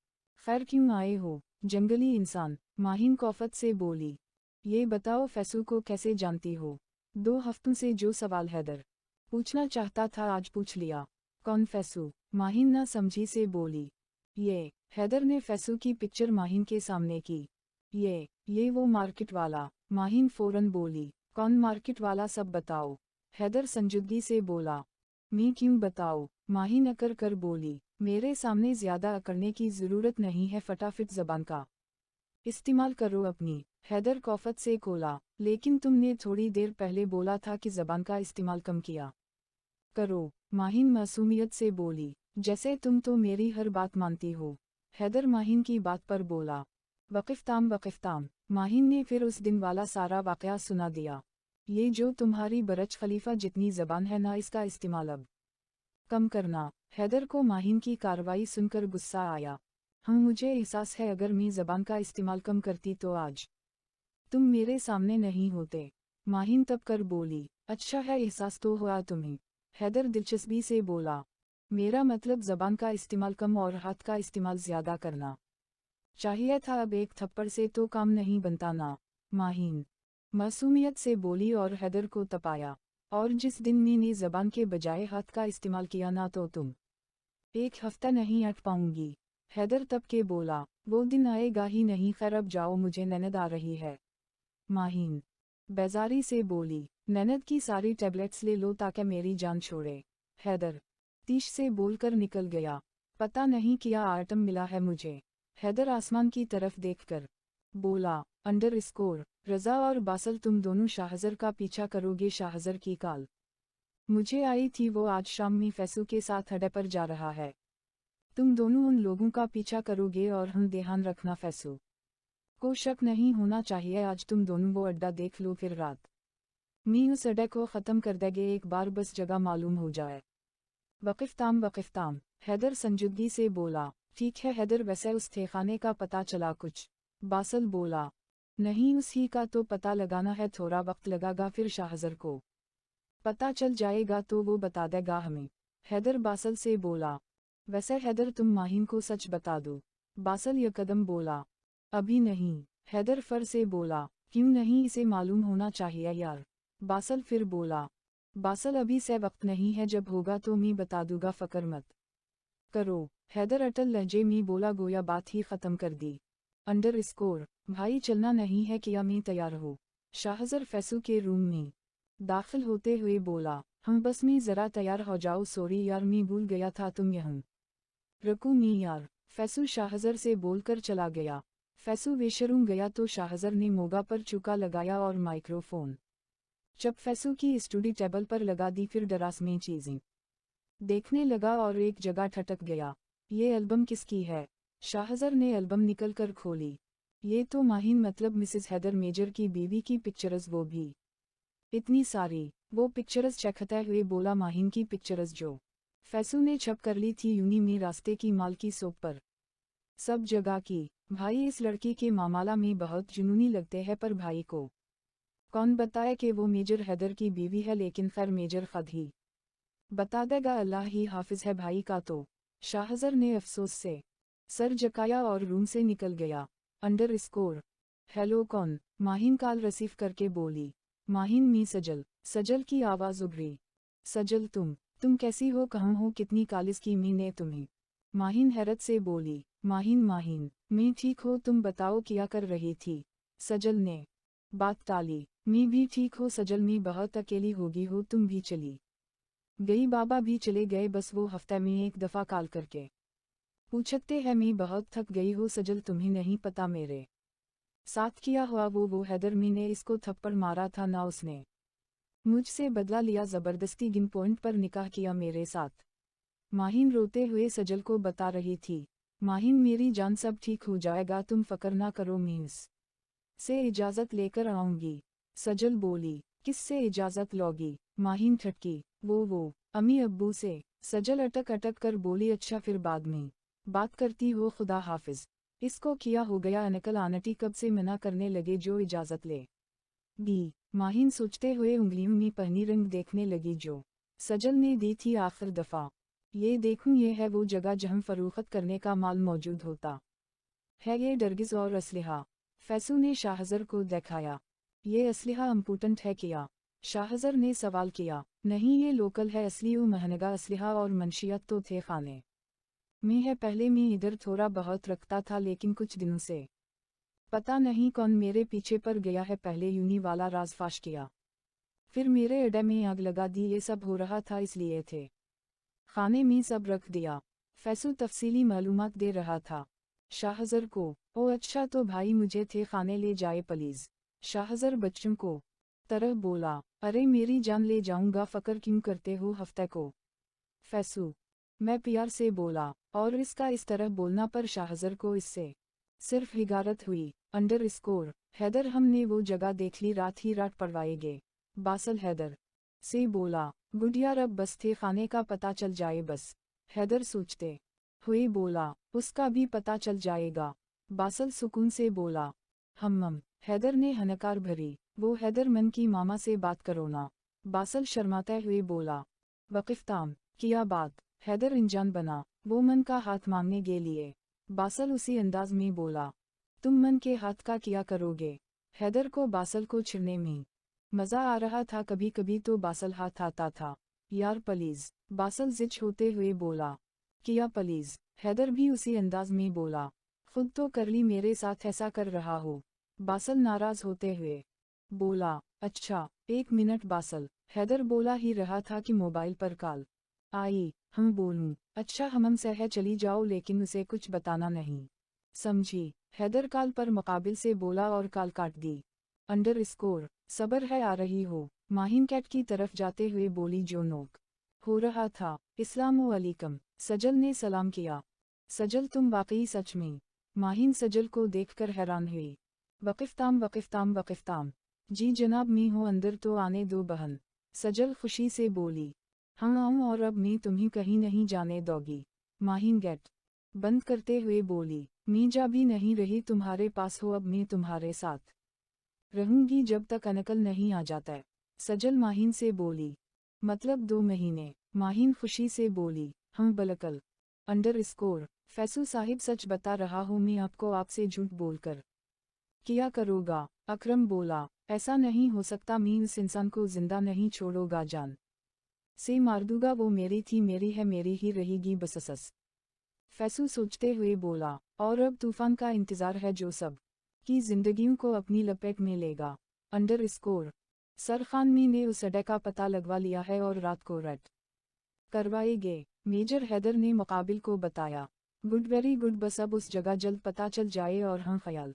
A: खैर क्यों आए हो जंगली इंसान? माहीन कौफत से बोली। ये बताओ फैसू को कैसे जानती हो? 2 हफ्तों से जो सवाल हैदर पूछना चाहता था आज पूछ लिया। कौन फैसू? माहीन ना समझी से बोली। ये हैदर ने फैसू की पिक्चर माहीन के सामने की। ये वो मार्केट वाला? माहीन फौरन बोली। कौन मार्केट वाला, सब बताओ। हैदर संजीदगी से बोला। मैं क्यों बताऊँ? माहीन अकर कर बोली। मेरे सामने ज़्यादा अकड़ने की ज़रूरत नहीं है, फटाफट ज़बान का इस्तेमाल करो अपनी। हैदर कौफत से कोला। लेकिन तुमने थोड़ी देर पहले बोला था कि ज़बान का इस्तेमाल कम किया करो। माहीन मासूमियत से बोली। जैसे तुम तो मेरी हर बात मानती हो। हैदर माहीन की बात पर बोला। वक़िफ़ताम। माहीन ने फिर उस दिन वाला सारा वाक़या सुना दिया। ये जो तुम्हारी बरज खलीफा जितनी ज़बान है ना, इसका इस्तेमाल अब कम करना। हैदर को माहीन की कार्रवाई सुनकर गुस्सा आया। मुझे एहसास है अगर मैं ज़बान का इस्तेमाल कम करती तो आज तुम मेरे सामने नहीं होते। माहीन तब कर बोली। अच्छा है, एहसास तो हुआ तुम्हें। हैदर दिलचस्पी से बोला। मेरा मतलब ज़बान का इस्तेमाल कम और हाथ का इस्तेमाल ज़्यादा करना चाहिए था। अब एक थप्पड़ से तो काम नहीं बनता ना। माहीन मासूमियत से बोली और हैदर को तपाया। और जिस दिन मैंने ज़बान के बजाय हाथ का इस्तेमाल किया ना, तो तुम 1 हफ्ता नहीं अट पाऊंगी। हैदर तब के बोला। वो दिन आएगा ही नहीं। खैर अब जाओ, मुझे ननद आ रही है। माहीन बेजारी से बोली। ननद की सारी टैबलेट्स ले लो ताकि मेरी जान छोड़े। हैदर तीश से बोलकर निकल गया। पता नहीं क्या आइटम मिला है मुझे। हैदर आसमान की तरफ देखकर बोला। अंडरस्कोर। रज़ा और बासल, तुम दोनों शाहज़र का पीछा करोगे? शाहज़र की कॉल मुझे आई थी, वो आज शाम में फैसू के साथ अड्डे पर जा रहा है। तुम दोनों उन लोगों का पीछा करोगे और हम ध्यान रखना, फैसू को शक नहीं होना चाहिए। आज तुम दोनों वो अड्डा देख लो, फिर रात मैं उस अड्डे को ख़त्म कर देंगे, एक बार बस जगह मालूम हो जाए। वक़िफ़ताम। हैदर संजीदगी से बोला। ठीक है हैदर, वैसे उस ठेखाने का पता चला कुछ? बासल बोला। नहीं, उसी का तो पता लगाना है, थोड़ा वक्त लगेगा, फिर शाहज़र को पता चल जाएगा तो वो बता देगा हमें। हैदर बासल से बोला। वैसे हैदर, तुम माहीन को सच बता दो। बासल यकदम बोला। अभी नहीं। हैदर फर से बोला। क्यों नहीं? इसे मालूम होना चाहिए यार। बासल फिर बोला। बासल, अभी से वक्त नहीं है, जब होगा तो मैं बता दूंगा, फ़िक्र मत करो। हैदर अटल लहजे में बोला, गोया बात ही ख़त्म कर दी। अंडरस्कोर। भाई चलना नहीं है क्या? मैं तैयार हो। शाहज़र फैसू के रूम में दाखिल होते हुए बोला। हम बस में ज़रा तैयार हो जाओ। सॉरी यार, मैं भूल गया था तुम यहाँ रुको मैं यार। फैसू शाहज़र से बोलकर चला गया। फैसू बेशर्म गया तो शाहज़र ने मोगा पर चुका लगाया और माइक्रोफोन जब फैसू की स्टडी टेबल पर लगा दी, फिर दराज में चीज़ें देखने लगा और एक जगह ठटक गया। ये एल्बम किसकी है? शाहज़र ने एल्बम निकल कर खोली। ये तो माहीन मतलब मिसेस हैदर मेजर की बीवी की पिक्चर्स, वो भी इतनी सारी। वो पिक्चर्स चखते हुए बोला। माहीन की पिक्चर्स जो फैसू ने छप कर ली थी यूनी में रास्ते की माल की सोप पर सब जगह की। भाई इस लड़की के मामला में बहुत जुनूनी लगते हैं, पर भाई को कौन बताए कि वो मेजर हैदर की बीवी है? लेकिन खैर मेजर खुद ही बता देगा, अल्लाह ही हाफिज है भाई का तो। शाहज़र ने अफसोस से सर झुकाया और रूम से निकल गया। अंडरस्कोर। हेलो कौन? माहीन कॉल रिसीव करके बोली। माहीन मी सजल। सजल की आवाज़ उभरी। सजल तुम कैसी हो? कहाँ हो? कितनी कालिज की मैंने तुम्हें? माहीन हैरत से बोली। माहीन मैं ठीक हो, तुम बताओ क्या कर रही थी? सजल ने बात टाली। मी भी ठीक हो सजल, मी बहुत अकेली होगी हो, तुम भी चली गई, बाबा भी चले गए, बस वो हफ्ते में एक दफ़ा कॉल करके पूछते हैं, मी बहुत थक गई हो सजल, तुम्हें नहीं पता मेरे साथ किया हुआ वो हैदर, मी ने इसको थप्पड़ मारा था ना, उसने मुझसे बदला लिया, ज़बरदस्ती गिन पॉइंट पर निकाह किया मेरे साथ। माहिन रोते हुए सजल को बता रही थी, माहिन मेरी जान सब ठीक हो जाएगा, तुम फ़िक्र ना करो, मीन्स से इजाज़त लेकर आऊंगी। सजल बोली, किससे इजाज़त लोगी? माहिन ठटकी, वो अम्मी अब्बू से। सजल अटक अटक कर बोली, अच्छा फिर बाद में बात करती हो, खुदा हाफिज। इसको किया हो गया, अनकल आंटी कब से मना करने लगे जो इजाज़त ले दी। माहिन सोचते हुए उंगलियों में पहनी रंग देखने लगी जो सजल ने दी थी आखिर दफ़ा। ये देखूं, ये है वो जगह जहां फरोख्त करने का माल मौजूद होता है, ये डरगिस और असलहा। फैसू ने शाहज़र को दिखाया, ये असलहा इम्पोर्टेंट है क्या? शाहज़र ने सवाल किया, नहीं ये लोकल है, असली वो महंगा असलहा और मंशियत तो थे खाने में है, पहले मैं इधर थोड़ा बहुत रखता था, लेकिन कुछ दिनों से पता नहीं कौन मेरे पीछे पर गया है, पहले यूनी वाला राज फाश किया, फिर मेरे अड्डे में आग लगा दी, ये सब हो रहा था इसलिए थे खाने में सब रख दिया। फैसू तफसीली मालूमात दे रहा था शाहज़र को। ओ अच्छा, तो भाई मुझे थे खाने ले जाए प्लीज़। शाहज़र बच्चों को तरह बोला, अरे मेरी जान ले जाऊंगा, फ़क्र क्यों करते हो हफ्ते को? फैसू, मैं प्यार से बोला, और इसका इस तरह बोलना पर शाहज़र को इससे सिर्फ हिगारत हुई। अंडर स्कोर हैदर, हमने वो जगह देख ली, रात ही रात पड़वाएंगे। बासल हैदर से बोला, गुड यार, अब बस थे खाने का पता चल जाए बस। हैदर सोचते हुए बोला, उसका भी पता चल जाएगा। बासल सुकून से बोला, हम हैदर ने हनकार भरी, वो हैदर मन की मामा से बात करो ना। बासल शर्माते हुए बोला, वक़िफ़ताम किया बात। हैदर इंजान बना, वो मन का हाथ मांगने के लिए। बासल उसी अंदाज में बोला, तुम मन के हाथ का किया करोगे? हैदर को बासल को छिड़ने में मज़ा आ रहा था, कभी कभी तो बासल हाथ आता था। यार प्लीज़, बासल जिद होते हुए बोला, किया प्लीज़। हैदर भी उसी अंदाज में बोला, खुद तो कर ली, मेरे साथ ऐसा कर रहा हो। बासल नाराज़ होते हुए बोला, अच्छा एक मिनट बासल। हैदर बोला ही रहा था कि मोबाइल पर कॉल आई, हम बोलूं, अच्छा हमसे है, चली जाओ, लेकिन उसे कुछ बताना नहीं, समझी? हैदर कॉल पर मुकाबिल से बोला और कॉल काट दी। अंडर स्कोर सबर है, आ रही हो? माहिन कैट की तरफ जाते हुए बोली जो नोक हो रहा था। अस्सलामुअलैकुम, सजल ने सलाम किया। सजल, तुम वाकई सच में? माहिन सजल को देखकर हैरान हुई। वक़िफ़ताम वक़िफ़ताम वक़िफ़ताम, जी जनाब, मैं हूँ, अंदर तो आने दो बहन। सजल खुशी से बोली, हाँ आऊँ, और अब मैं तुम्हें कहीं नहीं जाने दोगी। माहिन गेट बंद करते हुए बोली, मैं जा भी नहीं रही तुम्हारे पास हो, अब मैं तुम्हारे साथ रहूंगी जब तक अनकल नहीं आ जाता है। सजल माहिन से बोली, मतलब 2 महीने? माहिन खुशी से बोली, हम बलकल। अंडर स्कोर फैसू साहिब, सच बता रहा हूँ मैं आपको, आपसे झूठ बोलकर किया करोगा? अकरम बोला, ऐसा नहीं हो सकता, मैं उस इंसान को जिंदा नहीं छोड़ूंगा, जान से मार दूंगा, वो मेरी थी, मेरी है, मेरी ही रहेगी बसस। फैसू सोचते हुए बोला, और अब तूफान का इंतजार है जो सब की जिंदगियों को अपनी लपेट में लेगा। अंडर स्कोर सर खान मी ने उस अड्डे का पता लगवा लिया है और रात को रेड करवाएंगे। मेजर हैदर ने मुकाबिल को बताया, गुड, वेरी गुड, बस अब उस जगह जल्द पता चल जाए, और हम ख्याल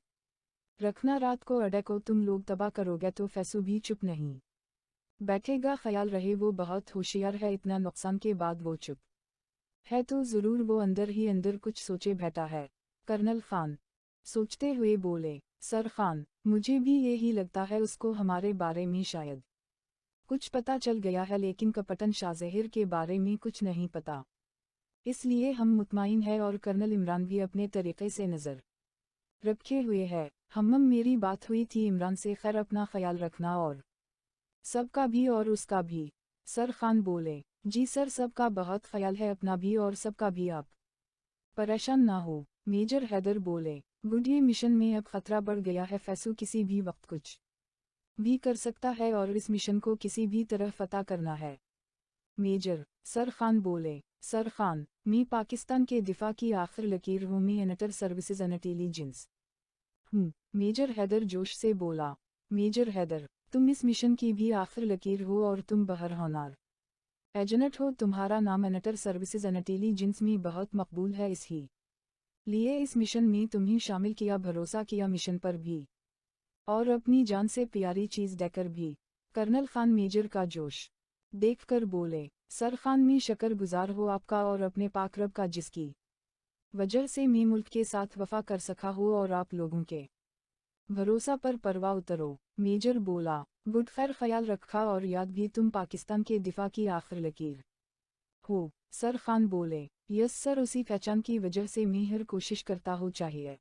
A: रखना, रात को अड्डे को तुम लोग तबाह करोगे तो फैसू भी चुप नहीं बैठेगा, ख्याल रहे वो बहुत होशियार है, इतना नुकसान के बाद वो चुप है तो ज़रूर वो अंदर ही अंदर कुछ सोचे बैठा है। कर्नल खान सोचते हुए बोले, सर खान, मुझे भी यही लगता है, उसको हमारे बारे में शायद कुछ पता चल गया है, लेकिन कपटन शाहजहिर के बारे में कुछ नहीं पता, इसलिए हम मुतमाइन है, और कर्नल इमरान भी अपने तरीके से नज़र रखे हुए है। हम मेरी बात हुई थी इमरान से, खैर अपना ख्याल रखना, और सबका भी और उसका भी। सर खान बोले, जी सर, सबका बहुत ख्याल है, अपना भी और सबका भी, आप परेशान ना हो। मेजर हैदर बोले, गुड, ये मिशन में अब खतरा बढ़ गया है, फैसू किसी भी वक्त कुछ भी कर सकता है, और इस मिशन को किसी भी तरह फतह करना है। मेजर सर खान बोले, सर खान, मैं पाकिस्तान के दिफा की आखिर लकीर हूँ, मैं एनटर सर्विसेज इंटेलिजेंस हूँ। मेजर हैदर जोश से बोला, मेजर हैदर, तुम इस मिशन की भी आखिर लकीर हो और तुम बहर होनार एजेंट हो। तुम्हारा नाम एनेटर सर्विसेज इंटेलिजेंस में बहुत मकबूल है, इस ही लिए इस मिशन में तुम्हें शामिल किया, भरोसा किया मिशन पर भी और अपनी जान से प्यारी चीज देकर भी। कर्नल खान मेजर का जोश देखकर बोले, सर खान में शुक्रगुजार हो आपका और अपने पाक रब का जिसकी वजह से मैं मुल्क के साथ वफा कर सका हो और आप लोगों के भरोसा पर परवा उतरो। मेजर बोला, गुड खैर ख्याल रखा और याद भी तुम पाकिस्तान के दिफा की आखिर लकीर हो। सर खान बोले, यस सर, उसी पहचान की वजह से मैं हर कोशिश करता हूँ चाहिए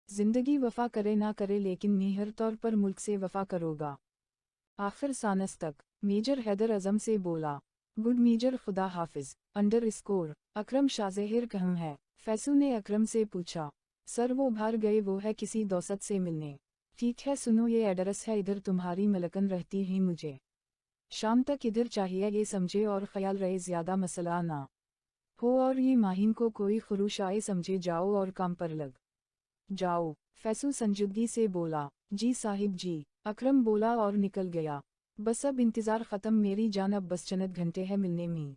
A: जिंदगी वफा करे ना करे लेकिन मैं हर तौर पर मुल्क से वफा करोगा आखिर सानस तक। मेजर हैदर अजम से बोला, गुड मेजर, खुदा हाफिज। अंडर स्कोर अकरम शाहजहिर कहाँ है? फैसू ने अकरम से पूछा। सर वो बाहर गए, वो है किसी दोस्त से मिलने। ठीक है सुनो, ये एड्रेस है इधर, तुम्हारी मलकन रहती है, मुझे शाम तक इधर चाहिए, ये समझे और ख्याल रहे ज्यादा मसला ना हो और ये माहिन को कोई खुरूश आए समझे, जाओ और काम पर लग जाओ। फैसू संजीदगी से बोला, जी साहिब जी। अकरम बोला और निकल गया। बस अब इंतज़ार ख़त्म मेरी जान, अब बस चंद घंटे है मिलने में।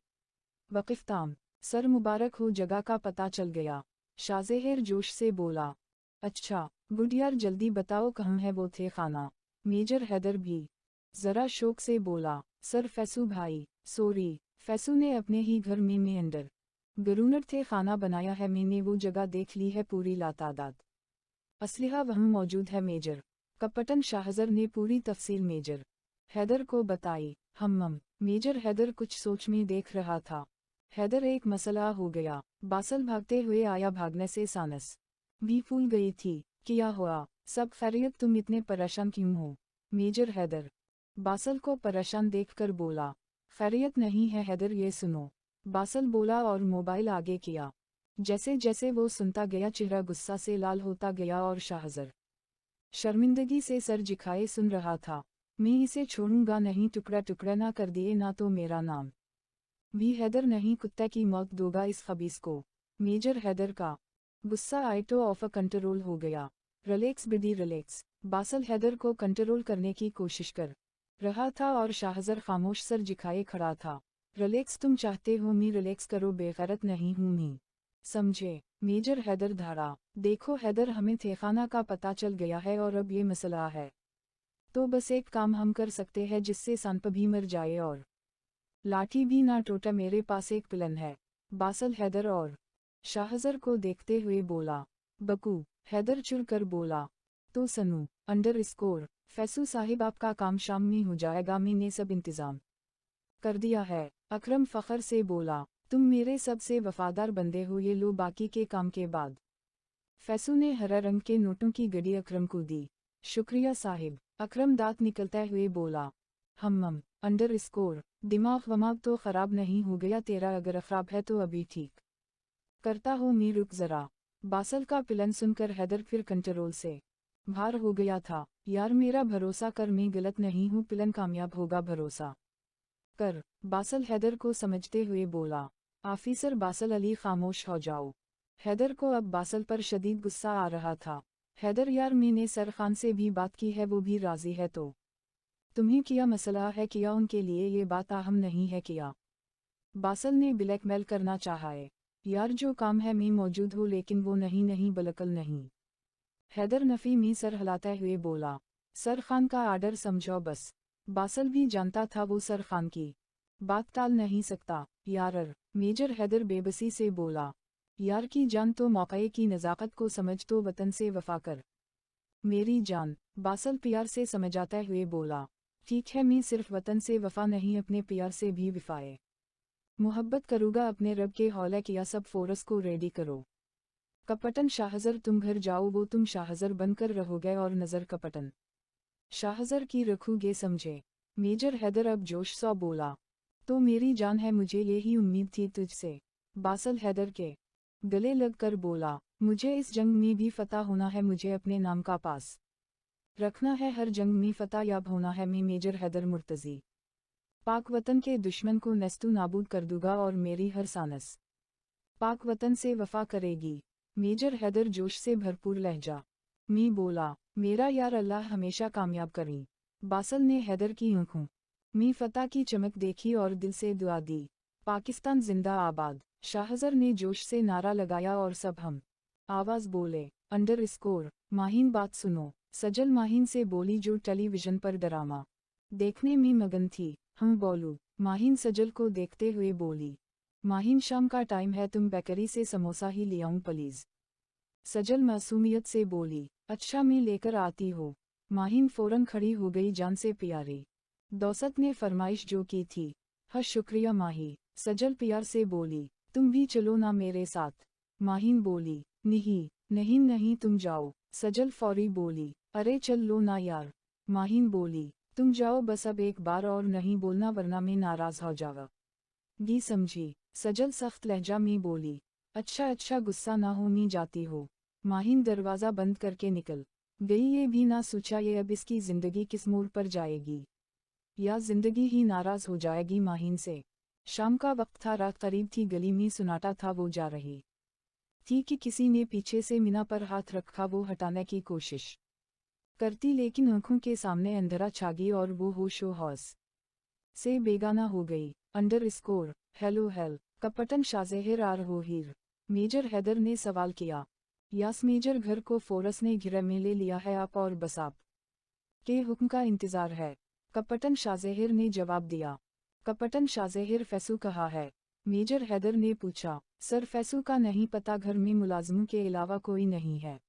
A: वक़िफ़ ताम, सर मुबारक हो, जगह का पता चल गया। शाहज़ेहर जोश से बोला, अच्छा गुड यार, जल्दी बताओ कहाँ है वो थे खाना। मेजर हैदर भी ज़रा शौक से बोला, सर फैसू भाई सॉरी। फैसू ने अपने ही घर में अंडर गरूनर थे खाना बनाया है, मैंने वो जगह देख ली है पूरी लातादाद असलिहा वहाँ मौजूद है मेजर। कपटन शाहजर ने पूरी तफसील मेजर हैदर को बताई। मेजर हैदर कुछ सोच में देख रहा था। हैदर एक मसला हो गया। बासल भागते हुए आया, भागने से सानस भी फूल गई थी। क्या हुआ? सब खैरियत? तुम इतने परेशान क्यों हो? मेजर हैदर बासल को परेशान देखकर बोला, खैरियत नहीं है हैदर, ये सुनो। बासल बोला और मोबाइल आगे किया। जैसे जैसे वो सुनता गया चेहरा गुस्सा से लाल होता गया और शाहजर शर्मिंदगी से सर झुकाए सुन रहा था। मैं इसे छोड़ूंगा नहीं, टुकड़ा टुकड़ा ना कर दिए ना तो मेरा नाम भी हैदर नहीं, कुत्ते की मौत दूंगा इस खबीस को। मेजर हैदर का गुस्सा आइटो ऑफ कंट्रोल हो गया। रिलैक्स बिडी रिलैक्स। बासल हैदर को कंट्रोल करने की कोशिश कर रहा था और शाहजर खामोश सर झुकाए खड़ा था। रिलैक्स तुम चाहते हो मैं रिलैक्स करो, बेगैरत नहीं हूँ मैं, समझे? मेजर हैदर धारा, देखो हैदर, हमें ठेखाना का पता चल गया है और अब ये मसला है, तो बस एक काम हम कर सकते हैं जिससे सांप भी मर जाए और लाठी भी ना टूटे, मेरे पास एक प्लान है। बासल हैदर और शाहजर को देखते हुए बोला। बकू, हैदर चुर कर बोला, तो सनू। अंडर स्कोर फैसू साहिब, आपका काम शाम में हो जाएगा, मैंने सब इंतजाम कर दिया है। अकरम फ़ख्र से बोला, तुम मेरे सबसे वफादार बंदे हो, ये लो बाकी के काम के बाद। फैसू ने हरा रंग के नोटों की गड्डी अकरम को दी। शुक्रिया साहिब। अकरम दांत निकलते हुए बोला। अंडर स्कोर दिमाग वमाग तो ख़राब नहीं हो गया तेरा? अगर ख़राब है तो अभी ठीक करता हूँ मैं, रुक ज़रा। बासल का प्लान सुनकर हैदर फिर कंट्रोल से बाहर हो गया था। यार मेरा भरोसा कर, मैं गलत नहीं हूँ, प्लान कामयाब होगा, भरोसा कर। बासल हैदर को समझते हुए बोला। ऑफिसर बासल अली, खामोश हो जाओ। हैदर को अब बासल पर शदीद गुस्सा आ रहा था। हैदर यार, मैंने सर खान से भी बात की है, वो भी राजी है, तो तुम्हें क्या मसला है? किया उनके लिए ये बात अहम नहीं है क्या? बासल ने ब्लैकमेल करना चाहा है। यार जो काम है मैं मौजूद हूँ, लेकिन वो नहीं बलकल नहीं। हैदर नफ़ी में सर हिलाते हुए बोला। सर खान का आर्डर समझो बस। बासल भी जानता था वो सर खान की बात टाल नहीं सकता। यार मेजर हैदर बेबसी से बोला, यार की जान तो मौके की नज़ाकत को समझ, तो वतन से वफा कर मेरी जान। बासल प्यार से समझाते हुए बोला, ठीक है, मैं सिर्फ वतन से वफा नहीं, अपने प्यार से भी वफाए मोहब्बत करूँगा, अपने रब के हौले किया सब फोर्स को रेडी करो। कपटन शाहजर तुम घर जाओ, वो तुम शाहजर बनकर रहोगे और नज़र कपटन शाहजर की रखोगे, समझे? मेजर हैदर अब जोश सा बोला, तो मेरी जान है, मुझे यही उम्मीद थी तुझसे। बासल हैदर के गले लगकर बोला, मुझे इस जंग में भी फतह होना है, मुझे अपने नाम का पास रखना है, हर जंग में फतह याब होना है। मैं मेजर हैदर मुर्तज़ी पाक वतन के दुश्मन को नस्तु नाबूद कर दूंगा और मेरी हर सानस पाक वतन से वफा करेगी। मेजर हैदर जोश से भरपूर लहजा मी बोला, मेरा यार अल्लाह हमेशा कामयाब करें। बासल ने हैदर की आंखों मी फतह की चमक देखी और दिल से दुआ दी। पाकिस्तान जिंदा आबाद। शाहजर ने जोश से नारा लगाया और सब हम आवाज बोले। अंडरस्कोर माहिन बात सुनो। सजल माहिन से बोली जो टेलीविजन पर ड्रामा देखने में मगन थी। हम बोलू। माहिन सजल को देखते हुए बोली। माहिन शाम का टाइम है, तुम बेकरी से समोसा ही ले आऊं प्लीज। सजल मासूमियत से बोली, अच्छा मैं लेकर आती हो। माहिन फौरन खड़ी हो गई जान से प्यारे। दौसत ने फरमाइश जो की थी। हाँ शुक्रिया माही। सजल प्यार से बोली, तुम भी चलो ना मेरे साथ। माहिन बोली, नहीं नहीं नहीं तुम जाओ। सजल फौरी बोली, अरे चल लो ना यार। माहिन बोली, तुम जाओ बस अब एक बार और नहीं बोलना वरना मैं नाराज हो जावा गी समझी। सजल सख्त लहजा में बोली, अच्छा अच्छा गुस्सा ना हो मी जाती हो। माहिन दरवाज़ा बंद करके निकल गई। ये भी ना सोचा ये अब इसकी जिंदगी किस मोड़ पर जाएगी, या जिंदगी ही नाराज हो जाएगी माहिन से। शाम का वक्त था, रात करीब थी, गली में सुनाटा था। वो जा रही थी कि किसी ने पीछे से मीना पर हाथ रखा। वो हटाने की कोशिश करती लेकिन आंखों के सामने अंधेरा छा गई और वो होशो हौस से बेगाना हो गई। अंडरस्कोर हेलो हेल कपटन शाज़ेहिर आर हो हीर। मेजर हैदर ने सवाल किया। यास मेजर घर को फोर्स ने घिरे में ले लिया है, आप और बस आप के हुक्म का इंतजार है। कपटन शाज़ेहिर ने जवाब दिया। कपटन शाज़ेहिर फैसू कहा है? मेजर हैदर ने पूछा। सर फैसू का नहीं पता, घर में मुलाजमों के अलावा कोई नहीं है।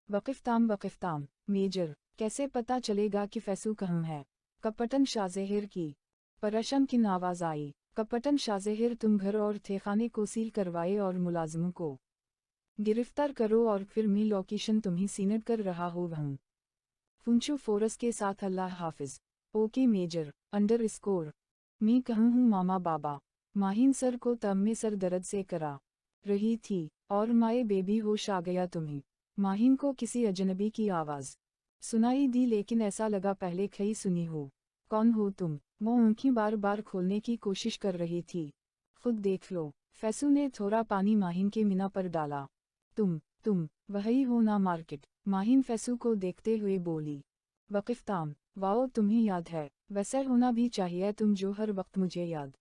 A: वक़िफ़ताम मेजर कैसे पता चलेगा कि फैसू कहाँ है? कपटन शाज़ेहिर की परेशान किन आवाज़ आई। कपटन शाज़ेहिर तुम घर और ठेखाने को सील करवाए और मुलाजमों को गिरफ्तार करो और फिर मी लोकेशन तुम्ही सीनेट कर रहा हो वहाँ फुंचो फोरस के साथ। अल्लाह हाफिज। Okay major. अंडरस्कोर मी कहूँ हूँ मामा बाबा। माहिन सर को तब में सर दर्द से करा रही थी और माए बेबी होश आ गया तुम्हें। माहिन को किसी अजनबी की आवाज़ सुनाई दी लेकिन ऐसा लगा पहले कहीं सुनी हो। कौन हो तुम? वो आँखें बार बार खोलने की कोशिश कर रही थी। खुद देख लो। फैसू ने थोड़ा पानी माहिन के मीना पर डाला। तुम वही हो ना मार्केट? माहिन फैसू को देखते हुए बोली। वक़िफ़ताम वाओ तुम्हें याद है, वैसे होना भी चाहिए, तुम जो हर वक्त मुझे याद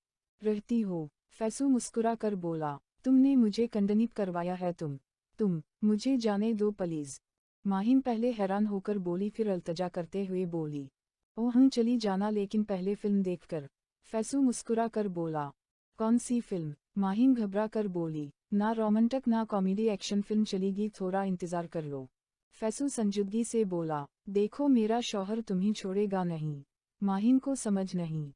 A: रहती हो। फैसू मुस्कुरा कर बोला, तुमने मुझे कंडनीप करवाया है। तुम मुझे जाने दो प्लीज। माहिन पहले हैरान होकर बोली फिर अल्तजा करते हुए बोली, ओह हम चली जाना लेकिन पहले फिल्म देखकर। फैसू मुस्कुरा कर बोला, कौन सी फिल्म? माहिन घबरा कर बोली, ना रोमांटिक ना कॉमेडी, एक्शन फिल्म चलेगी, थोड़ा इंतजार कर लो। फैसू संजीदगी से बोला, देखो मेरा शौहर तुम्हें छोड़ेगा नहीं। माहिन को समझ नहीं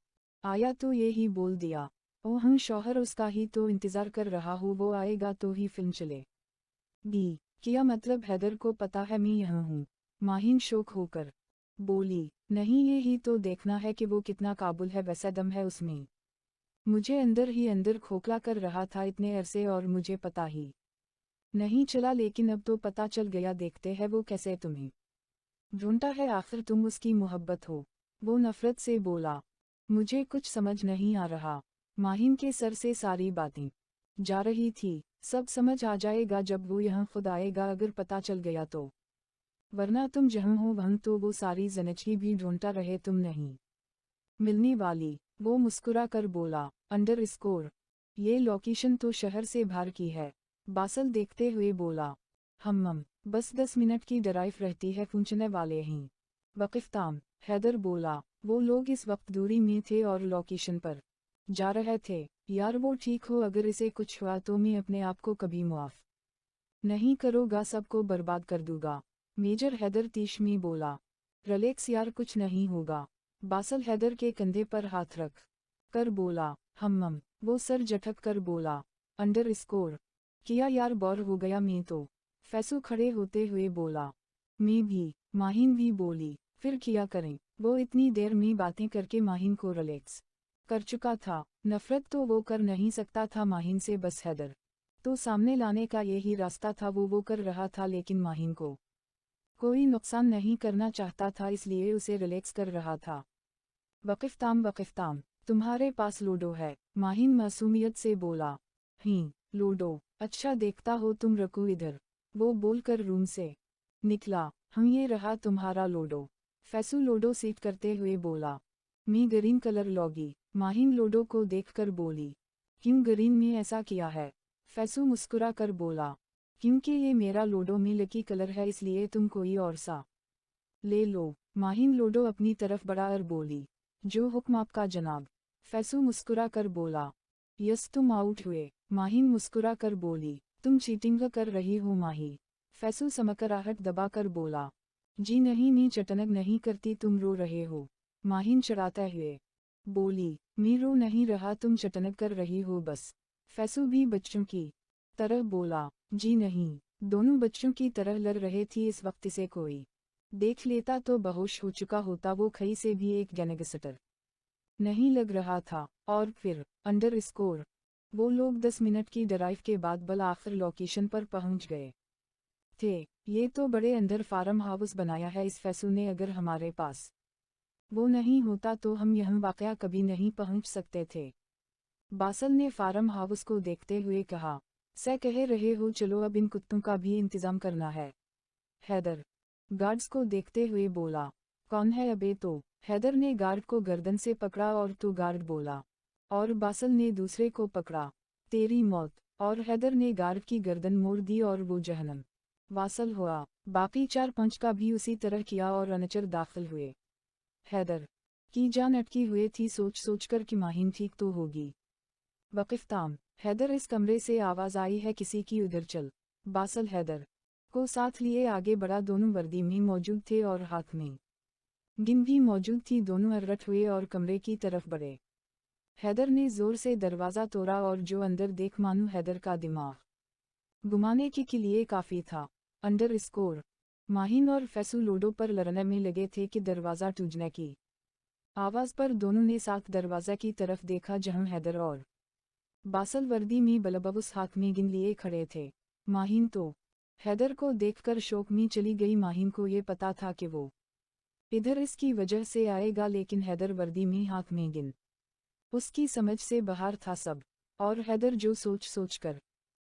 A: आया तो ये ही बोल दिया, ओह हम शौहर उसका ही तो इंतजार कर रहा हूँ, वो आएगा तो ही फिल्म चले गी। क्या मतलब हैदर को पता है मैं यहाँ हूँ? माहिन शौक होकर बोली, नहीं ये ही तो देखना है कि वो कितना काबुल है, वैसा दम है उसमें। मुझे अंदर ही अंदर खोखला कर रहा था इतने अरसे और मुझे पता ही नहीं चला, लेकिन अब तो पता चल गया। देखते हैं वो कैसे तुम्हें ढूंढता है, आखिर तुम उसकी मोहब्बत हो। वो नफरत से बोला, मुझे कुछ समझ नहीं आ रहा। माहिन के सर से सारी बातें जा रही थी। सब समझ आ जाएगा जब वो यहाँ खुद आएगा, अगर पता चल गया तो। वरना तुम जहाँ हो वहाँ तो वो सारी ज़िंदगी भी ढूंढता रहे, तुम नहीं मिलने वाली। वो मुस्कुरा कर बोला, अंडरस्कोर ये लोकेशन तो शहर से बाहर की है। बासल देखते हुए बोला, बस 10 मिनट की ड्राइव रहती है, पहुंचने वाले हैं। वक़िफ़ताम हैदर बोला, वो लोग इस वक्त दूरी में थे और लोकेशन पर जा रहे थे। यार वो ठीक हो, अगर इसे कुछ हुआ तो मैं अपने आप को कभी माफ नहीं करूँगा, सबको बर्बाद कर दूंगा। मेजर हैदर तीश में बोला, रिलैक्स यार कुछ नहीं होगा। बासल हैदर के कंधे पर हाथ रख कर बोला, वो सर झटक कर बोला, अंडरस्कोर किया यार बोर हो गया मैं तो। फैसू खड़े होते हुए बोला, मैं भी। माहिन भी बोली, फिर किया करें? वो इतनी देर में बातें करके माहिन को रिलैक्स कर चुका था। नफरत तो वो कर नहीं सकता था माहिन से, बस हैदर तो सामने लाने का यही रास्ता था। वो कर रहा था लेकिन माहिन को कोई नुकसान नहीं करना चाहता था, इसलिए उसे रिलैक्स कर रहा था। वक़िफ़ताम तुम्हारे पास लूडो है? माहिन मासूमियत से बोला, लूडो? अच्छा देखता हो तुम, रखो इधर। वो बोलकर रूम से निकला, हम ये रहा तुम्हारा लोडो। फैसू लोडो सीट करते हुए बोला। मी ग्रीन कलर लॉगी। माहिन लोडो को देखकर बोली। क्यों ग्रीन में ऐसा किया है? फैसू मुस्कुरा कर बोला। क्योंकि ये मेरा लोडो में लकी कलर है, इसलिए तुम कोई और सा ले लो। माहिन लोडो अपनी तरफ बढ़ा और बोली। जो हुक्म आपका जनाब। फैसू मुस्कुरा कर बोला। यस, तुम आउट हुए। माहिन मुस्कुरा कर बोली। तुम चीटिंग कर रही हो माही। फैसू समकराहट दबाकर बोला। जी नहीं, मैं चटनक नहीं करती, तुम रो रहे हो। माहिन चढ़ाते हुए बोली। मैं रो नहीं रहा, तुम चटनक कर रही हो बस। फैसू भी बच्चों की तरह बोला। जी नहीं, दोनों बच्चों की तरह लड़ रहे थी। इस वक्त से कोई देख लेता तो बेहोश हो चुका होता। वो खई से भी एक गैंगस्टर नहीं लग रहा था। और फिर अंडर स्कोर वो लोग 10 मिनट की ड्राइव के बाद बल आखिर लोकेशन पर पहुंच गए थे। ये तो बड़े अंदर फार्म हाउस बनाया है इस फैसू ने। अगर हमारे पास वो नहीं होता तो हम यहाँ वाकया कभी नहीं पहुंच सकते थे। बासल ने फार्म हाउस को देखते हुए कहा। से कह रहे हो चलो अब इन कुत्तों का भी इंतजाम करना है। हैदर गार्ड्स को देखते हुए बोला। कौन है अबे? तो हैदर ने गार्ड को गर्दन से पकड़ा और तो गार्ड बोला। और बासल ने दूसरे को पकड़ा। तेरी मौत। और हैदर ने गार्ड की गर्दन मोड़ दी और वो जहन्नम वासल हुआ। बाकी 4-5 का भी उसी तरह किया और अनचर दाखिल हुए। हैदर की जान अटकी हुई थी, सोच सोच कर कि माहिन ठीक तो होगी। वक़िफ़ताम। हैदर, इस कमरे से आवाज़ आई है किसी की, उधर चल। बासल हैदर को साथ लिए आगे बढ़ा। दोनों वर्दी में मौजूद थे और हाथ में गिन भी मौजूद थी। दोनों अलर्ट हुए और कमरे की तरफ बढ़े। हैदर ने जोर से दरवाज़ा तोड़ा और जो अंदर देख मानो हैदर का दिमाग घुमाने के लिए काफ़ी था। अंडर स्कोर माहिन और फैसू लोडो पर लड़ने में लगे थे कि दरवाज़ा टूटने की आवाज़ पर दोनों ने साथ दरवाज़ा की तरफ देखा जहां हैदर और बासल वर्दी में बलबुस हाथ में गिन लिए खड़े थे। माहिन तो हैदर को देखकर शौक में चली गई। माहिन को ये पता था कि वो इधर इसकी वजह से आएगा, लेकिन हैदर वर्दी में हाथ में गिन उसकी समझ से बाहर था सब। और हैदर जो सोच सोच कर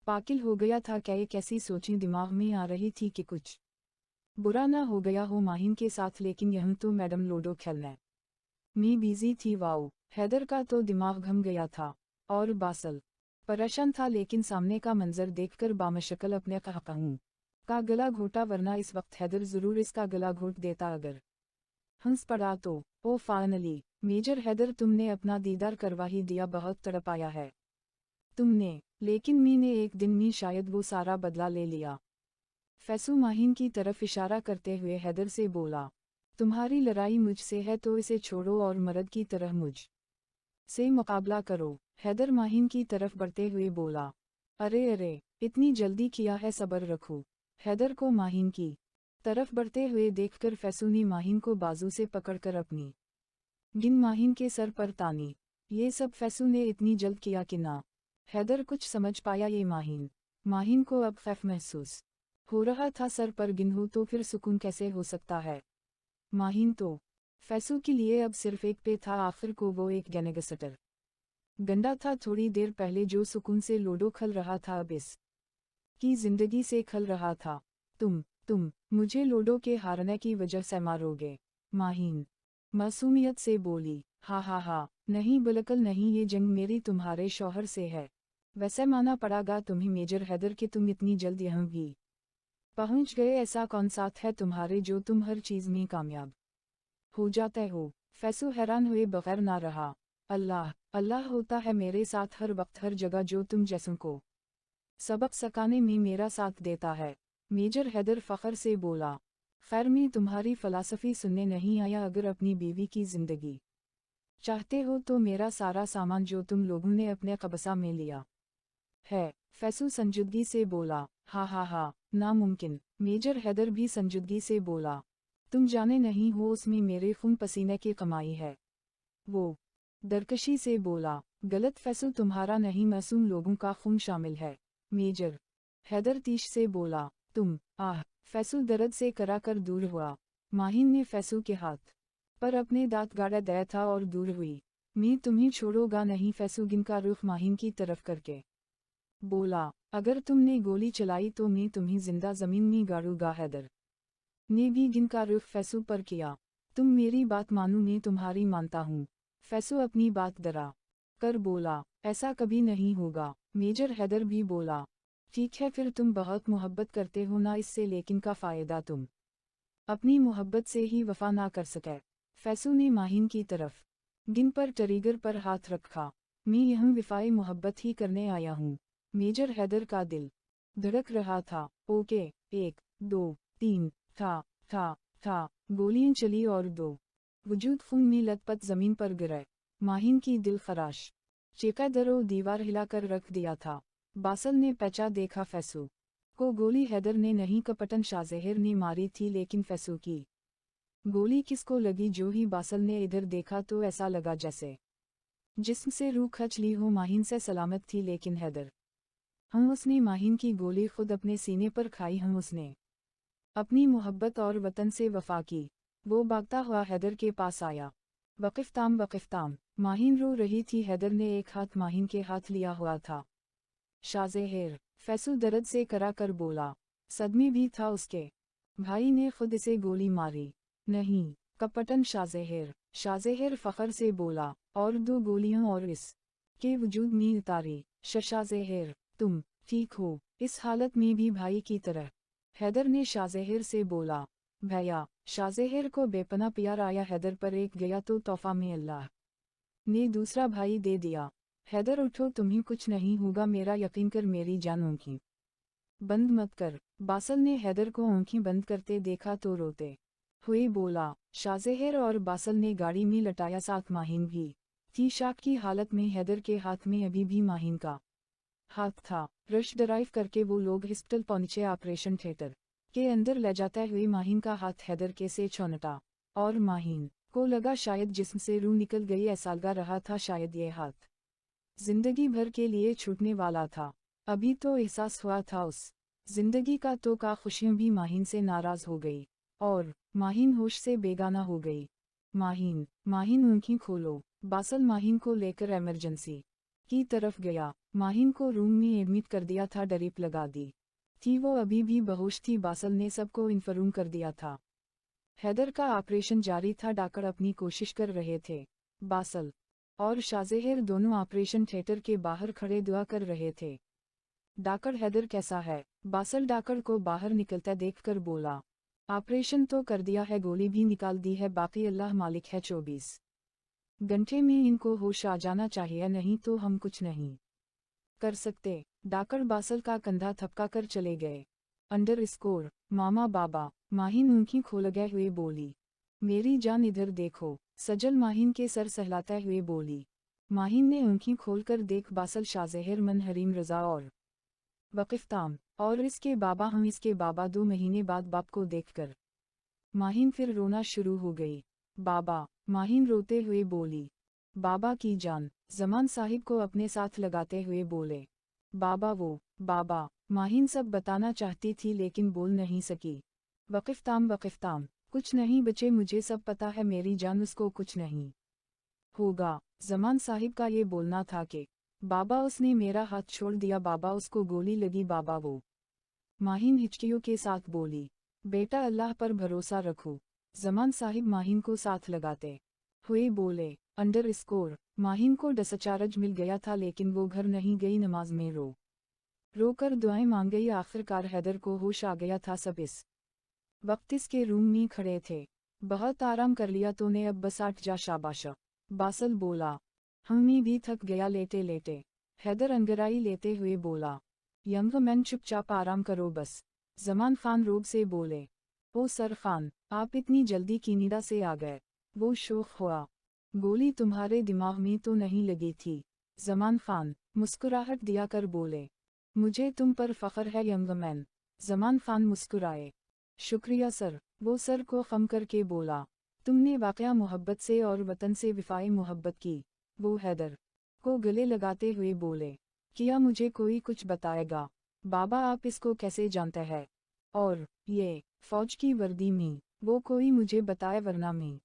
A: पाकिल हो गया था। क्या एक ऐसी सोचें दिमाग में आ रही थी कि कुछ बुरा ना हो गया हो माहिन के साथ, लेकिन यह तो मैडम लोडो खेलने में बिजी थी। वाओ, हैदर का तो दिमाग घम गया था। और बासल परेशान था, लेकिन सामने का मंजर देखकर बामशक्ल अपने कहूँ का गला घोटा, वरना इस वक्त हैदर जरूर इसका गला घोट देता। अगर हंस पड़ा तो। ओ फाइनली मेजर हैदर, तुमने अपना दीदार करवा ही दिया। बहुत तड़पाया है तुमने, लेकिन मैंने एक दिन में शायद वो सारा बदला ले लिया। फैसू माहिन की तरफ इशारा करते हुए हैदर से बोला। तुम्हारी लड़ाई मुझसे है तो इसे छोड़ो और मर्द की तरह मुझ से मुकाबला करो। हैदर माहिन की तरफ बढ़ते हुए बोला। अरे अरे, इतनी जल्दी किया है, सब्र रखो। हैदर को माहिन की तरफ बढ़ते हुए देखकर फैसू ने माहिन को बाजू से पकड़कर अपनी गिन माहिन के सर पर तानी। ये सब फैसू ने इतनी जल्द किया कि ना हैदर कुछ समझ पाया। ये माहिन को अब खौफ महसूस हो रहा था। सर पर गिन हो तो फिर सुकून कैसे हो सकता है? माहिन तो फैसू के लिए अब सिर्फ एक पे था। आखिर को वो एक गैंगस्टर गंदा था। थोड़ी देर पहले जो सुकून से लोडो खल रहा था, अब इस की जिंदगी से खल रहा था। तुम मुझे लोडो के हारने की वजह से मारोगे? माहिन मासूमियत से बोली। हा, नहीं बिल्कुल नहीं, ये जंग मेरी तुम्हारे शौहर से है। वैसे माना पड़ेगा तुम्हें मेजर हैदर कि तुम इतनी जल्द यहाँ भी पहुंच गए। ऐसा कौन साथ है तुम्हारे जो तुम हर चीज में कामयाब हो जाते हो? फैसू हैरान हुए बगैर ना रहा। अल्लाह होता है मेरे साथ हर वक्त हर जगह, जो तुम जैसों को सबक सकाने में मेरा साथ देता है। मेजर हैदर फख्र से बोला। खैर, मैं तुम्हारी फ़लसफ़ी सुनने नहीं आया। अगर अपनी बीवी की ज़िंदगी चाहते हो तो मेरा सारा सामान जो तुम लोगों ने अपने कब्ज़ा में लिया है। फैसू संजीदगी से बोला। हा, नामुमकिन। मेजर हैदर भी संजीदगी से बोला। तुम जाने नहीं हो उसमें मेरे खून पसीने की कमाई है। वो दरकशी से बोला। गलत फैसू, तुम्हारा नहीं, मासूम लोगों का खून शामिल है। मेजर हैदर तीश से बोला। फैसू दर्द से कराकर दूर हुआ। माहिन ने फैसू के हाथ पर अपने दांत गाड़ा दिया था और दूर हुई। मैं तुम्हें छोड़ूंगा नहीं। फैसू गिन का रुख माहिन की तरफ करके बोला। अगर तुमने गोली चलाई तो मैं तुम्हें जिंदा जमीन में गाड़ूंगा। हैदर ने भी गिनका रुख फैसू पर किया। तुम मेरी बात मानो, मैं तुम्हारी मानता हूँ। फैसू अपनी बात डरा कर बोला, ऐसा कभी नहीं होगा। मेजर हैदर भी बोला, ठीक है फिर तुम बहुत मोहब्बत करते हो ना इससे, लेकिन का फ़ायदा तुम अपनी मोहब्बत से ही वफा ना कर सके। फैसू ने माहिन की तरफ गिन पर ट्रिगर पर हाथ रखा। मैं यहाँ विफाई मोहब्बत ही करने आया हूँ। मेजर हैदर का दिल धड़क रहा था। ओके, 1 2 3 था। गोलियां चली और दो वजूद खून में लथपथ जमीन पर गिरे। माहिन की दिल खराश चेका दरो दीवार हिलाकर रख दिया था। बासल ने पैचा देखा फैसू को गोली हैदर ने नहीं कपटन शाहजहर ने मारी थी, लेकिन फैसू की गोली किसको लगी? जो ही बासल ने इधर देखा तो ऐसा लगा जैसे जिस्म से रूह खच ली हो। माहिन से सलामत थी, लेकिन हैदर उसने माहिन की गोली खुद अपने सीने पर खाई। उसने अपनी मोहब्बत और वतन से वफा की। वो भागता हुआ हैदर के पास आया। वक़िफ़ताम, माहिन रो रही थी। हैदर ने एक हाथ माहिन के हाथ लिया हुआ था। शाहज़हर, फैसू दर्द से करा कर बोला। सदमे भी था उसके भाई ने खुद इसे गोली मारी। नहीं, कपटन शाहज़हर फ़ख्र से बोला, और 2 गोलियां और इस के वजूद में उतारी। शाहज़हर, तुम ठीक हो इस हालत में भी भाई की तरह? हैदर ने शाहज़हर से बोला। भैया, शाहज़हर को बेपना प्यार आया हैदर पर, एक गया तो तोहफा में अल्लाह ने दूसरा भाई दे दिया। हैदर उठो, तुम्हें कुछ नहीं होगा, मेरा यकीन कर, मेरी जान आँखें बंद मत कर। बासल ने हैदर को आँखें बंद करते देखा तो रोते हुए बोला। शाहज़हर और बासल ने गाड़ी में लटाया, साथ माहिन भी थी। शाक की हालत में हैदर के हाथ में अभी भी माहिन का हाथ था। रश ड्राइव करके वो लोग हॉस्पिटल पहुंचे। ऑपरेशन थिएटर के अंदर ले जाते हुए माहिन का हाथ हैदर के से छूटा, और माहिन को लगा शायद जिस्म से रूह निकल गई। ऐसा लगा रहा था शायद ये हाथ जिंदगी भर के लिए छूटने वाला था। अभी तो एहसास हुआ था उस जिंदगी का, तो का खुशियां भी माहिन से नाराज हो गई, और माहिन होश से बेगाना हो गई। माहिन आँखें खोलो। बासल माहिन को लेकर इमरजेंसी की तरफ गया। माहिन को रूम में एडमिट कर दिया था। ड्रिप लगा दी थी, वो अभी भी बेहोश थी। बासल ने सबको इन्फॉर्म कर दिया था। हैदर का ऑपरेशन जारी था। डॉक्टर अपनी कोशिश कर रहे थे। बासल और शाहज़हर दोनों ऑपरेशन थिएटर के बाहर खड़े दुआ कर रहे थे। डॉक्टर, हैदर कैसा है? बासल डॉक्टर को बाहर निकलता देखकर बोला, ऑपरेशन तो कर दिया है, गोली भी निकाल दी है, बाकी अल्लाह मालिक है। 24 घंटे में इनको होश आ जाना चाहिए, नहीं तो हम कुछ नहीं कर सकते। डॉक्टर बासल का कंधा थपका कर चले गए। अंडरस्कोर मामा बाबा। माहिन आँखें खोल गए हुए बोली, मेरी जान इधर देखो। सजल माहिन के सर सहलाते हुए बोली। माहिन ने आँखें खोलकर देख बासल, शाहज़हर, मन, हरीम रज़ा और वक़िफ़ताम, और इसके बाबा। हम इसके बाबा 2 महीने बाद बाप को देखकर माहिन फिर रोना शुरू हो गई। बाबा, माहिन रोते हुए बोली। बाबा की जान। जमान साहिब को अपने साथ लगाते हुए बोले, बाबा। माहिन सब बताना चाहती थी, लेकिन बोल नहीं सकी। वक़िफ़ताम, कुछ नहीं बचे, मुझे सब पता है, मेरी जान, उसको कुछ नहीं होगा। जमान साहिब का ये बोलना था कि बाबा, उसने मेरा हाथ छोड़ दिया, बाबा, उसको गोली लगी, बाबा वो। माहिन हिचकियों के साथ बोली, बेटा अल्लाह पर भरोसा रखो। जमान साहिब माहिन को साथ लगाते हुए बोले। अंडरस्कोर माहिन को डिस्चार्ज मिल गया था, लेकिन वो घर नहीं गई। नमाज में रो कर दुआएं मांग गई। आखिरकार हैदर को होश आ गया था। सब इस वक्त इसके रूम में खड़े थे। बहुत आराम कर लिया तूने, अब बस आठ जा, शाबाश। बासल बोला, हमें भी थक गया लेटे लेटे। हैदर अंगड़ाई लेते हुए बोला, यंग मैन, चुपचाप आराम करो बस। जमान खान रोब से बोले, ओ सर खान, आप इतनी जल्दी कीनीदा से आ गए? वो शौक हुआ, गोली तुम्हारे दिमाग में तो नहीं लगी थी? जमान खान मुस्कुराहट दिया कर बोले, मुझे तुम पर फख्र है यंग मैन। जमान खान मुस्कुराए, शुक्रिया सर। वो सर को खम करके बोला, तुमने वाकया मोहब्बत से और वतन से विफाई मोहब्बत की। वो हैदर को गले लगाते हुए बोले, क्या मुझे कोई कुछ बताएगा? बाबा, आप इसको कैसे जानते हैं? और ये फौज की वर्दी में? वो कोई मुझे बताए, वरना मैं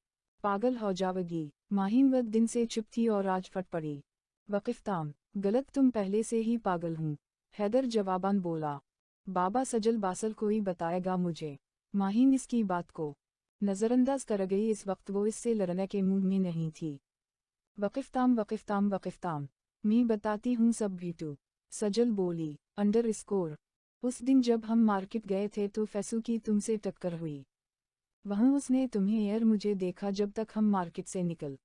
A: पागल हो जावेगी। माहिन वह दिन से चुप थी और आज फट पड़ी। वक़िफ़ताम, गलत, तुम पहले से ही पागल हूँ। हैदर जवाबान बोला, बाबा सजल, बासल कोई बताएगा मुझे? माहीन इसकी बात को नज़रअंदाज कर गई। इस वक्त वो इससे लड़ने के मूड में नहीं थी। वक़िफ़ताम वक़िफ़ताम वक़िफ़ताम, मैं बताती हूँ सब भीटू, सजल बोली। अंडरस्कोर, उस दिन जब हम मार्केट गए थे तो फैसू की तुमसे टक्कर हुई। वहाँ उसने तुम्हें यार मुझे देखा जब तक हम मार्केट से निकल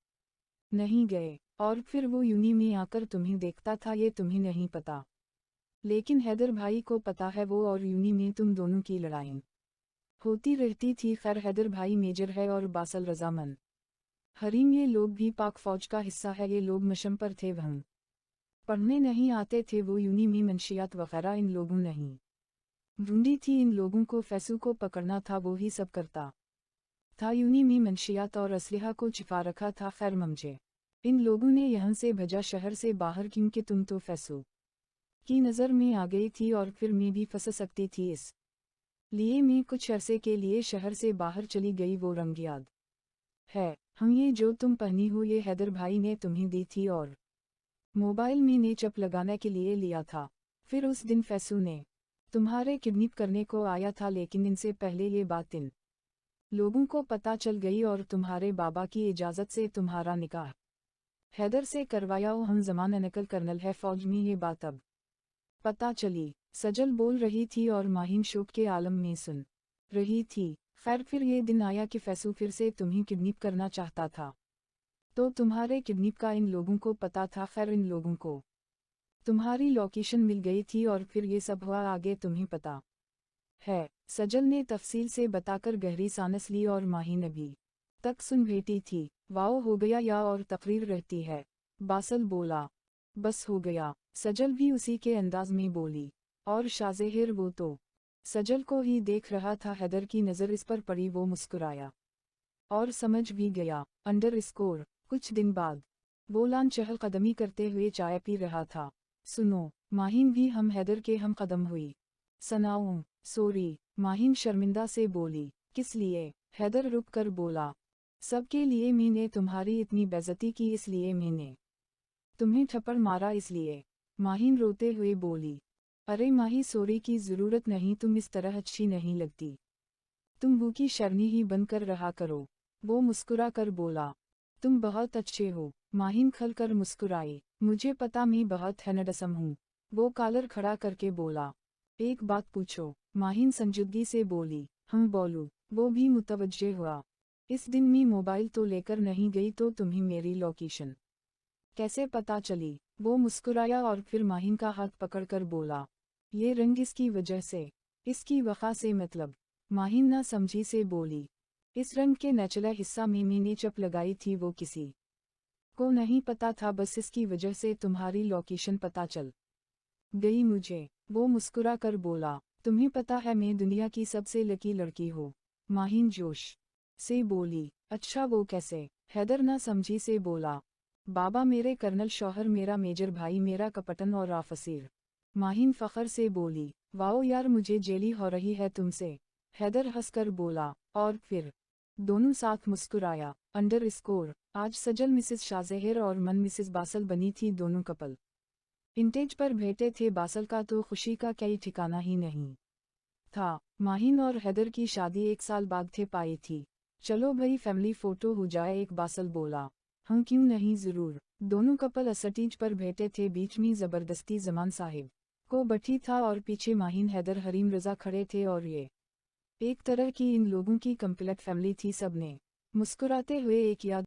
A: नहीं गए, और फिर वो यूनी में आकर तुम्हें देखता था, ये तुम्हें नहीं पता। लेकिन हैदर भाई को पता है, वो और यूनी में तुम दोनों की लड़ाई होती रहती थी। खैर हैदर भाई मेजर है और बासल रजामंद हरीम, ये लोग भी पाक फौज का हिस्सा है। ये लोग मिशन पर थे, वहाँ पढ़ने नहीं आते थे। वो यूनी में मंशियात वगैरह इन लोगों नहीं ढूंढी थी। इन लोगों को फैसू को पकड़ना था, वो ही सब करता था। यूनी में मंशियात और असलहा को छिपा रखा था। खैर मुझे इन लोगों ने यहाँ से भेजा शहर से बाहर, क्योंकि तुम तो फैसू की नज़र में आ गई थी और फिर मैं भी फंस सकती थी। इस लिए मैं कुछ अरसे के लिए शहर से बाहर चली गई। वो रंग याद है हम, ये जो तुम पहनी हो ये हैदर भाई ने तुम्हें दी थी और मोबाइल में ने चप लगाने के लिए लिया था। फिर उस दिन फैसू ने तुम्हारे किडनैप करने को आया था, लेकिन इनसे पहले ये बात इन लोगों को पता चल गई और तुम्हारे बाबा की इजाज़त से तुम्हारा निकाह हैदर से करवाया। वो हम ज़माना नकल कर्नल है फौज में, ये बात अब पता चली। सजल बोल रही थी और माहीन शोक के आलम में सुन रही थी। खैर फिर ये दिन आया कि फैसू फिर से तुम्हें किडनैप करना चाहता था, तो तुम्हारे किडनैप का इन लोगों को पता था। खैर इन लोगों को तुम्हारी लोकेशन मिल गई थी और फिर ये सब हुआ, आगे तुम्हें पता है। सजल ने तफसील से बताकर गहरी सांस ली और माहीन अभी तक सुन बैठी थी। वाओ, हो गया या और तकरीर रहती है, बासल बोला। बस हो गया, सजल भी उसी के अंदाज में बोली। और शाज़ेहिर वो तो सजल को ही देख रहा था। हैदर की नज़र इस पर पड़ी, वो मुस्कुराया और समझ भी गया। अंडरस्कोर, कुछ दिन बाद बोलान चहलकदमी करते हुए चाय पी रहा था। सुनो, माहीन भी हम हैदर के हम कदम हुई। सनाऊं सॉरी, माहीन शर्मिंदा से बोली। किस लिए? हैदर रुक कर बोला। सबके लिए मैंने तुम्हारी इतनी बेइज्जती की, इसलिए मैंने तुम्हें थप्पड़ मारा, इसलिए। माहीन रोते हुए बोली। अरे माही, सॉरी की ज़रूरत नहीं, तुम इस तरह अच्छी नहीं लगती। तुम भूखी शर्नी ही बनकर रहा करो। वो मुस्कुरा कर बोला। तुम बहुत अच्छे हो। माहीन खल कर मुस्कुराई। मुझे पता, मैं बहुत हैंडसम हूँ। वो कॉलर खड़ा करके बोला। एक बात पूछो? माहीन संजीदगी से बोली। हम बोलूं? वो भी मुतवज्जे हुआ। इस दिन मैं मोबाइल तो लेकर नहीं गई, तो तुम्हें मेरी लोकेशन कैसे पता चली? वो मुस्कुराया और फिर माहीन का हाथ पकड़कर बोला। ये रंग इसकी वजह से, इसकी वफा से मतलब? माहीन ना समझी से बोली। इस रंग के निचला हिस्सा में मैंने चप लगाई थी, वो किसी को नहीं पता था, बस इसकी वजह से तुम्हारी लोकेशन पता चल गई मुझे। वो मुस्कुरा कर बोला। तुम्हें पता है मैं दुनिया की सबसे लकी लड़की हूँ। माहीन जोश से बोली। अच्छा, वो कैसे? हैदर ना समझी से बोला। बाबा मेरे कर्नल, शौहर मेरा मेजर भाई, मेरा कपटन और आफसीर। माहीन फ़ख्र से बोली। वाओ यार, मुझे जेली हो रही है तुमसे। हैदर हंसकर बोला। और फिर दोनों साथ मुस्कुराया। अंडरस्कोर, आज सजल मिसेस शाज़ेहिर और मन मिसेस बासल बनी थी। दोनों कपल इंटेज पर बैठे थे। बासल का तो खुशी का कोई ठिकाना ही नहीं था। माहीन और हैदर की शादी 1 साल बाद थे पाई थी। चलो भाई फैमिली फ़ोटो हो जाए, एक बासल बोला। हम क्यों नहीं, ज़रूर। दोनों कपल स्टेज पर बैठे थे। बीच में ज़बरदस्ती जमान साहिब को बैठी था और पीछे माहीन, हैदर, हरीम रज़ा खड़े थे। और ये एक तरह की इन लोगों की कंप्लीट फैमिली थी। सब ने मुस्कुराते हुए एक याद